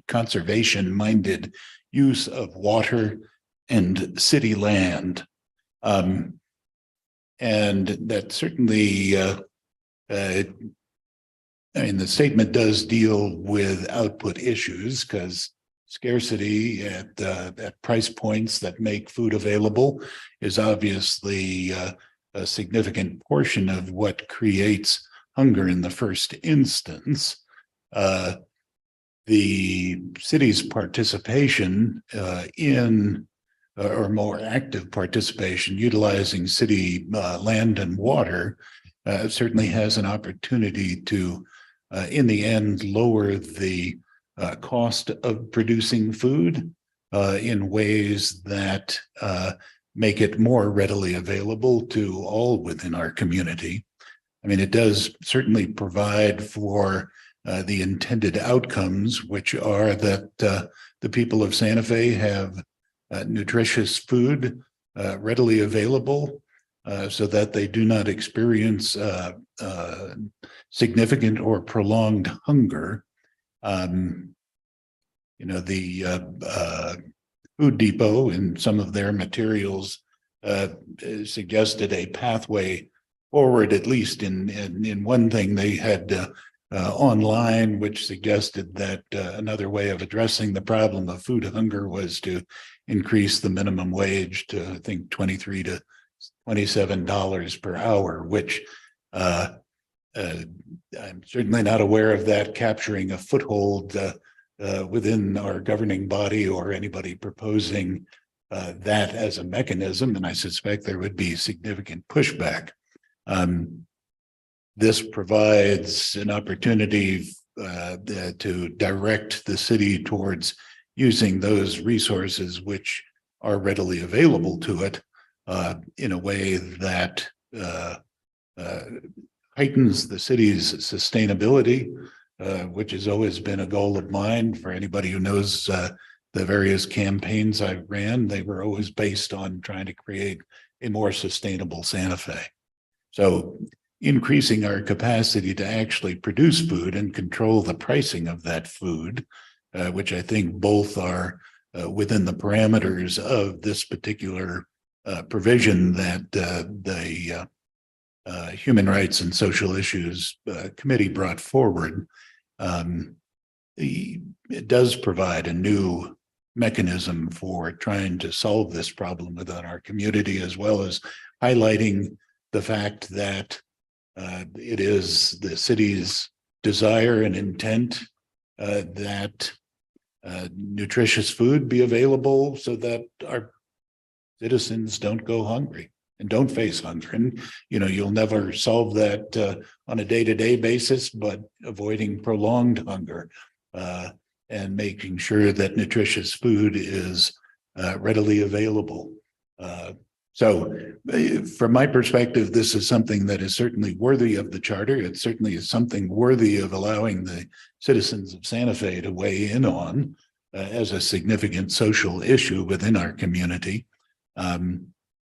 S1: conservation-minded use of water and city land. And that certainly, I mean, the statement does deal with output issues because scarcity at price points that make food available is obviously a significant portion of what creates hunger in the first instance. The city's participation or more active participation utilizing city land and water certainly has an opportunity to, in the end, lower the cost of producing food in ways that make it more readily available to all within our community. I mean, it does certainly provide for the intended outcomes, which are that the people of Santa Fe have nutritious food readily available so that they do not experience significant or prolonged hunger. You know, the Food Depot in some of their materials suggested a pathway forward, at least in one thing they had online, which suggested that another way of addressing the problem of food hunger was to increase the minimum wage to, I think, $23 to $27 per hour, which I'm certainly not aware of that capturing a foothold within our governing body or anybody proposing that as a mechanism, and I suspect there would be significant pushback. This provides an opportunity to direct the city towards using those resources which are readily available to it in a way that heightens the city's sustainability, which has always been a goal of mine. For anybody who knows the various campaigns I ran, they were always based on trying to create a more sustainable Santa Fe. So increasing our capacity to actually produce food and control the pricing of that food, which I think both are within the parameters of this particular provision that the Human Rights and Social Issues Committee brought forward. It does provide a new mechanism for trying to solve this problem within our community, as well as highlighting the fact that it is the city's desire and intent that nutritious food be available so that our citizens don't go hungry and don't face hunger. And, you know, you'll never solve that on a day-to-day basis, but avoiding prolonged hunger and making sure that nutritious food is readily available. So from my perspective, this is something that is certainly worthy of the charter. It certainly is something worthy of allowing the citizens of Santa Fe to weigh in on as a significant social issue within our community,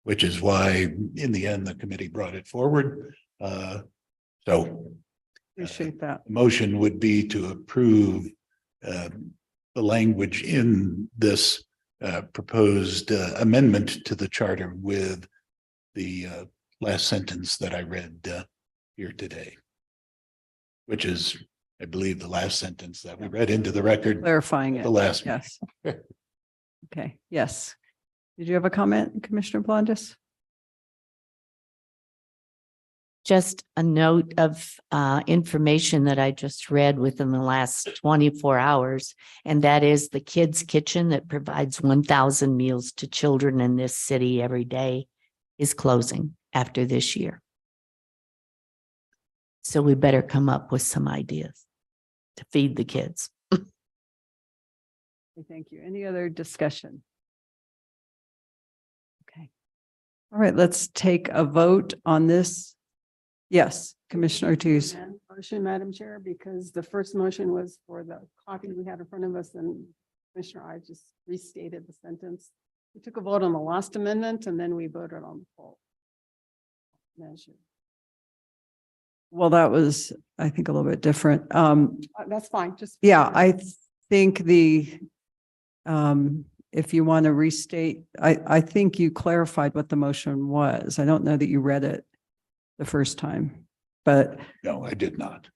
S1: which is why in the end, the committee brought it forward.
S2: Appreciate that.
S1: The motion would be to approve the language in this proposed amendment to the charter with the last sentence that I read here today, which is, I believe, the last sentence that we read into the record.
S2: Clarifying it.
S1: The last.
S2: Yes. Okay, yes. Did you have a comment, Commissioner Blondis?
S14: Just a note of information that I just read within the last 24 hours, and that is the Kids Kitchen that provides 1,000 meals to children in this city every day is closing after this year. So we better come up with some ideas to feed the kids.
S2: Thank you. Any other discussion? Okay. All right, let's take a vote on this. Yes. Commissioner Ortiz.
S4: Motion, Madam Chair, because the first motion was for the copy we had in front of us, and Commissioner I just restated the sentence. We took a vote on the last amendment, and then we voted on the full measure.
S2: Well, that was, I think, a little bit different.
S4: That's fine, just.
S2: Yeah, I think if you want to restate, I think you clarified what the motion was. I don't know that you read it the first time, but
S1: No, I did not.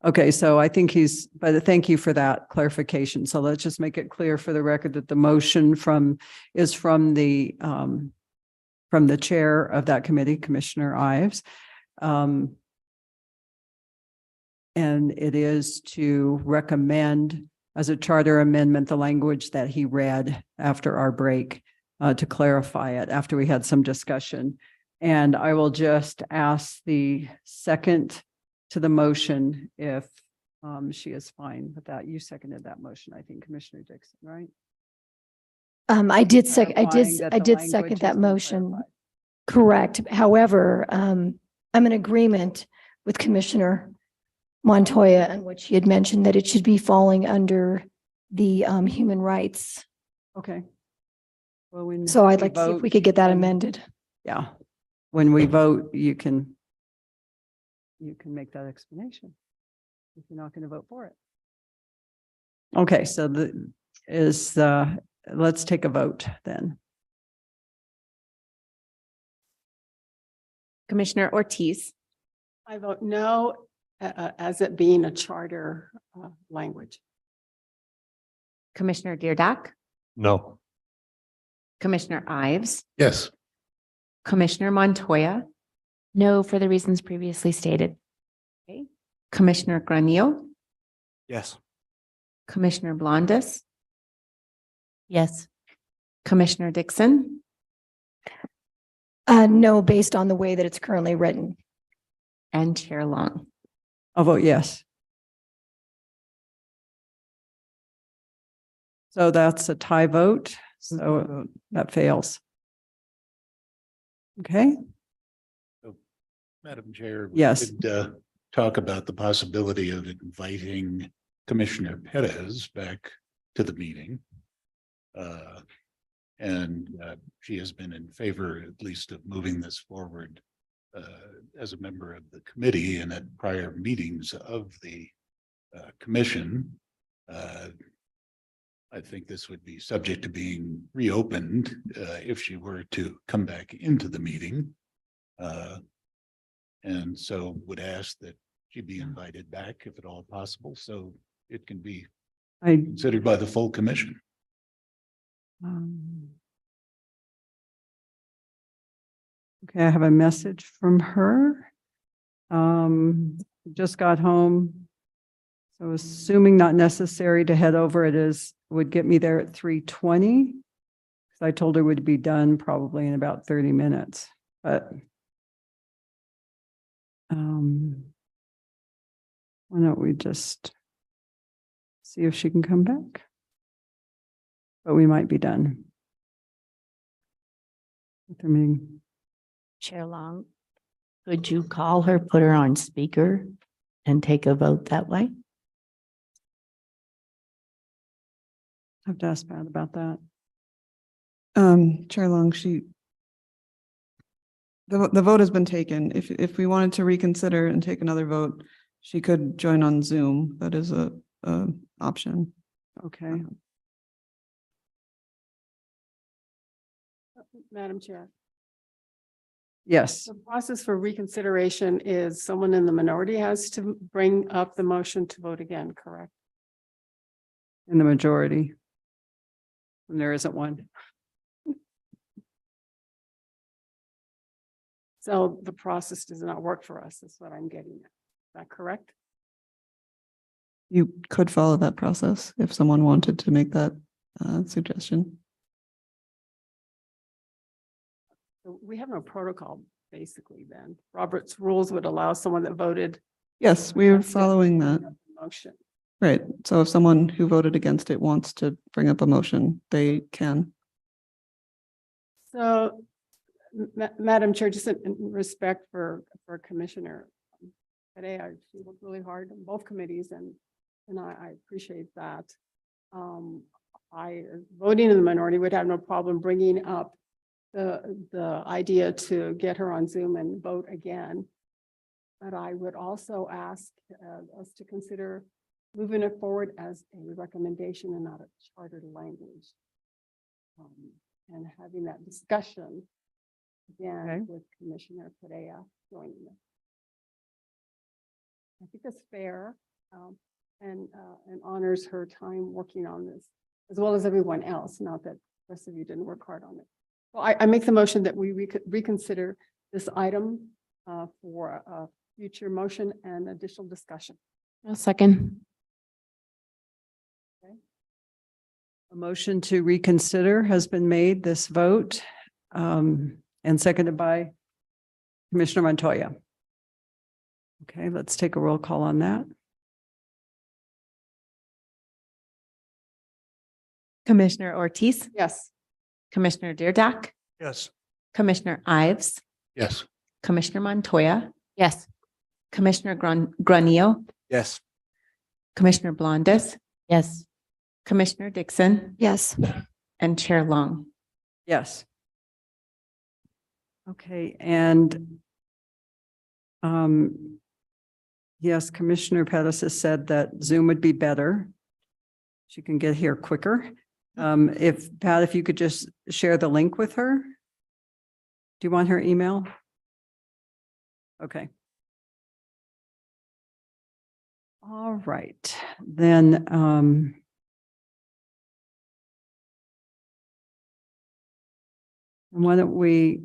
S2: okay, so I think but thank you for that clarification. So let's just make it clear for the record that the motion is from the chair of that committee, Commissioner Ives. And it is to recommend as a charter amendment, the language that he read after our break, to clarify it after we had some discussion. And I will just ask the second to the motion if she is fine with that. You seconded that motion, I think, Commissioner Dixon, right?
S12: I did second
S2: Clarifying that the language
S12: that
S2: has been
S12: motion.
S2: clarified.
S12: Correct. However, I'm in agreement with Commissioner Montoya and what she had mentioned that it should be falling under the human rights.
S2: Okay. Well, when
S12: So I'd
S2: we
S12: like to see if we
S2: vote,
S12: could get that
S2: then-
S12: amended.
S2: Yeah. When we vote, you can make that explanation if you're not going to vote for it. Okay, so let's take a vote then.
S11: Commissioner Ortiz,
S4: I vote no, as it being a charter language.
S11: Commissioner Deardock,
S10: No.
S11: Commissioner Ives,
S1: Yes.
S11: Commissioner Montoya,
S3: No, for the reasons previously stated.
S11: Commissioner Granillo,
S10: Yes.
S11: Commissioner Blondis,
S14: Yes.
S11: Commissioner Dixon,
S12: No, based on the way that it's currently written.
S11: and Chair Long.
S2: I'll vote yes. So that's a tie vote, so that fails. Okay,
S1: Madam Chair. we
S2: Yes.
S1: could, talk about the possibility of inviting Commissioner Perez back to the meeting. And she has been in favor, at least, of moving this forward as a member of the committee and at prior meetings of the commission. I think this would be subject to being reopened if she were to come back into the meeting. And so would ask that she be invited back if at all possible, so it can be
S2: I,
S1: considered by the full commission.
S2: okay, I have a message from her. Just got home. So assuming not necessary to head over, would get me there at 3:20. Because I told her would be done probably in about 30 minutes, but why don't we just see if she can come back? But we might be done with the meeting.
S14: Chair Long, could you call her, put her on speaker and take a vote that way?
S2: I have to ask Pat about that.
S5: Chair Long, the vote has been taken. If we wanted to reconsider and take another vote, she could join on Zoom. That is a option.
S2: Okay,
S4: Madam Chair,
S2: yes,
S4: the process for reconsideration is someone in the minority has to bring up the motion to vote again, correct?
S2: in the majority. And there isn't one.
S4: So the process does not work for us, is what I'm getting at. Is that correct?
S5: You could follow that process if someone wanted to make that suggestion.
S4: So we have no protocol, basically, then. Robert's rules would allow someone that voted.
S5: Yes, we are
S4: against it to
S5: following
S4: bring
S5: that.
S4: up the Motion.
S5: Right. So if someone who voted against it wants to bring up a motion, they can.
S4: So Madam Chair, just in respect for Commissioner today, she worked really hard on both committees and I appreciate that. I, voting in the minority, would have no problem bringing up the idea to get her on Zoom and vote again. But I would also ask us to consider moving it forward as a recommendation and not a chartered language. And having that discussion again
S2: Okay.
S4: with Commissioner Perea joining us. I think that's fair and honors her time working on this, as well as everyone else, not that the rest of you didn't work hard on it. Well, I make the motion that we reconsider this item for a future motion and additional discussion.
S3: A second.
S2: A motion to reconsider has been made, this vote, and seconded by Commissioner Montoya. Okay, let's take a roll call on that.
S11: Commissioner Ortiz,
S4: Yes.
S11: Commissioner Deardock,
S10: Yes.
S11: Commissioner Ives,
S1: Yes.
S11: Commissioner Montoya,
S3: Yes.
S11: Commissioner Granillo,
S10: Yes.
S11: Commissioner Blondes,
S14: Yes.
S11: Commissioner Dixon,
S12: Yes.
S11: and Chair Long.
S2: Yes. Okay, and yes, Commissioner Pettis has said that Zoom would be better. She can get here quicker. If Pat, if you could just share the link with her. Do you want her email? Okay. All right, then, why don't we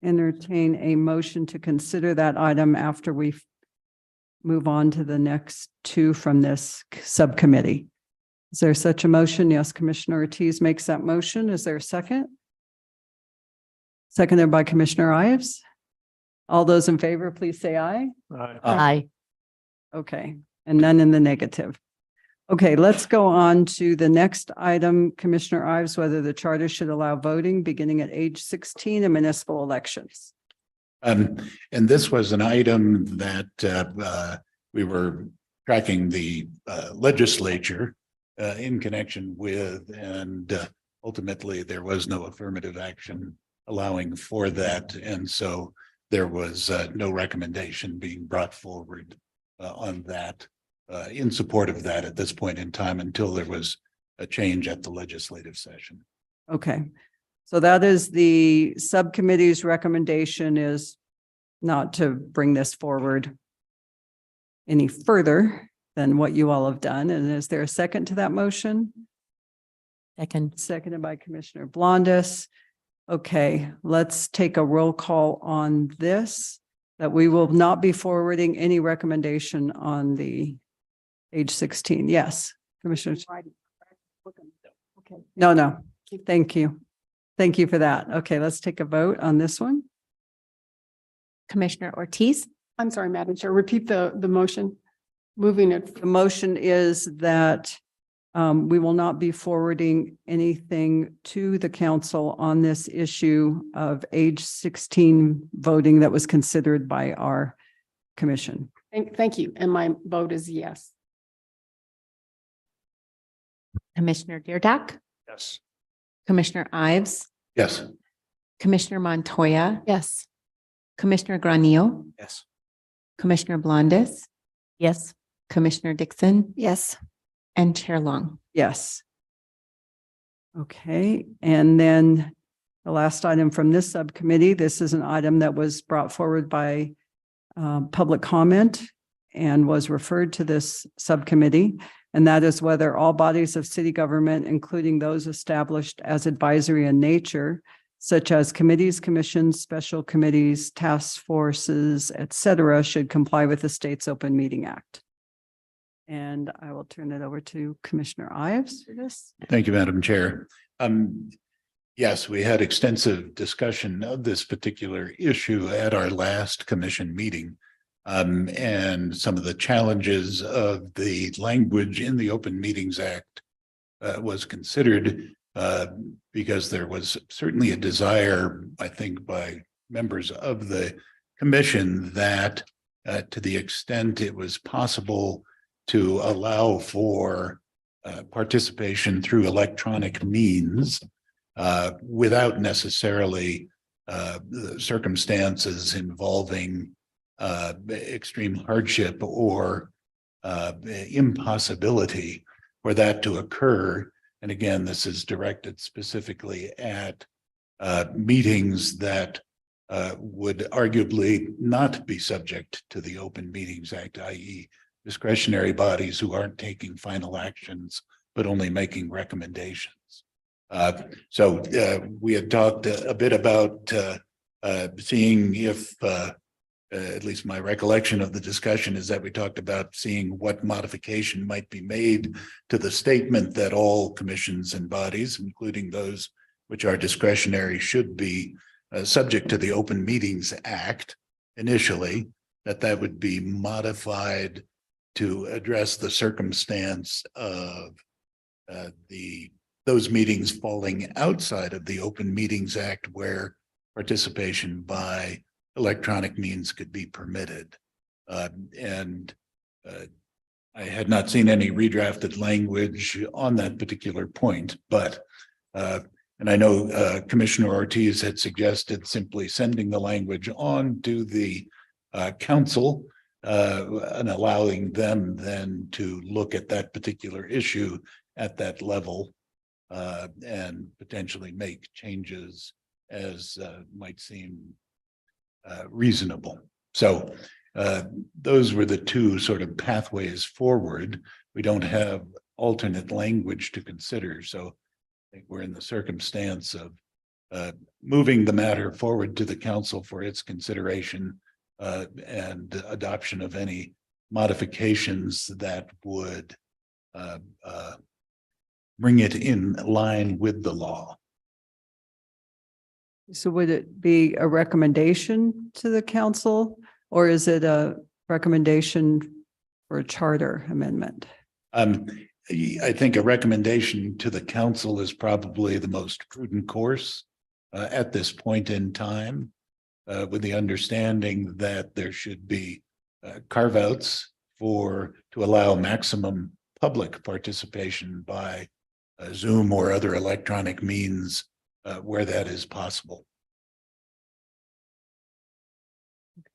S2: entertain a motion to consider that item after we move on to the next two from this subcommittee? Is there such a motion? Yes, Commissioner Ortiz makes that motion. Is there a second? Seconded by Commissioner Ives. All those in favor, please say aye.
S14: Aye.
S2: Okay, and none in the negative. Okay, let's go on to the next item, Commissioner Ives, whether the charter should allow voting beginning at age 16 in municipal elections.
S1: And this was an item that we were tracking the legislature in connection with, and ultimately there was no affirmative action allowing for that. And so there was no recommendation being brought forward on that in support of that at this point in time until there was a change at the legislative session.
S2: Okay, so that is the subcommittee's recommendation, is not to bring this forward any further than what you all have done. And is there a second to that motion?
S14: Second.
S2: Seconded by Commissioner Blondes. Okay, let's take a roll call on this, that we will not be forwarding any recommendation on the age 16. Yes, Commissioner.
S4: Okay.
S2: No. Thank you. Thank you for that. Okay, let's take a vote on this one.
S11: Commissioner Ortiz,
S4: I'm sorry, Madam Chair, repeat the motion, moving it.
S2: The motion is that we will not be forwarding anything to the council on this issue of age 16 voting that was considered by our commission.
S4: Thank you. And my vote is yes.
S11: Commissioner Deardock,
S10: Yes.
S11: Commissioner Ives,
S1: Yes.
S11: Commissioner Montoya,
S3: Yes.
S11: Commissioner Granillo,
S10: Yes.
S11: Commissioner Blondes,
S14: Yes.
S11: Commissioner Dixon,
S12: Yes.
S11: and Chair Long.
S2: Yes. Okay, and then the last item from this subcommittee, this is an item that was brought forward by public comment and was referred to this subcommittee. And that is whether all bodies of city government, including those established as advisory in nature, such as committees, commissions, special committees, task forces, et cetera, should comply with the state's Open Meeting Act. And I will turn it over to Commissioner Ives for this.
S1: Thank you, Madam Chair. Yes, we had extensive discussion of this particular issue at our last commission meeting. And some of the challenges of the language in the Open Meetings Act was considered. because there was certainly a desire, I think, by members of the commission that to the extent it was possible to allow for participation through electronic means without necessarily the circumstances involving extreme hardship or impossibility for that to occur. And again, this is directed specifically at meetings that would arguably not be subject to the Open Meetings Act, i.e. discretionary bodies who aren't taking final actions, but only making recommendations. So we had talked a bit about seeing if, at least my recollection of the discussion is that we talked about seeing what modification might be made to the statement that all commissions and bodies, including those which are discretionary, should be subject to the Open Meetings Act initially, that would be modified to address the circumstance of those meetings falling outside of the Open Meetings Act where participation by electronic means could be permitted. I had not seen any redrafted language on that particular point, but and I know Commissioner Ortiz had suggested simply sending the language on to the council and allowing them then to look at that particular issue at that level and potentially make changes as might seem reasonable. So those were the two sort of pathways forward. We don't have alternate language to consider. So I think we're in the circumstance of moving the matter forward to the council for its consideration and adoption of any modifications that would bring it in line with the law.
S2: So would it be a recommendation to the council, or is it a recommendation for a charter amendment?
S1: I think a recommendation to the council is probably the most prudent course at this point in time, with the understanding that there should be carve-outs to allow maximum public participation by Zoom or other electronic means where that is possible.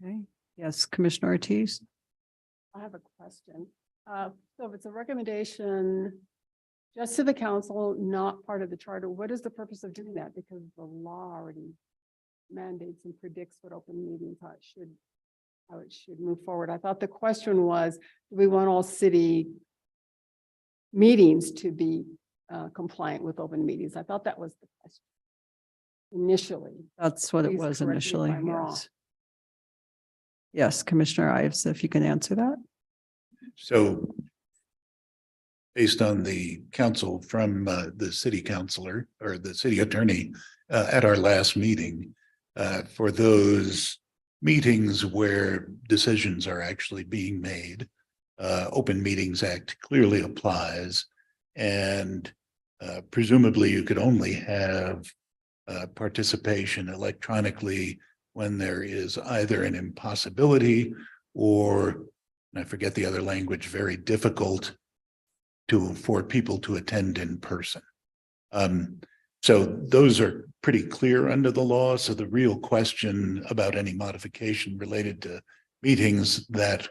S2: Okay. Yes, Commissioner Ortiz.
S4: I have a question. So if it's a recommendation just to the council, not part of the charter, what is the purpose of doing that? Because the law already mandates and predicts what open meetings, how it should move forward. I thought the question was, do we want all city meetings to be compliant with open meetings? I thought that was the question initially.
S2: That's what it
S4: Please
S2: was
S4: correct me if
S2: initially.
S4: I'm wrong.
S2: Yes. Yes, Commissioner Ives, if you can answer that.
S1: So based on the counsel from the city councilor or the city attorney at our last meeting, for those meetings where decisions are actually being made, Open Meetings Act clearly applies. And presumably you could only have participation electronically when there is either an impossibility or, and I forget the other language, very difficult for people to attend in person. So those are pretty clear under the law. So the real question about any modification related to meetings that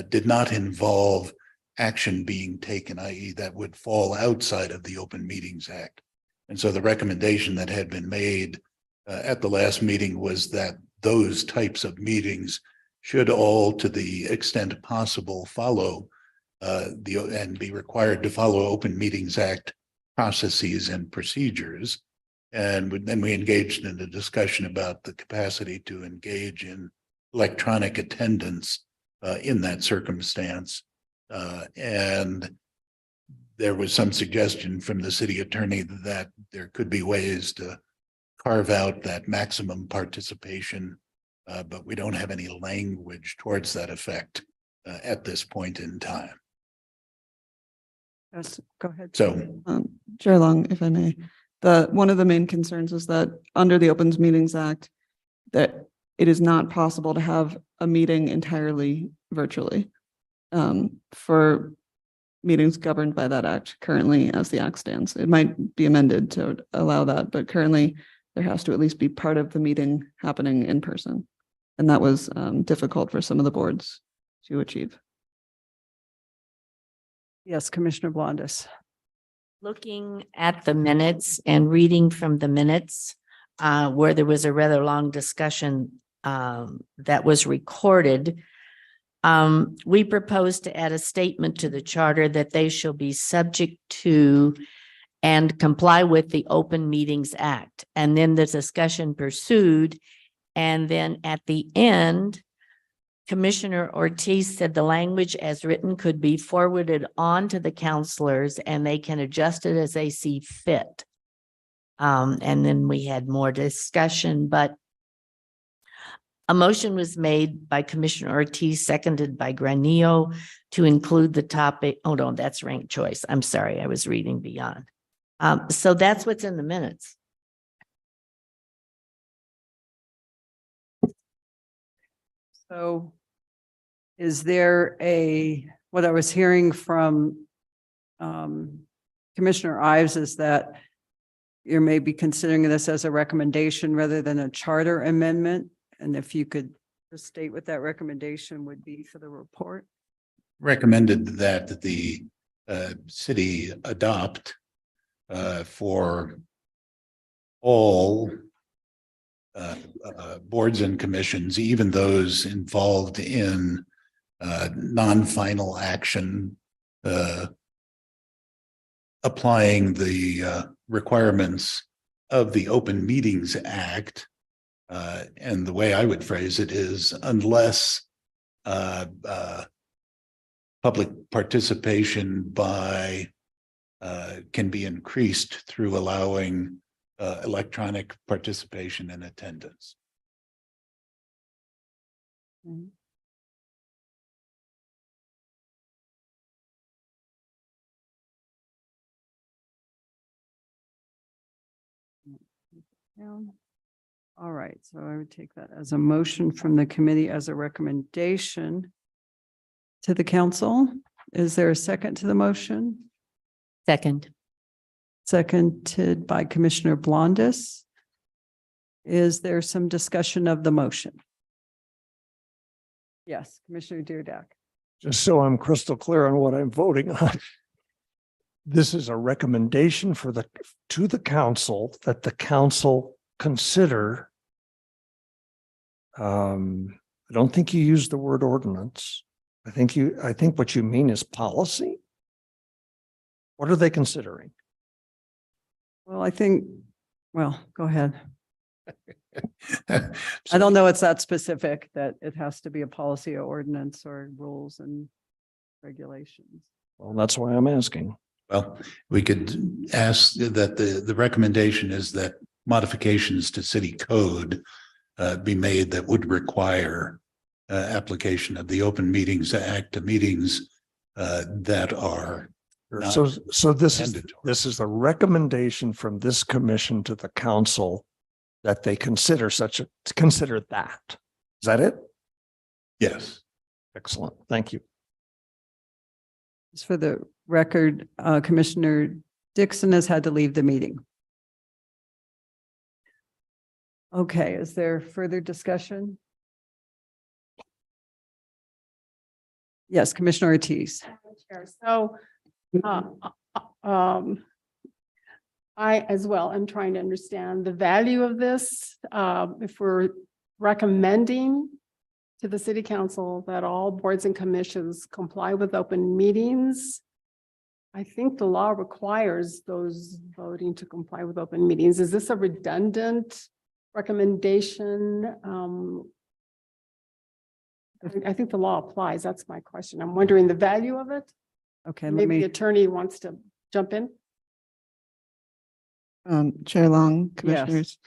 S1: did not involve action being taken, i.e. that would fall outside of the Open Meetings Act. And so the recommendation that had been made at the last meeting was that those types of meetings should all, to the extent possible, follow and be required to follow Open Meetings Act processes and procedures. And then we engaged in a discussion about the capacity to engage in electronic attendance in that circumstance. And there was some suggestion from the city attorney that there could be ways to carve out that maximum participation, but we don't have any language towards that effect at this point in time.
S2: Yes, go ahead.
S1: So,
S5: Chair Long, if I may, one of the main concerns is that under the Opens Meetings Act, that it is not possible to have a meeting entirely virtually for meetings governed by that act currently as the act stands. It might be amended to allow that, but currently there has to at least be part of the meeting happening in person. And that was difficult for some of the boards to achieve.
S2: Yes, Commissioner Blondis.
S14: Looking at the minutes and reading from the minutes, where there was a rather long discussion that was recorded, we propose to add a statement to the charter that they shall be subject to and comply with the Open Meetings Act. And then the discussion pursued. And then at the end, Commissioner Ortiz said the language as written could be forwarded on to the counselors and they can adjust it as they see fit. And then we had more discussion, but a motion was made by Commissioner Ortiz, seconded by Granillo, to include the topic. Oh, no, that's ranked choice. I'm sorry, I was reading beyond. So that's what's in the minutes.
S2: So is there what I was hearing from Commissioner Ives is that you're maybe considering this as a recommendation rather than a charter amendment? And if you could just state what that recommendation would be for the report?
S1: recommended that the city adopt for all boards and commissions, even those involved in non-final action, applying the requirements of the Open Meetings Act. And the way I would phrase it is, unless public participation by can be increased through allowing electronic participation and attendance.
S2: Mm-hmm. All right, so I would take that as a motion from the committee as a recommendation to the council. Is there a second to the motion?
S14: Second.
S2: Seconded by Commissioner Blondis. Is there some discussion of the motion? Yes, Commissioner Deerdak.
S10: Just so I'm crystal clear on what I'm voting on. This is a recommendation to the council that the council consider. I don't think you used the word ordinance. I think what you mean is policy. What are they considering?
S2: Well, go ahead. I don't know it's that specific that it has to be a policy or ordinance or rules and regulations.
S10: Well, that's why I'm asking.
S1: Well, we could ask that the recommendation is that modifications to city code be made that would require application of the Open Meetings Act to meetings that are not
S10: So this
S1: mandatory.
S10: is a recommendation from this commission to the council that they consider that. Is that it?
S1: Yes.
S10: Excellent. Thank you.
S2: Just for the record, Commissioner Dixon has had to leave the meeting. Okay, is there further discussion? Yes, Commissioner Ortiz.
S4: So, I as well am trying to understand the value of this. If we're recommending to the city council that all boards and commissions comply with open meetings, I think the law requires those voting to comply with open meetings. Is this a redundant recommendation? I think the law applies. That's my question. I'm wondering the value of it.
S2: Okay, let
S4: Maybe the
S2: me,
S4: attorney wants to jump in.
S5: Chair Long, Commissioners.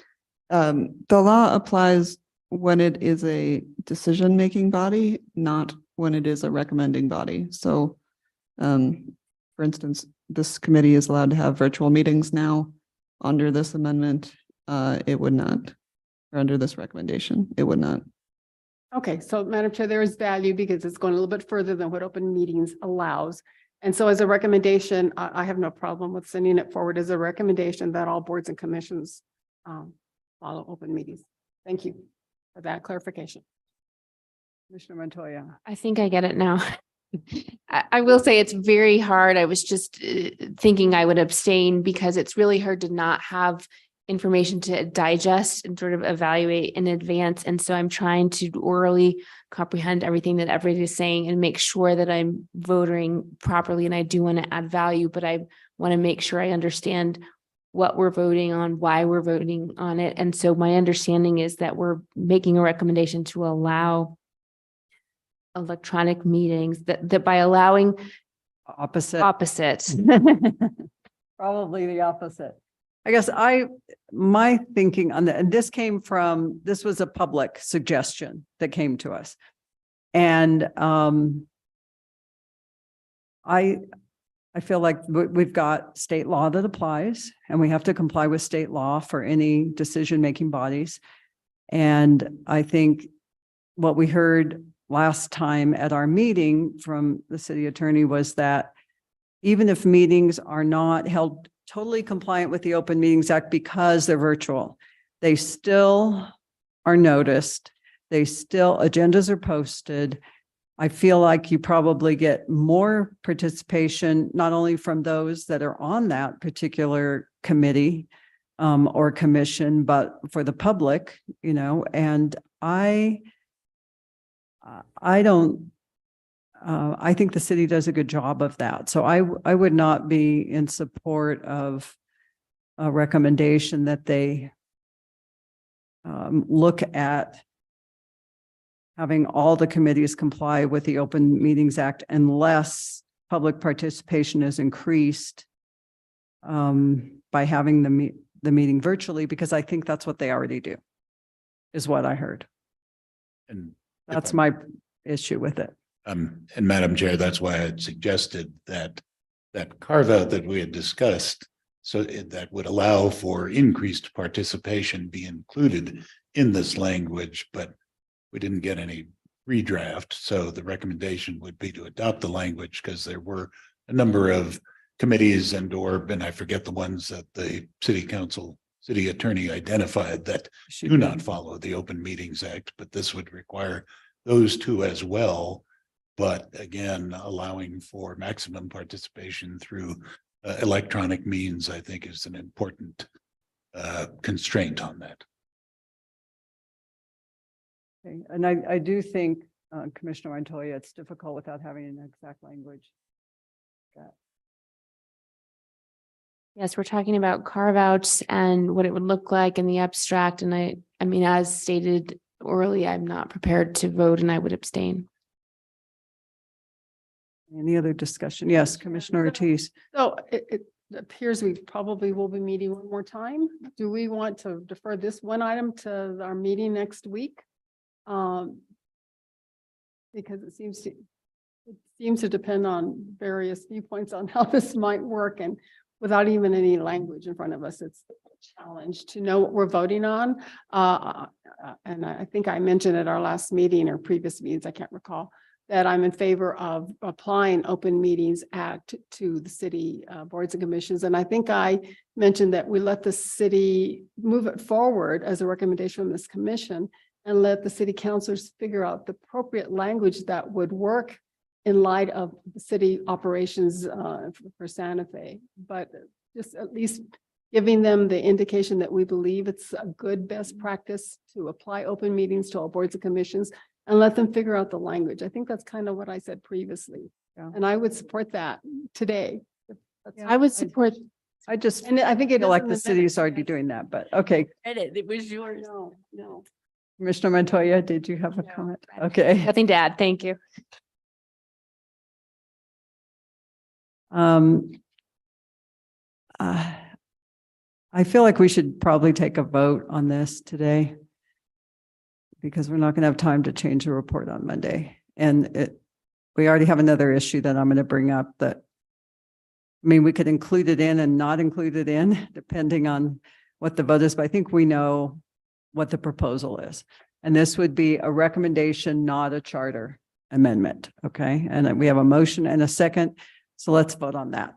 S5: The law applies when it is a decision-making body, not when it is a recommending body. So for instance, this committee is allowed to have virtual meetings now under this amendment, it would not, or under this recommendation, it would not.
S4: Okay, so Madam Chair, there is value because it's going a little bit further than what open meetings allows. And so as a recommendation, I have no problem with sending it forward as a recommendation that all boards and commissions follow open meetings. Thank you for that clarification.
S2: Commissioner Montoya.
S3: I think I get it now. I will say it's very hard. I was just thinking I would abstain because it's really hard to not have information to digest and sort of evaluate in advance. And so I'm trying to orally comprehend everything that everybody is saying and make sure that I'm voting properly. And I do want to add value, but I want to make sure I understand what we're voting on, why we're voting on it. And so my understanding is that we're making a recommendation to allow electronic meetings, that by allowing
S2: Opposite. Probably the opposite. I guess my thinking on that, and this was a public suggestion that came to us. And I feel like we've got state law that applies and we have to comply with state law for any decision-making bodies. And I think what we heard last time at our meeting from the city attorney was that even if meetings are not held totally compliant with the Open Meetings Act because they're virtual, they still are noticed. Agendas are posted. I feel like you probably get more participation, not only from those that are on that particular committee or commission, but for the public, and I think the city does a good job of that. So I would not be in support of a recommendation that they look at having all the committees comply with the Open Meetings Act unless public participation is increased by having the meeting virtually, because I think that's what they already do, is what I heard.
S1: And
S2: that's my issue with it.
S1: And Madam Chair, that's why I had suggested that carve out that we had discussed, so that would allow for increased participation be included in this language, but we didn't get any redraft. So the recommendation would be to adopt the language because there were a number of committees and I forget the ones that the city attorney identified that do not follow the Open Meetings Act, but this would require those two as well. But again, allowing for maximum participation through electronic means, I think, is an important constraint on that.
S2: Okay. And I do think, Commissioner Montoya, it's difficult without having an exact language.
S3: Yes, we're talking about carve outs and what it would look like in the abstract. And I mean, as stated orally, I'm not prepared to vote and I would abstain.
S2: Any other discussion? Yes, Commissioner Ortiz.
S4: So it appears we probably will be meeting one more time. Do we want to defer this one item to our meeting next week? Because it seems to depend on various viewpoints on how this might work, and without even any language in front of us, it's a challenge to know what we're voting on. And I think I mentioned at our last meeting or previous meetings, I can't recall, that I'm in favor of applying Open Meetings Act to the city boards and commissions. And I think I mentioned that we let the city move it forward as a recommendation from this commission and let the city councilors figure out the appropriate language that would work in light of the city operations for Santa Fe. But just at least giving them the indication that we believe it's a good best practice to apply open meetings to all boards and commissions and let them figure out the language. I think that's kind of what I said previously.
S2: Yeah.
S4: And I would support that today.
S3: I would support.
S2: I just
S4: And I think it
S2: feel
S4: is
S2: like
S4: in
S2: the
S4: the
S2: city is already doing that, but okay.
S14: It was yours.
S4: No.
S2: Commissioner Montoya, did you have a comment? Okay.
S3: Nothing to add. Thank you.
S2: I feel like we should probably take a vote on this today because we're not going to have time to change the report on Monday. And we already have another issue that I'm going to bring up that I mean, we could include it in and not include it in, depending on what the vote is, but I think we know what the proposal is. And this would be a recommendation, not a charter amendment, okay? And we have a motion and a second, so let's vote on that.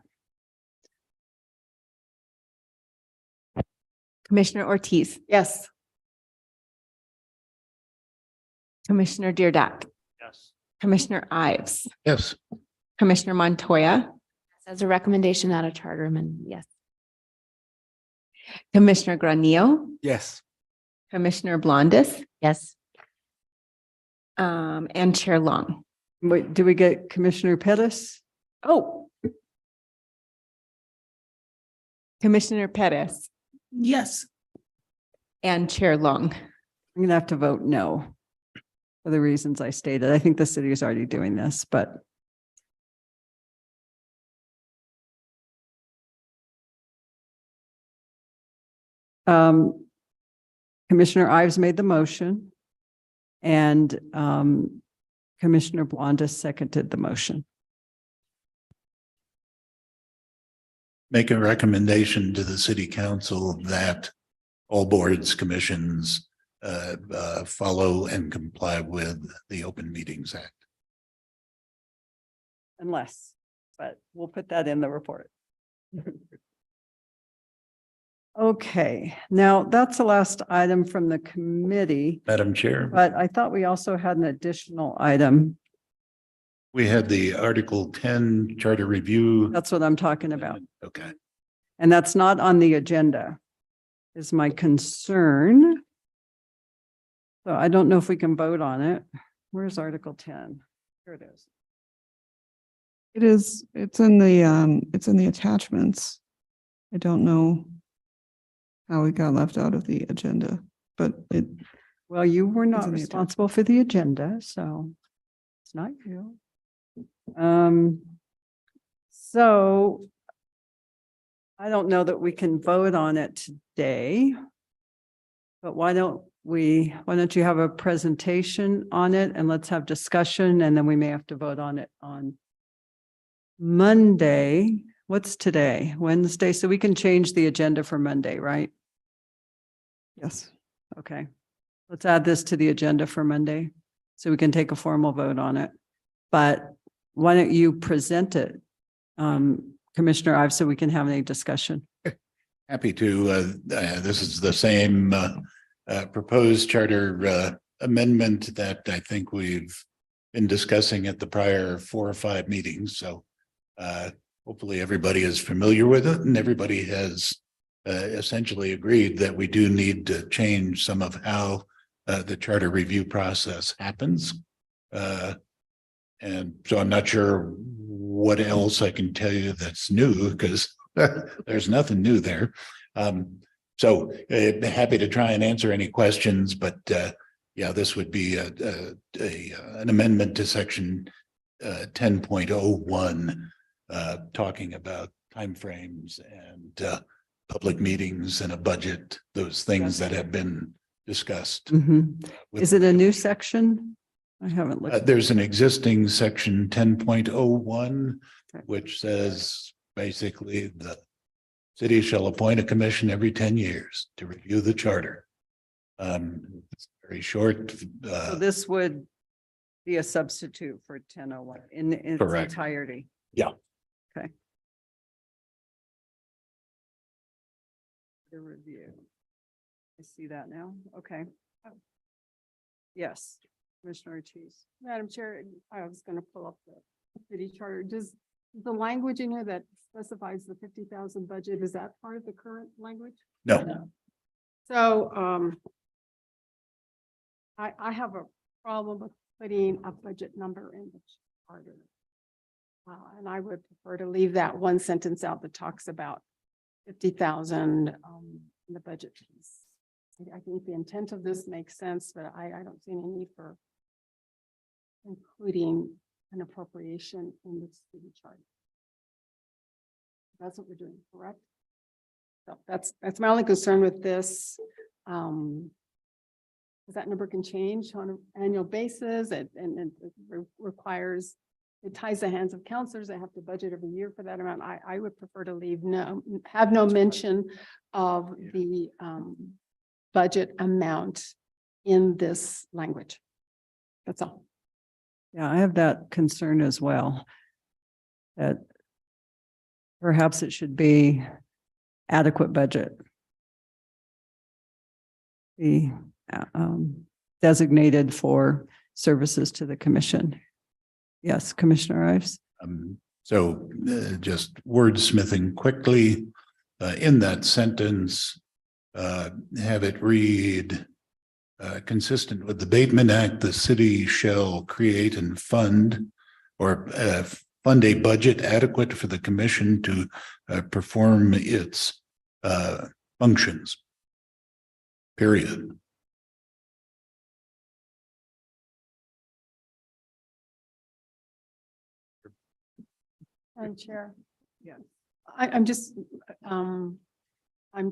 S11: Commissioner Ortiz,
S4: Yes.
S11: Commissioner Deardock,
S10: Yes.
S11: Commissioner Ives,
S1: Yes.
S11: Commissioner Montoya,
S3: As a recommendation, not a charter amendment. Yes.
S11: Commissioner Granillo,
S10: Yes.
S11: Commissioner Blondis,
S14: Yes.
S11: and Chair Long.
S2: Wait, do we get Commissioner Pettis?
S11: Oh. Commissioner Pettis
S4: Yes.
S11: and Chair Long.
S2: I'm gonna have to vote no for the reasons I stated. I think the city is already doing this, but Commissioner Ives made the motion and Commissioner Blondis seconded the motion.
S1: Make a recommendation to the city council that all boards, commissions follow and comply with the Open Meetings Act.
S2: Unless, but we'll put that in the report. Okay, now that's the last item from the committee,
S1: Madam Chair,
S2: but I thought we also had an additional item.
S1: we had the Article 10 Charter Review.
S2: That's what I'm talking about.
S1: Okay.
S2: And that's not on the agenda, is my concern. So I don't know if we can vote on it. Where's Article 10? Here it is.
S5: It's in the attachments. I don't know how it got left out of the agenda, but
S2: Well, you were
S5: It's
S2: not
S5: in the
S2: responsible for the agenda, so it's not you. So I don't know that we can vote on it today. But why don't you have a presentation on it and let's have discussion and then we may have to vote on it on Monday. What's today? Wednesday? So we can change the agenda for Monday, right?
S5: yes.
S2: Okay. Let's add this to the agenda for Monday so we can take a formal vote on it. But why don't you present it, Commissioner Ives, so we can have any discussion?
S1: Happy to. This is the same proposed charter amendment that I think we've been discussing at the prior 4 or 5 meetings. So hopefully everybody is familiar with it and everybody has essentially agreed that we do need to change some of how the charter review process happens. And so I'm not sure what else I can tell you that's new because there's nothing new there. So happy to try and answer any questions, but yeah, this would be an amendment to section 10.01, talking about timeframes and public meetings and a budget, those things that have been discussed.
S2: Mhm. Is it a new section? I haven't looked.
S1: There's an existing section 10.01,
S2: Okay.
S1: which says basically the city shall appoint a commission every 10 years to review the charter. It's very short.
S2: So this would be a substitute for 1001 in its
S1: Correct.
S2: entirety.
S1: Yeah.
S2: Okay. The review. I see that now. Okay. Yes, Commissioner Ortiz.
S4: Madam Chair, I was going to pull up the city charter. Does the language in here that specifies the 50,000 budget, is that part of the current language?
S1: No,
S4: So, I have a problem with putting a budget number in the charter. And I would prefer to leave that one sentence out that talks about 50,000 in the budget piece. I think the intent of this makes sense, but I don't see any need for including an appropriation in the city charter. That's what we're doing, correct? So that's my only concern with this. Because that number can change on an annual basis and it requires it ties the hands of counselors. They have to budget every year for that amount. I would prefer to leave have no mention of the budget amount in this language. That's all.
S2: Yeah, I have that concern as well. That perhaps it should be adequate budget. Be designated for services to the commission. Yes, Commissioner Ives.
S1: So just wordsmithing quickly, in that sentence, have it read, consistent with the Bateman Act, the city shall create and fund or fund a budget adequate for the commission to perform its functions. Period.
S4: Madam Chair. Yeah. I'm just, I'm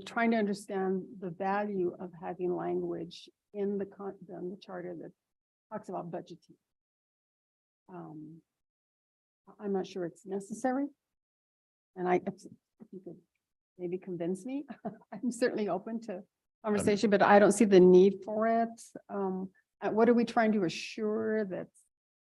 S4: trying to understand the value of having language in the charter that talks about budgeting. I'm not sure it's necessary. And if you could maybe convince me, I'm certainly open to conversation, but I don't see the need for it. What are we trying to assure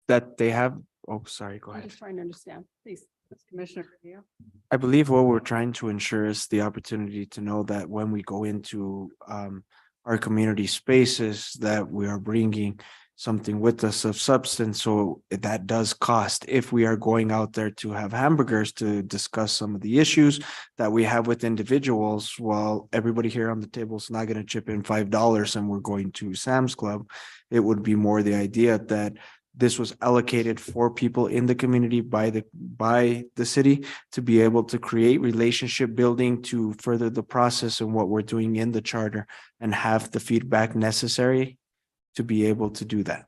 S13: that they have? Oh, sorry, go
S4: I'm
S13: ahead.
S4: just trying to understand, please. Commissioner Carrillo.
S13: I believe what we're trying to ensure is the opportunity to know that when we go into our community spaces, that we are bringing something with us of substance. So that does cost. If we are going out there to have hamburgers to discuss some of the issues that we have with individuals, while everybody here on the table is not going to chip in $5 and we're going to Sam's Club, it would be more the idea that this was allocated for people in the community by the city to be able to create relationship building to further the process and what we're doing in the charter and have the feedback necessary to be able to do that.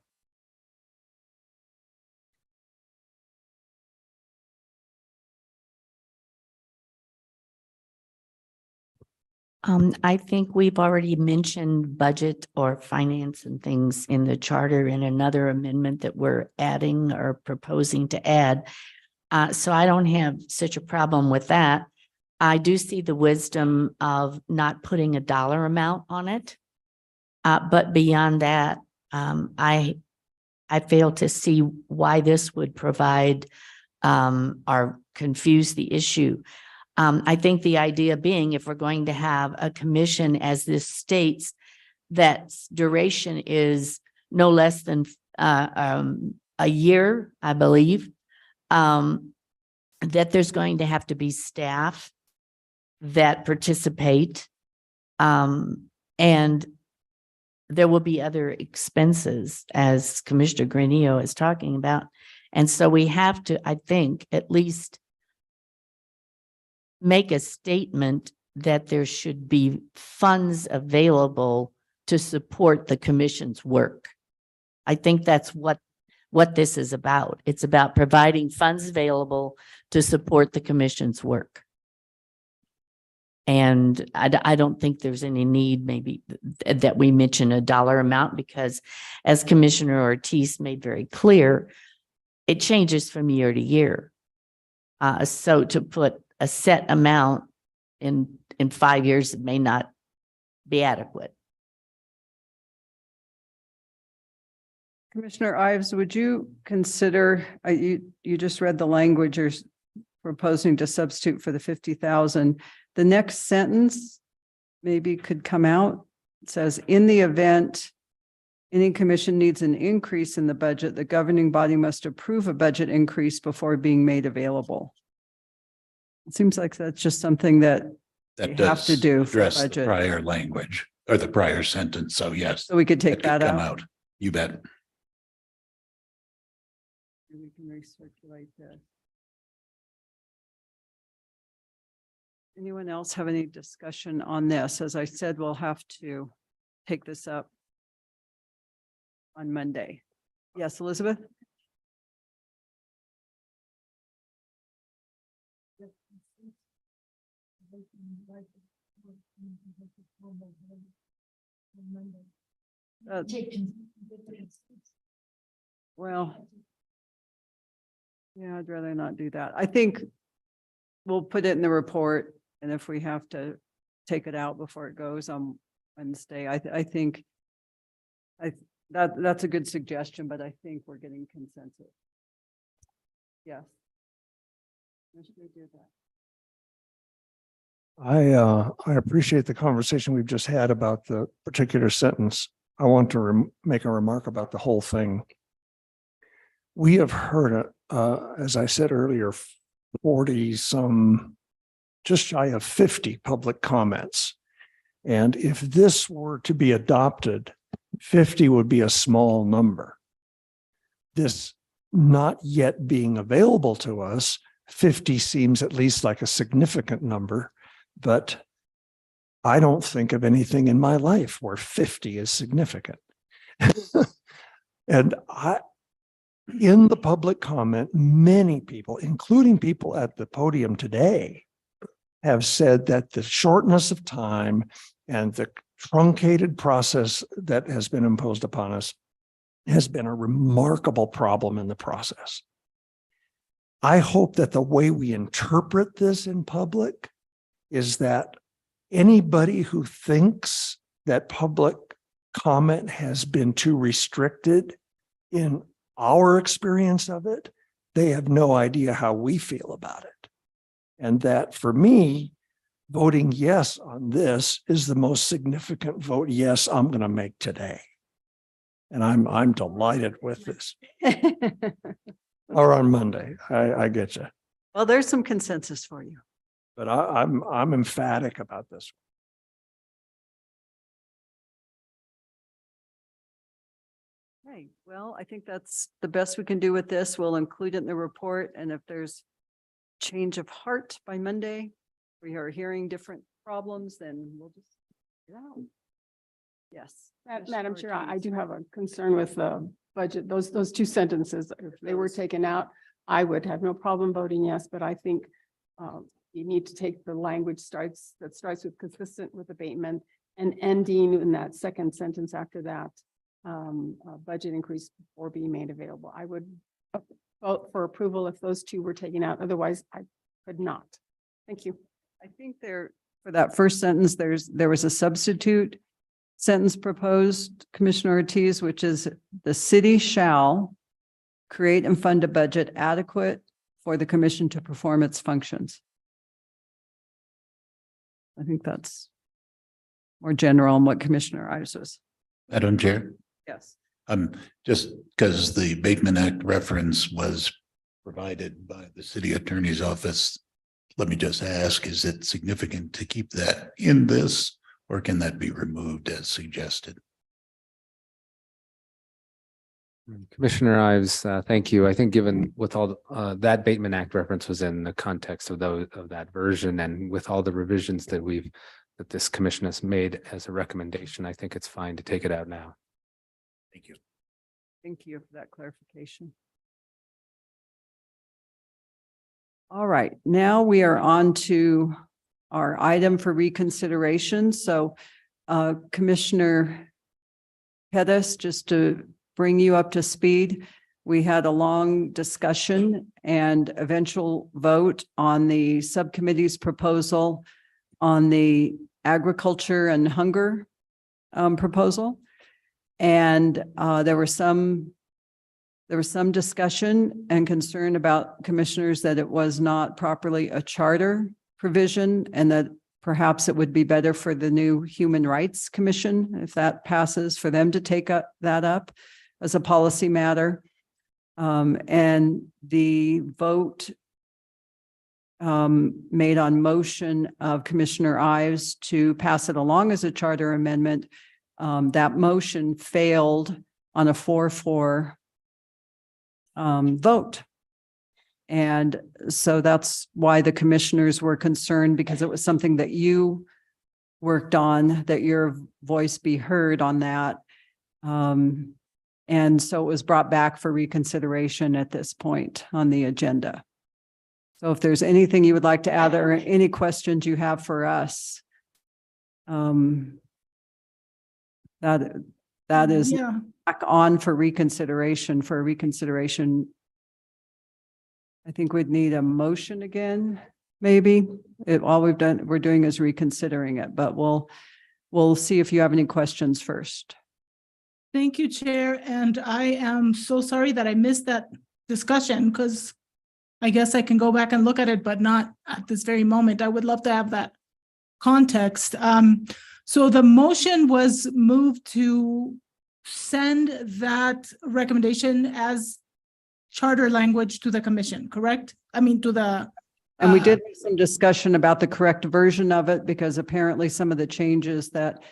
S14: I think we've already mentioned budget or finance and things in the charter in another amendment that we're adding or proposing to add. So I don't have such a problem with that. I do see the wisdom of not putting a dollar amount on it. But beyond that, I fail to see why this would provide or confuse the issue. I think the idea being, if we're going to have a commission, as this states, that duration is no less than a year, I believe, that there's going to have to be staff that participate, and there will be other expenses, as Commissioner Granillo is talking about. And so we have to, I think, at least make a statement that there should be funds available to support the commission's work. I think that's what this is about. It's about providing funds available to support the commission's work. And I don't think there's any need maybe that we mention a dollar amount, because as Commissioner Ortiz made very clear, it changes from year to year. So to put a set amount in 5 years, it may not be adequate.
S2: Commissioner Ives, would you consider, you just read the language you're proposing to substitute for the 50,000. The next sentence maybe could come out. It says, in the event any commission needs an increase in the budget, the governing body must approve a budget increase before being made available. It seems like that's just something that you have to do for
S1: address the
S2: budget.
S1: prior language or the prior sentence. So yes.
S2: So we could take that
S1: come
S2: out.
S1: You bet.
S2: We can recirculate this. Anyone else have any discussion on this? As I said, we'll have to take this up on Monday. Yes, Elizabeth? Well, Yeah, I'd rather not do that. I think we'll put it in the report, and if we have to take it out before it goes on Wednesday, I think that's a good suggestion, but I think we're getting consensus. Yes. Commissioner Deirdre.
S10: I appreciate the conversation we've just had about the particular sentence. I want to make a remark about the whole thing. We have heard, as I said earlier, 40 some, just shy of 50 public comments. And if this were to be adopted, 50 would be a small number. This not yet being available to us, 50 seems at least like a significant number, but I don't think of anything in my life where 50 is significant. And in the public comment, many people, including people at the podium today, have said that the shortness of time and the truncated process that has been imposed upon us has been a remarkable problem in the process. I hope that the way we interpret this in public is that anybody who thinks that public comment has been too restricted in our experience of it, they have no idea how we feel about it. And that for me, voting yes on this is the most significant vote yes I'm going to make today. And I'm delighted with this. Or on Monday, I get you.
S2: Well, there's some consensus for you.
S10: But I'm emphatic about this.
S2: Okay, well, I think that's the best we can do with this. We'll include it in the report, and if there's change of heart by Monday, we are hearing different problems, then we'll just get out. Yes.
S4: Madam Chair, I do have a concern with the budget. Those two sentences, if they were taken out, I would have no problem voting yes, but I think you need to take the language that starts with consistent with abatement and ending in that second sentence after that, budget increase before being made available. I would vote for approval if those two were taken out. Otherwise, I could not. Thank you.
S2: I think for that first sentence, there was a substitute sentence proposed, Commissioner Ortiz, which is the city shall create and fund a budget adequate for the commission to perform its functions. I think that's more general on what Commissioner Ives was.
S1: Madam Chair,
S2: Yes.
S1: just because the Bateman Act reference was provided by the city attorney's office, let me just ask, is it significant to keep that in this, or can that be removed as suggested?
S15: Commissioner Ives, thank you. I think given with all that Bateman Act reference was in the context of that version, and with all the revisions that this commission has made as a recommendation, I think it's fine to take it out now.
S1: Thank you.
S2: Thank you for that clarification. All right, now we are on to our item for reconsideration. So Commissioner Pettis, just to bring you up to speed, we had a long discussion and eventual vote on the subcommittee's proposal on the agriculture and hunger proposal. And there was some discussion and concern about commissioners that it was not properly a charter provision, and that perhaps it would be better for the new Human Rights Commission, if that passes, for them to take that up as a policy matter. And the vote made on motion of Commissioner Ives to pass it along as a charter amendment, that motion failed on a 4-4 vote. And so that's why the commissioners were concerned, because it was something that you worked on, that your voice be heard on that. And so it was brought back for reconsideration at this point on the agenda. So if there's anything you would like to add or any questions you have for us, that is back on for reconsideration I think we'd need a motion again, maybe. All we're doing is reconsidering it, but we'll see if you have any questions first.
S16: Thank you, Chair, and I am so sorry that I missed that discussion because I guess I can go back and look at it, but not at this very moment. I would love to have that context. So the motion was moved to send that recommendation as charter language to the commission, correct? I mean, to the.
S2: And we did have some discussion about the correct version of it because apparently some of the changes that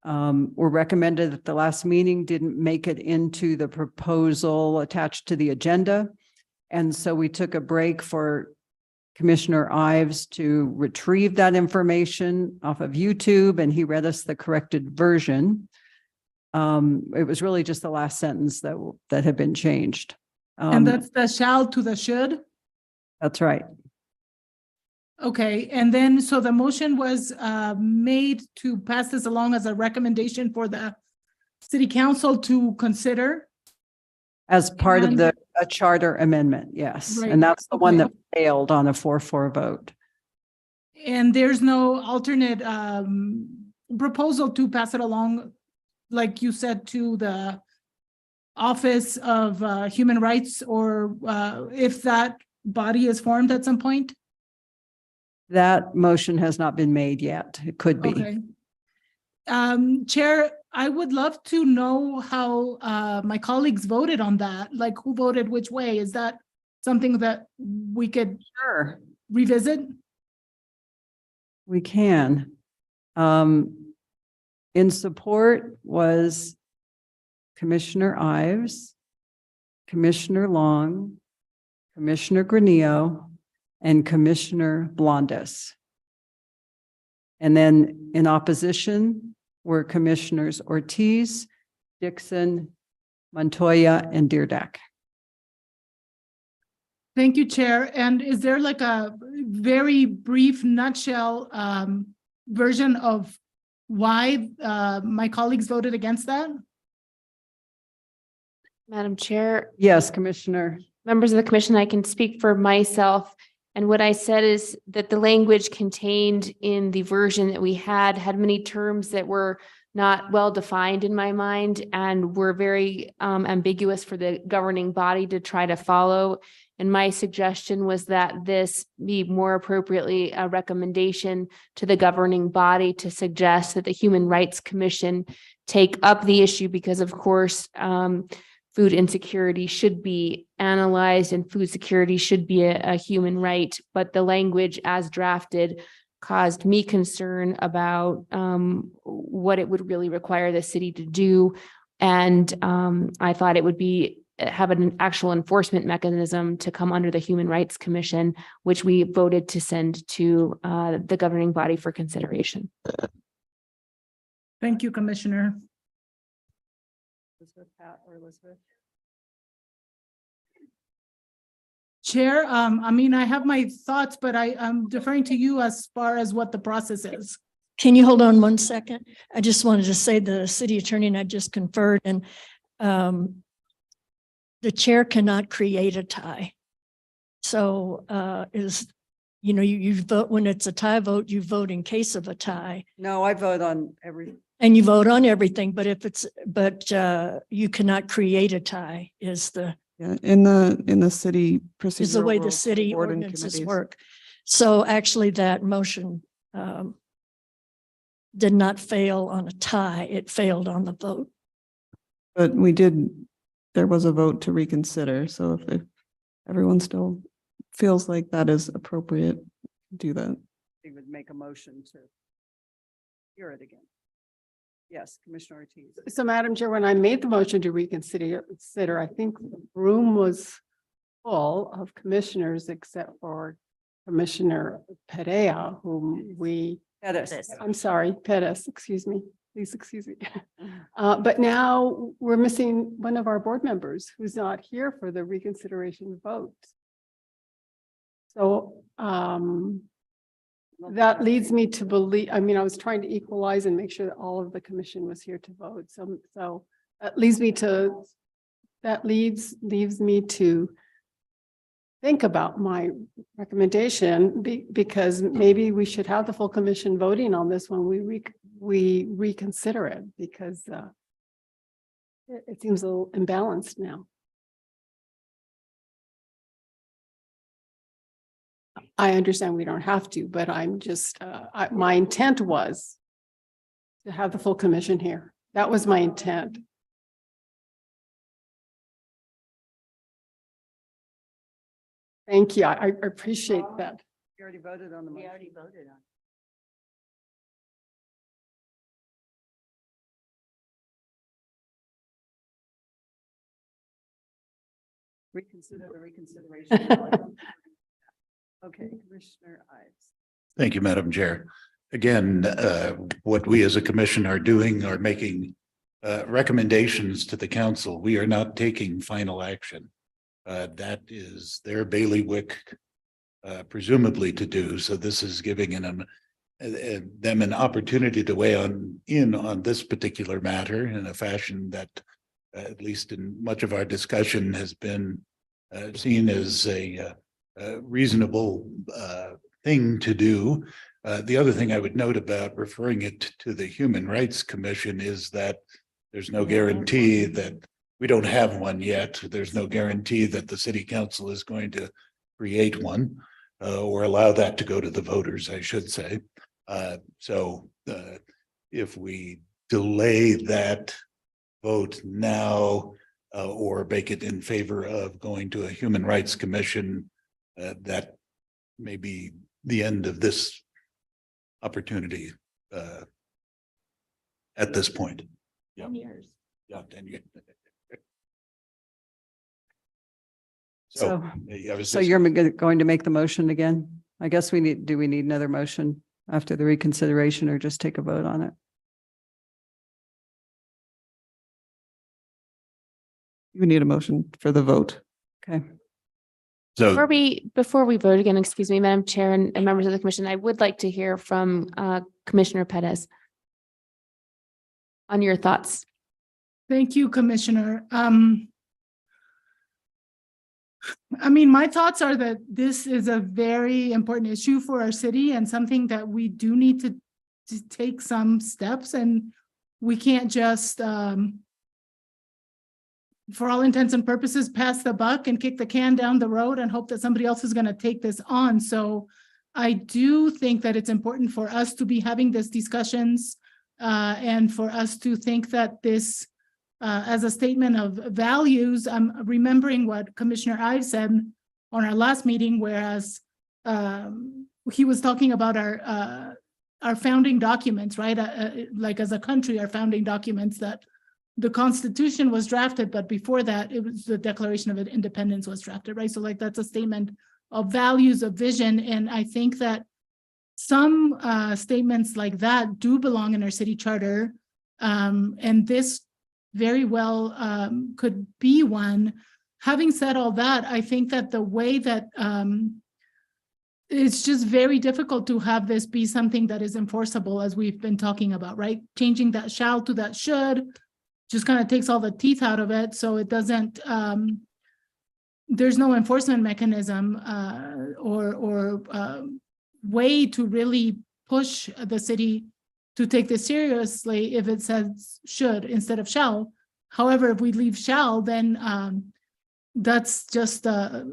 S2: were recommended at the last meeting didn't make it into the proposal attached to the agenda. And so we took a break for Commissioner Ives to retrieve that information off of YouTube, and he read us the corrected version. It was really just the last sentence that had been changed.
S16: And that's the shall to the should?
S2: That's right.
S16: Okay, and then, so the motion was made to pass this along as a recommendation for the city council to consider?
S2: As part of
S16: And-
S2: the a charter amendment, yes.
S16: Right,
S2: And that's the one
S16: okay.
S2: that failed on a 4-4 vote.
S16: And there's no alternate proposal to pass it along, like you said, to the Office of Human Rights, or if that body is formed at some point?
S2: That motion has not been made yet. It could be.
S16: Okay. Chair, I would love to know how my colleagues voted on that, like who voted which way. Is that something that we could
S2: Sure,
S16: revisit?
S2: we can. In support was Commissioner Ives, Commissioner Long, Commissioner Granillo, and Commissioner Blondes. And then in opposition were Commissioners Ortiz, Dixon, Montoya, and Deerdeck.
S16: Thank you, Chair. And is there like a very brief nutshell version of why my colleagues voted against that?
S3: Madam Chair,
S2: Yes, Commissioner.
S3: members of the commission, I can speak for myself. And what I said is that the language contained in the version that we had many terms that were not well defined in my mind and were very ambiguous for the governing body to try to follow. And my suggestion was that this be more appropriately a recommendation to the governing body to suggest that the Human Rights Commission take up the issue because, of course, food insecurity should be analyzed and food security should be a human right. But the language as drafted caused me concern about what it would really require the city to do. And I thought it would have an actual enforcement mechanism to come under the Human Rights Commission, which we voted to send to the governing body for consideration.
S16: Thank you, Commissioner. Chair, I mean, I have my thoughts, but I'm deferring to you as far as what the process is.
S12: Can you hold on 1 second? I just wanted to say the city attorney and I just conferred, and the chair cannot create a tie. So you vote when it's a tie vote, you vote in case of a tie.
S2: No, I vote on every.
S12: And you vote on everything, but you cannot create a tie is the
S5: Yeah, in the city procedure.
S12: is the way the city ordinances work. So actually that motion did not fail on a tie, it failed on the vote.
S5: But there was a vote to reconsider, so if everyone still feels like that is appropriate, do that.
S2: They would make a motion to hear it again. Yes, Commissioner Ortiz.
S4: So Madam Chair, when I made the motion to reconsider, I think the room was full of commissioners except for Commissioner Perea, whom Pettis, excuse me, please excuse me. But now we're missing one of our board members who's not here for the reconsideration vote. So that leads me to believe, I mean, I was trying to equalize and make sure that all of the commission was here to vote. So that leaves me to think about my recommendation because maybe we should have the full commission voting on this when we reconsider it because it seems a little imbalanced now. I understand we don't have to, but I'm just, my intent was to have the full commission here. That was my intent. Thank you. I appreciate that.
S2: We already voted on the motion.
S14: voted on.
S2: Reconsider the reconsideration. Okay, Commissioner Ives.
S1: Thank you, Madam Chair. Again, what we as a commission are doing are making recommendations to the council. We are not taking final action. That is their bailiwick, presumably to do. So this is giving them an opportunity to weigh in on this particular matter in a fashion that, at least in much of our discussion, has been seen as a reasonable thing to do. The other thing I would note about referring it to the Human Rights Commission is that there's no guarantee that we don't have one yet. There's no guarantee that the city council is going to create one or allow that to go to the voters, I should say. So if we delay that vote now or make it in favor of going to a Human Rights Commission, that may be the end of this opportunity at this point.
S14: 10 years.
S1: Yeah, 10 years.
S2: So
S1: yeah, I was
S2: So
S1: just-
S2: you're going to make the motion again? I guess do we need another motion after the reconsideration or just take a vote on it?
S5: You need a motion for the vote.
S2: Okay.
S1: So
S3: Before we vote again, excuse me, Madam Chair and members of the commission, I would like to hear from Commissioner Pettis on your thoughts.
S16: Thank you, Commissioner. I mean, my thoughts are that this is a very important issue for our city and something that we do need to take some steps, and we can't just for all intents and purposes, pass the buck and kick the can down the road and hope that somebody else is going to take this on. So I do think that it's important for us to be having these discussions and for us to think that this as a statement of values. I'm remembering what Commissioner Ives said on our last meeting, whereas he was talking about our founding documents, right? Like as a country, our founding documents, that the Constitution was drafted, but before that, it was the Declaration of Independence was drafted, right? So like that's a statement of values, of vision. And I think that some statements like that do belong in our city charter. And this very well could be one. Having said all that, I think that the way that it's just very difficult to have this be something that is enforceable, as we've been talking about, right? Changing that shall to that should just kind of takes all the teeth out of it. So it doesn't, there's no enforcement mechanism or way to really push the city to take this seriously if it says should instead of shall. However, if we leave shall, then that's just a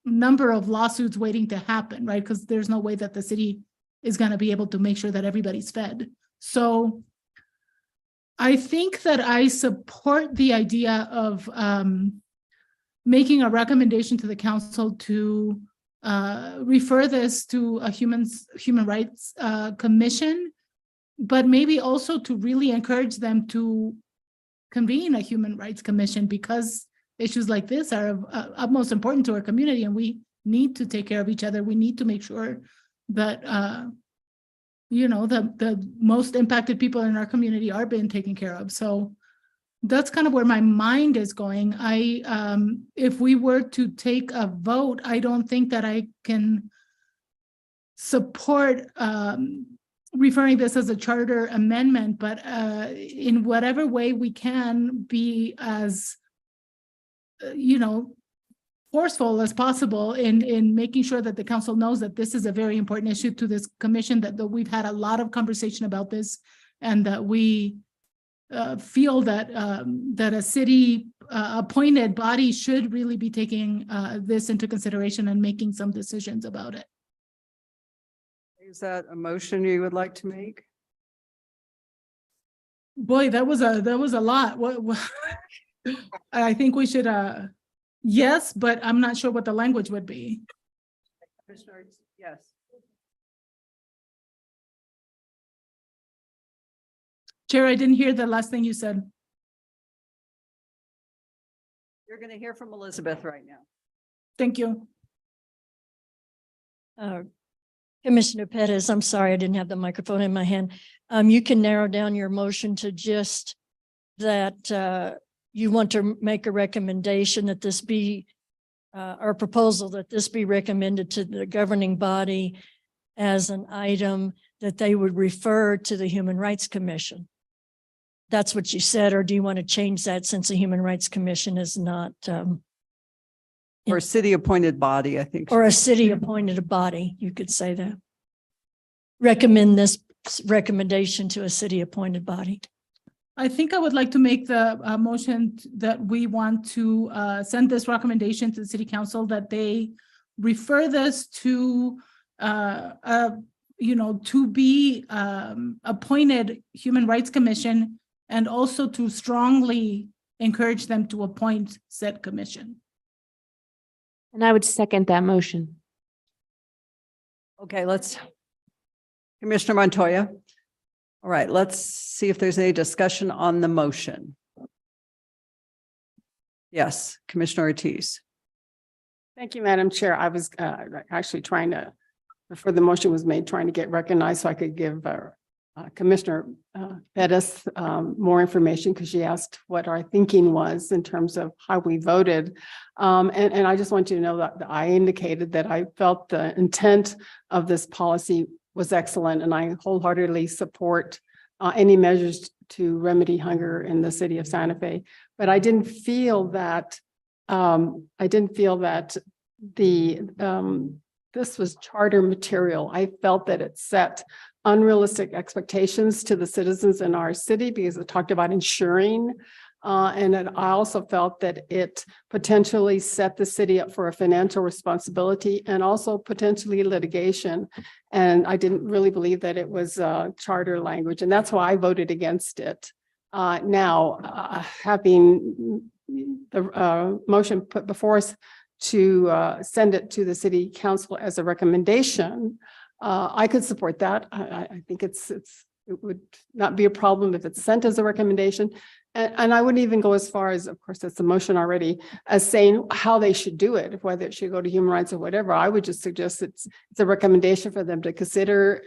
S16: number of lawsuits waiting to happen, right? Because there's no way that the city is going to be able to make sure that everybody's fed. So I think that I support the idea of making a recommendation to the council to refer this to a human rights commission, but maybe also to really encourage them to convene a human rights commission, because issues like this are of utmost importance to our community, and we need to take care of each other. We need to make sure that you know, the most impacted people in our community are being taken care of. So that's kind of where my mind is going. If we were to take a vote, I don't think that I can support referring this as a charter amendment, but in whatever way we can be as, you know, forceful as possible in making sure that the council knows that this is a very important issue to this commission, that we've had a lot of conversation about this, and that we feel that that a city appointed body should really be taking this into consideration and making some decisions about it.
S2: Is that a motion you would like to make?
S16: Boy, that was a lot. What I think we should yes, but I'm not sure what the language would be.
S2: Commissioner, yes.
S16: Chair, I didn't hear the last thing you said.
S2: You're going to hear from Elizabeth right now.
S16: Thank you.
S12: Commissioner Pettis, I'm sorry, I didn't have the microphone in my hand. You can narrow down your motion to just that you want to make a recommendation that this be or proposal that this be recommended to the governing body as an item that they would refer to the Human Rights Commission. That's what you said, or do you want to change that since the Human Rights Commission is not
S2: Or city appointed body, I think.
S12: or a city appointed body, you could say that. Recommend this recommendation to a city appointed body.
S16: I think I would like to make the motion that we want to send this recommendation to the city council, that they refer this to to be appointed Human Rights Commission, and also to strongly encourage them to appoint said commission.
S3: And I would second that motion.
S2: Okay, Commissioner Montoya. All right, let's see if there's any discussion on the motion. Yes, Commissioner Ortiz.
S4: Thank you, Madam Chair. I was actually trying to, before the motion was made, trying to get recognized so I could give Commissioner Pettis more information, because she asked what our thinking was in terms of how we voted. And I just want you to know that I indicated that I felt the intent of this policy was excellent, and I wholeheartedly support any measures to remedy hunger in the city of Santa Fe. But I didn't feel that this was charter material. I felt that it set unrealistic expectations to the citizens in our city, because it talked about ensuring. And I also felt that it potentially set the city up for a financial responsibility and also potentially litigation. And I didn't really believe that it was charter language, and that's why I voted against it. Now, having the motion put before us to send it to the city council as a recommendation, I could support that. I think it would not be a problem if it's sent as a recommendation. And I wouldn't even go as far as, of course, that's a motion already, as saying how they should do it, whether it should go to human rights or whatever. I would just suggest it's a recommendation for them to consider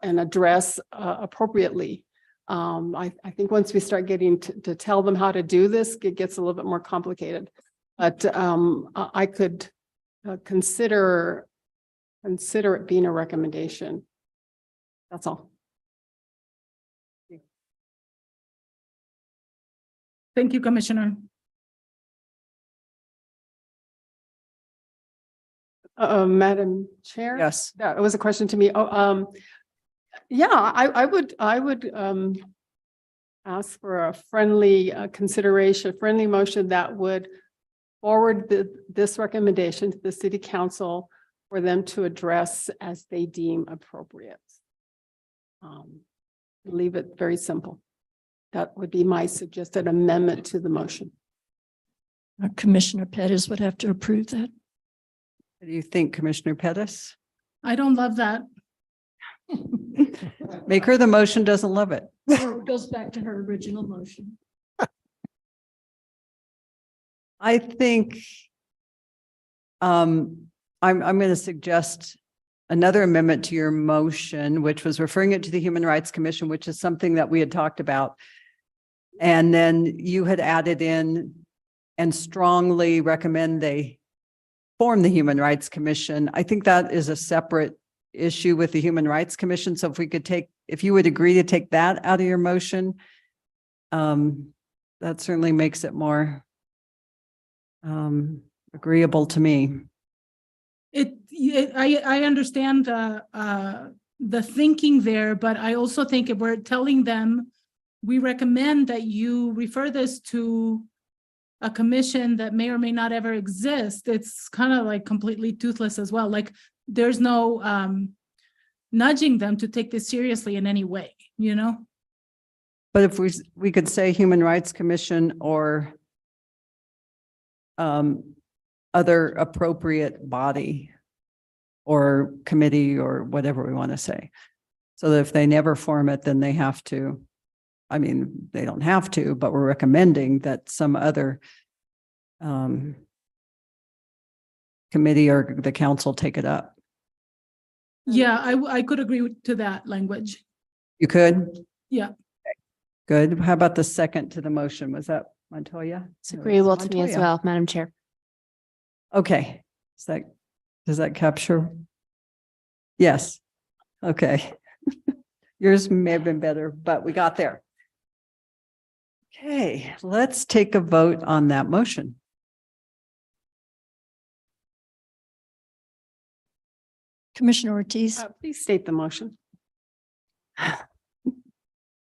S4: and address appropriately. I think once we start getting to tell them how to do this, it gets a little bit more complicated. But I could consider it being a recommendation. That's all.
S16: Thank you, Commissioner.
S4: Madam Chair?
S2: Yes.
S4: That was a question to me. Yeah, I would ask for a friendly consideration, friendly motion that would forward this recommendation to the city council for them to address as they deem appropriate. Leave it very simple. That would be my suggested amendment to the motion.
S12: Commissioner Pettis would have to approve that.
S2: What do you think, Commissioner Pettis?
S16: I don't love that.
S2: Maker of the motion doesn't love it.
S12: It goes back to her original motion.
S2: I think I'm going to suggest another amendment to your motion, which was referring it to the Human Rights Commission, which is something that we had talked about. And then you had added in and strongly recommend they form the Human Rights Commission. I think that is a separate issue with the Human Rights Commission. So if you would agree to take that out of your motion, that certainly makes it more agreeable to me.
S16: I understand, the thinking there, but I also think if we're telling them, we recommend that you refer this to a commission that may or may not ever exist, it's kind of like completely toothless as well. Like, there's no, nudging them to take this seriously in any way, you know?
S2: But if we could say Human Rights Commission or other appropriate body or committee or whatever we want to say. So that if they never form it, then they have to, I mean, they don't have to, but we're recommending that some other committee or the council take it up.
S16: Yeah, I could agree to that language.
S2: You could?
S16: Yeah.
S2: Good. How about the second to the motion? Was that Montoya?
S3: It's
S2: No,
S3: agreeable to me as
S2: Montoya.
S3: well, Madam Chair.
S2: Okay. Does that capture? Yes. Okay. Yours may have been better, but we got there. Okay, let's take a vote on that motion.
S12: Commissioner Ortiz,
S4: Please state the motion.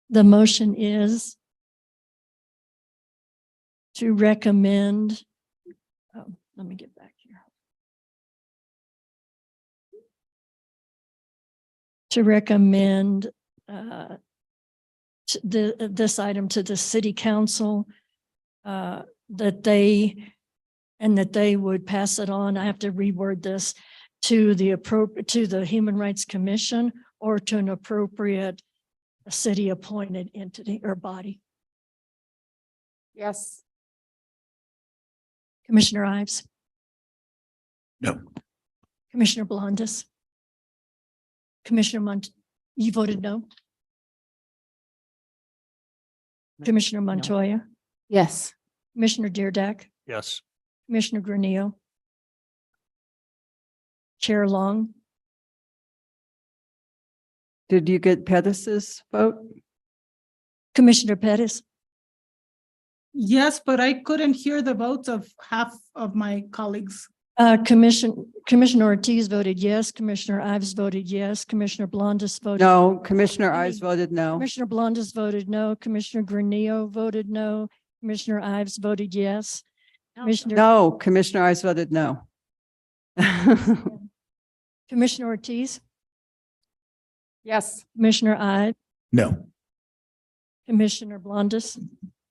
S12: the motion is to recommend, let me get back here. To recommend this item to the city council, that they would pass it on. I have to reword this to the Human Rights Commission or to an appropriate city appointed entity or body.
S4: Yes.
S12: Commissioner Ives,
S1: No.
S12: Commissioner Blondis, Commissioner you voted no? Commissioner Montoya,
S3: Yes.
S12: Commissioner Deardack,
S10: Yes.
S12: Commissioner Granillo, Chair Long,
S2: Did you get Pettis's vote?
S12: Commissioner Pettis,
S16: Yes, but I couldn't hear the votes of half of my colleagues.
S12: Commissioner Ortiz voted yes, Commissioner Ives voted yes, Commissioner Blondis voted.
S2: No, Commissioner Ives voted no.
S12: Commissioner Blondis voted no, Commissioner Granillo voted no, Commissioner Ives voted yes. Commissioner,
S2: No, Commissioner Ives voted no.
S12: Commissioner Ortiz,
S4: Yes.
S12: Commissioner Ives,
S1: No.
S12: Commissioner Blondis,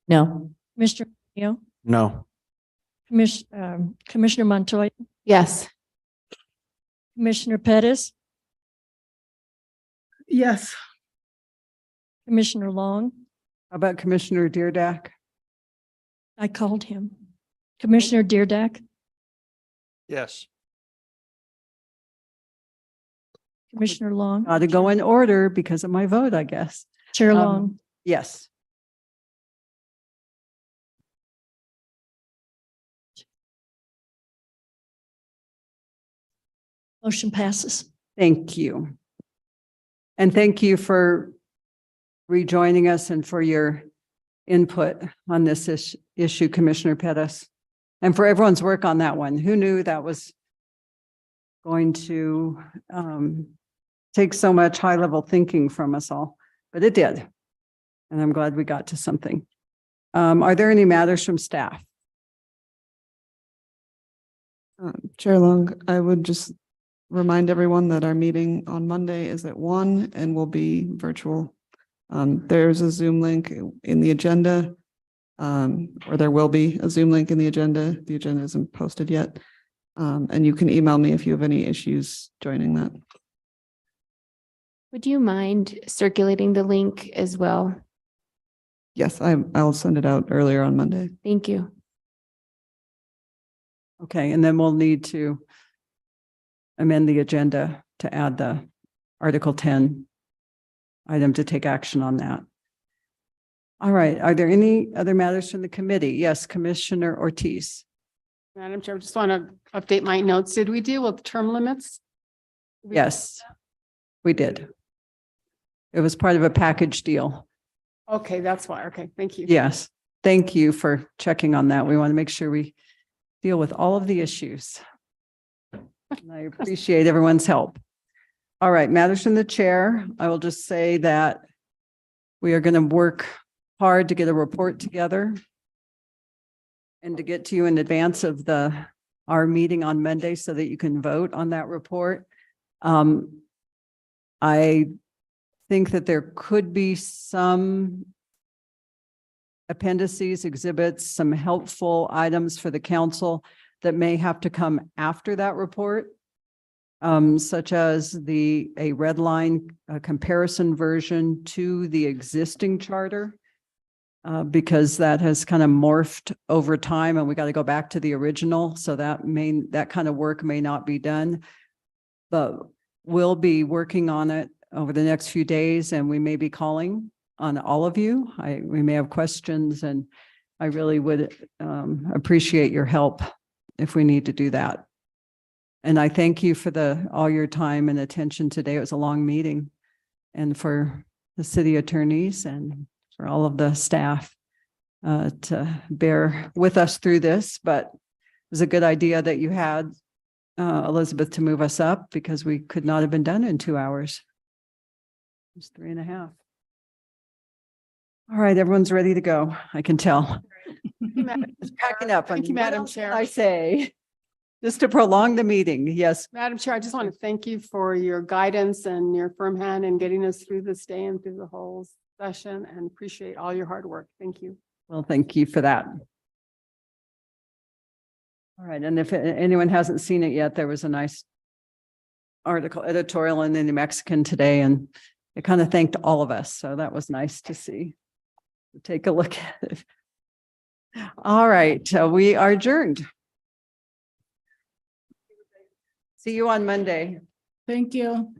S14: No.
S12: Commissioner Granillo,
S13: No.
S12: Commissioner Montoya,
S3: Yes.
S12: Commissioner Pettis,
S16: Yes.
S12: Commissioner Long,
S2: How about Commissioner Deardack?
S12: I called him. Commissioner Deardack,
S10: Yes.
S12: Commissioner Long,
S2: Got to go in order because of my vote, I guess.
S12: Chair Long,
S2: Yes.
S12: motion passes.
S2: Thank you. And thank you for rejoining us and for your input on this issue, Commissioner Pettis. And for everyone's work on that one. Who knew that was going to take so much high-level thinking from us all? But it did. And I'm glad we got to something. Are there any matters from staff?
S5: Chair Long, I would just remind everyone that our meeting on Monday is at 1 and will be virtual. There's a Zoom link in the agenda, or there will be a Zoom link in the agenda. The agenda isn't posted yet. And you can email me if you have any issues joining that.
S3: Would you mind circulating the link as well?
S5: Yes, I'll send it out earlier on Monday.
S3: Thank you.
S2: Okay, and then we'll need to amend the agenda to add the Article 10 item to take action on that. All right, are there any other matters from the committee? Yes, Commissioner Ortiz.
S4: Madam Chair, I just want to update my notes. Did we deal with term limits?
S2: Yes, we did. It was part of a package deal.
S4: Okay, that's why. Okay, thank you.
S2: Yes, thank you for checking on that. We want to make sure we deal with all of the issues. And I appreciate everyone's help. All right, matters from the chair. I will just say that we are going to work hard to get a report together and to get to you in advance of our meeting on Monday so that you can vote on that report. I think that there could be some appendices, exhibits, some helpful items for the council that may have to come after that report, such as a red line comparison version to the existing charter, because that has kind of morphed over time and we got to go back to the original. So that kind of work may not be done, but we'll be working on it over the next few days and we may be calling on all of you. We may have questions and I really would appreciate your help if we need to do that. And I thank you for all your time and attention today. It was a long meeting, and for the city attorneys and for all of the staff to bear with us through this. But it was a good idea that you had, Elizabeth, to move us up because we could not have been done in 2 hours. It was 3.5. All right, everyone's ready to go. I can tell. It's packing up.
S4: Thank you,
S2: What
S4: Madam
S2: else can
S4: Chair.
S2: I say, just to prolong the meeting. Yes.
S4: Madam Chair, I just want to thank you for your guidance and your firm hand in getting us through this day and through the whole session, and appreciate all your hard work. Thank you.
S2: Well, thank you for that. All right. And if anyone hasn't seen it yet, there was a nice editorial in the New Mexican today, and it kind of thanked all of us. So that was nice to see. Take a look at it. All right. We are adjourned. See you on Monday.
S16: Thank you.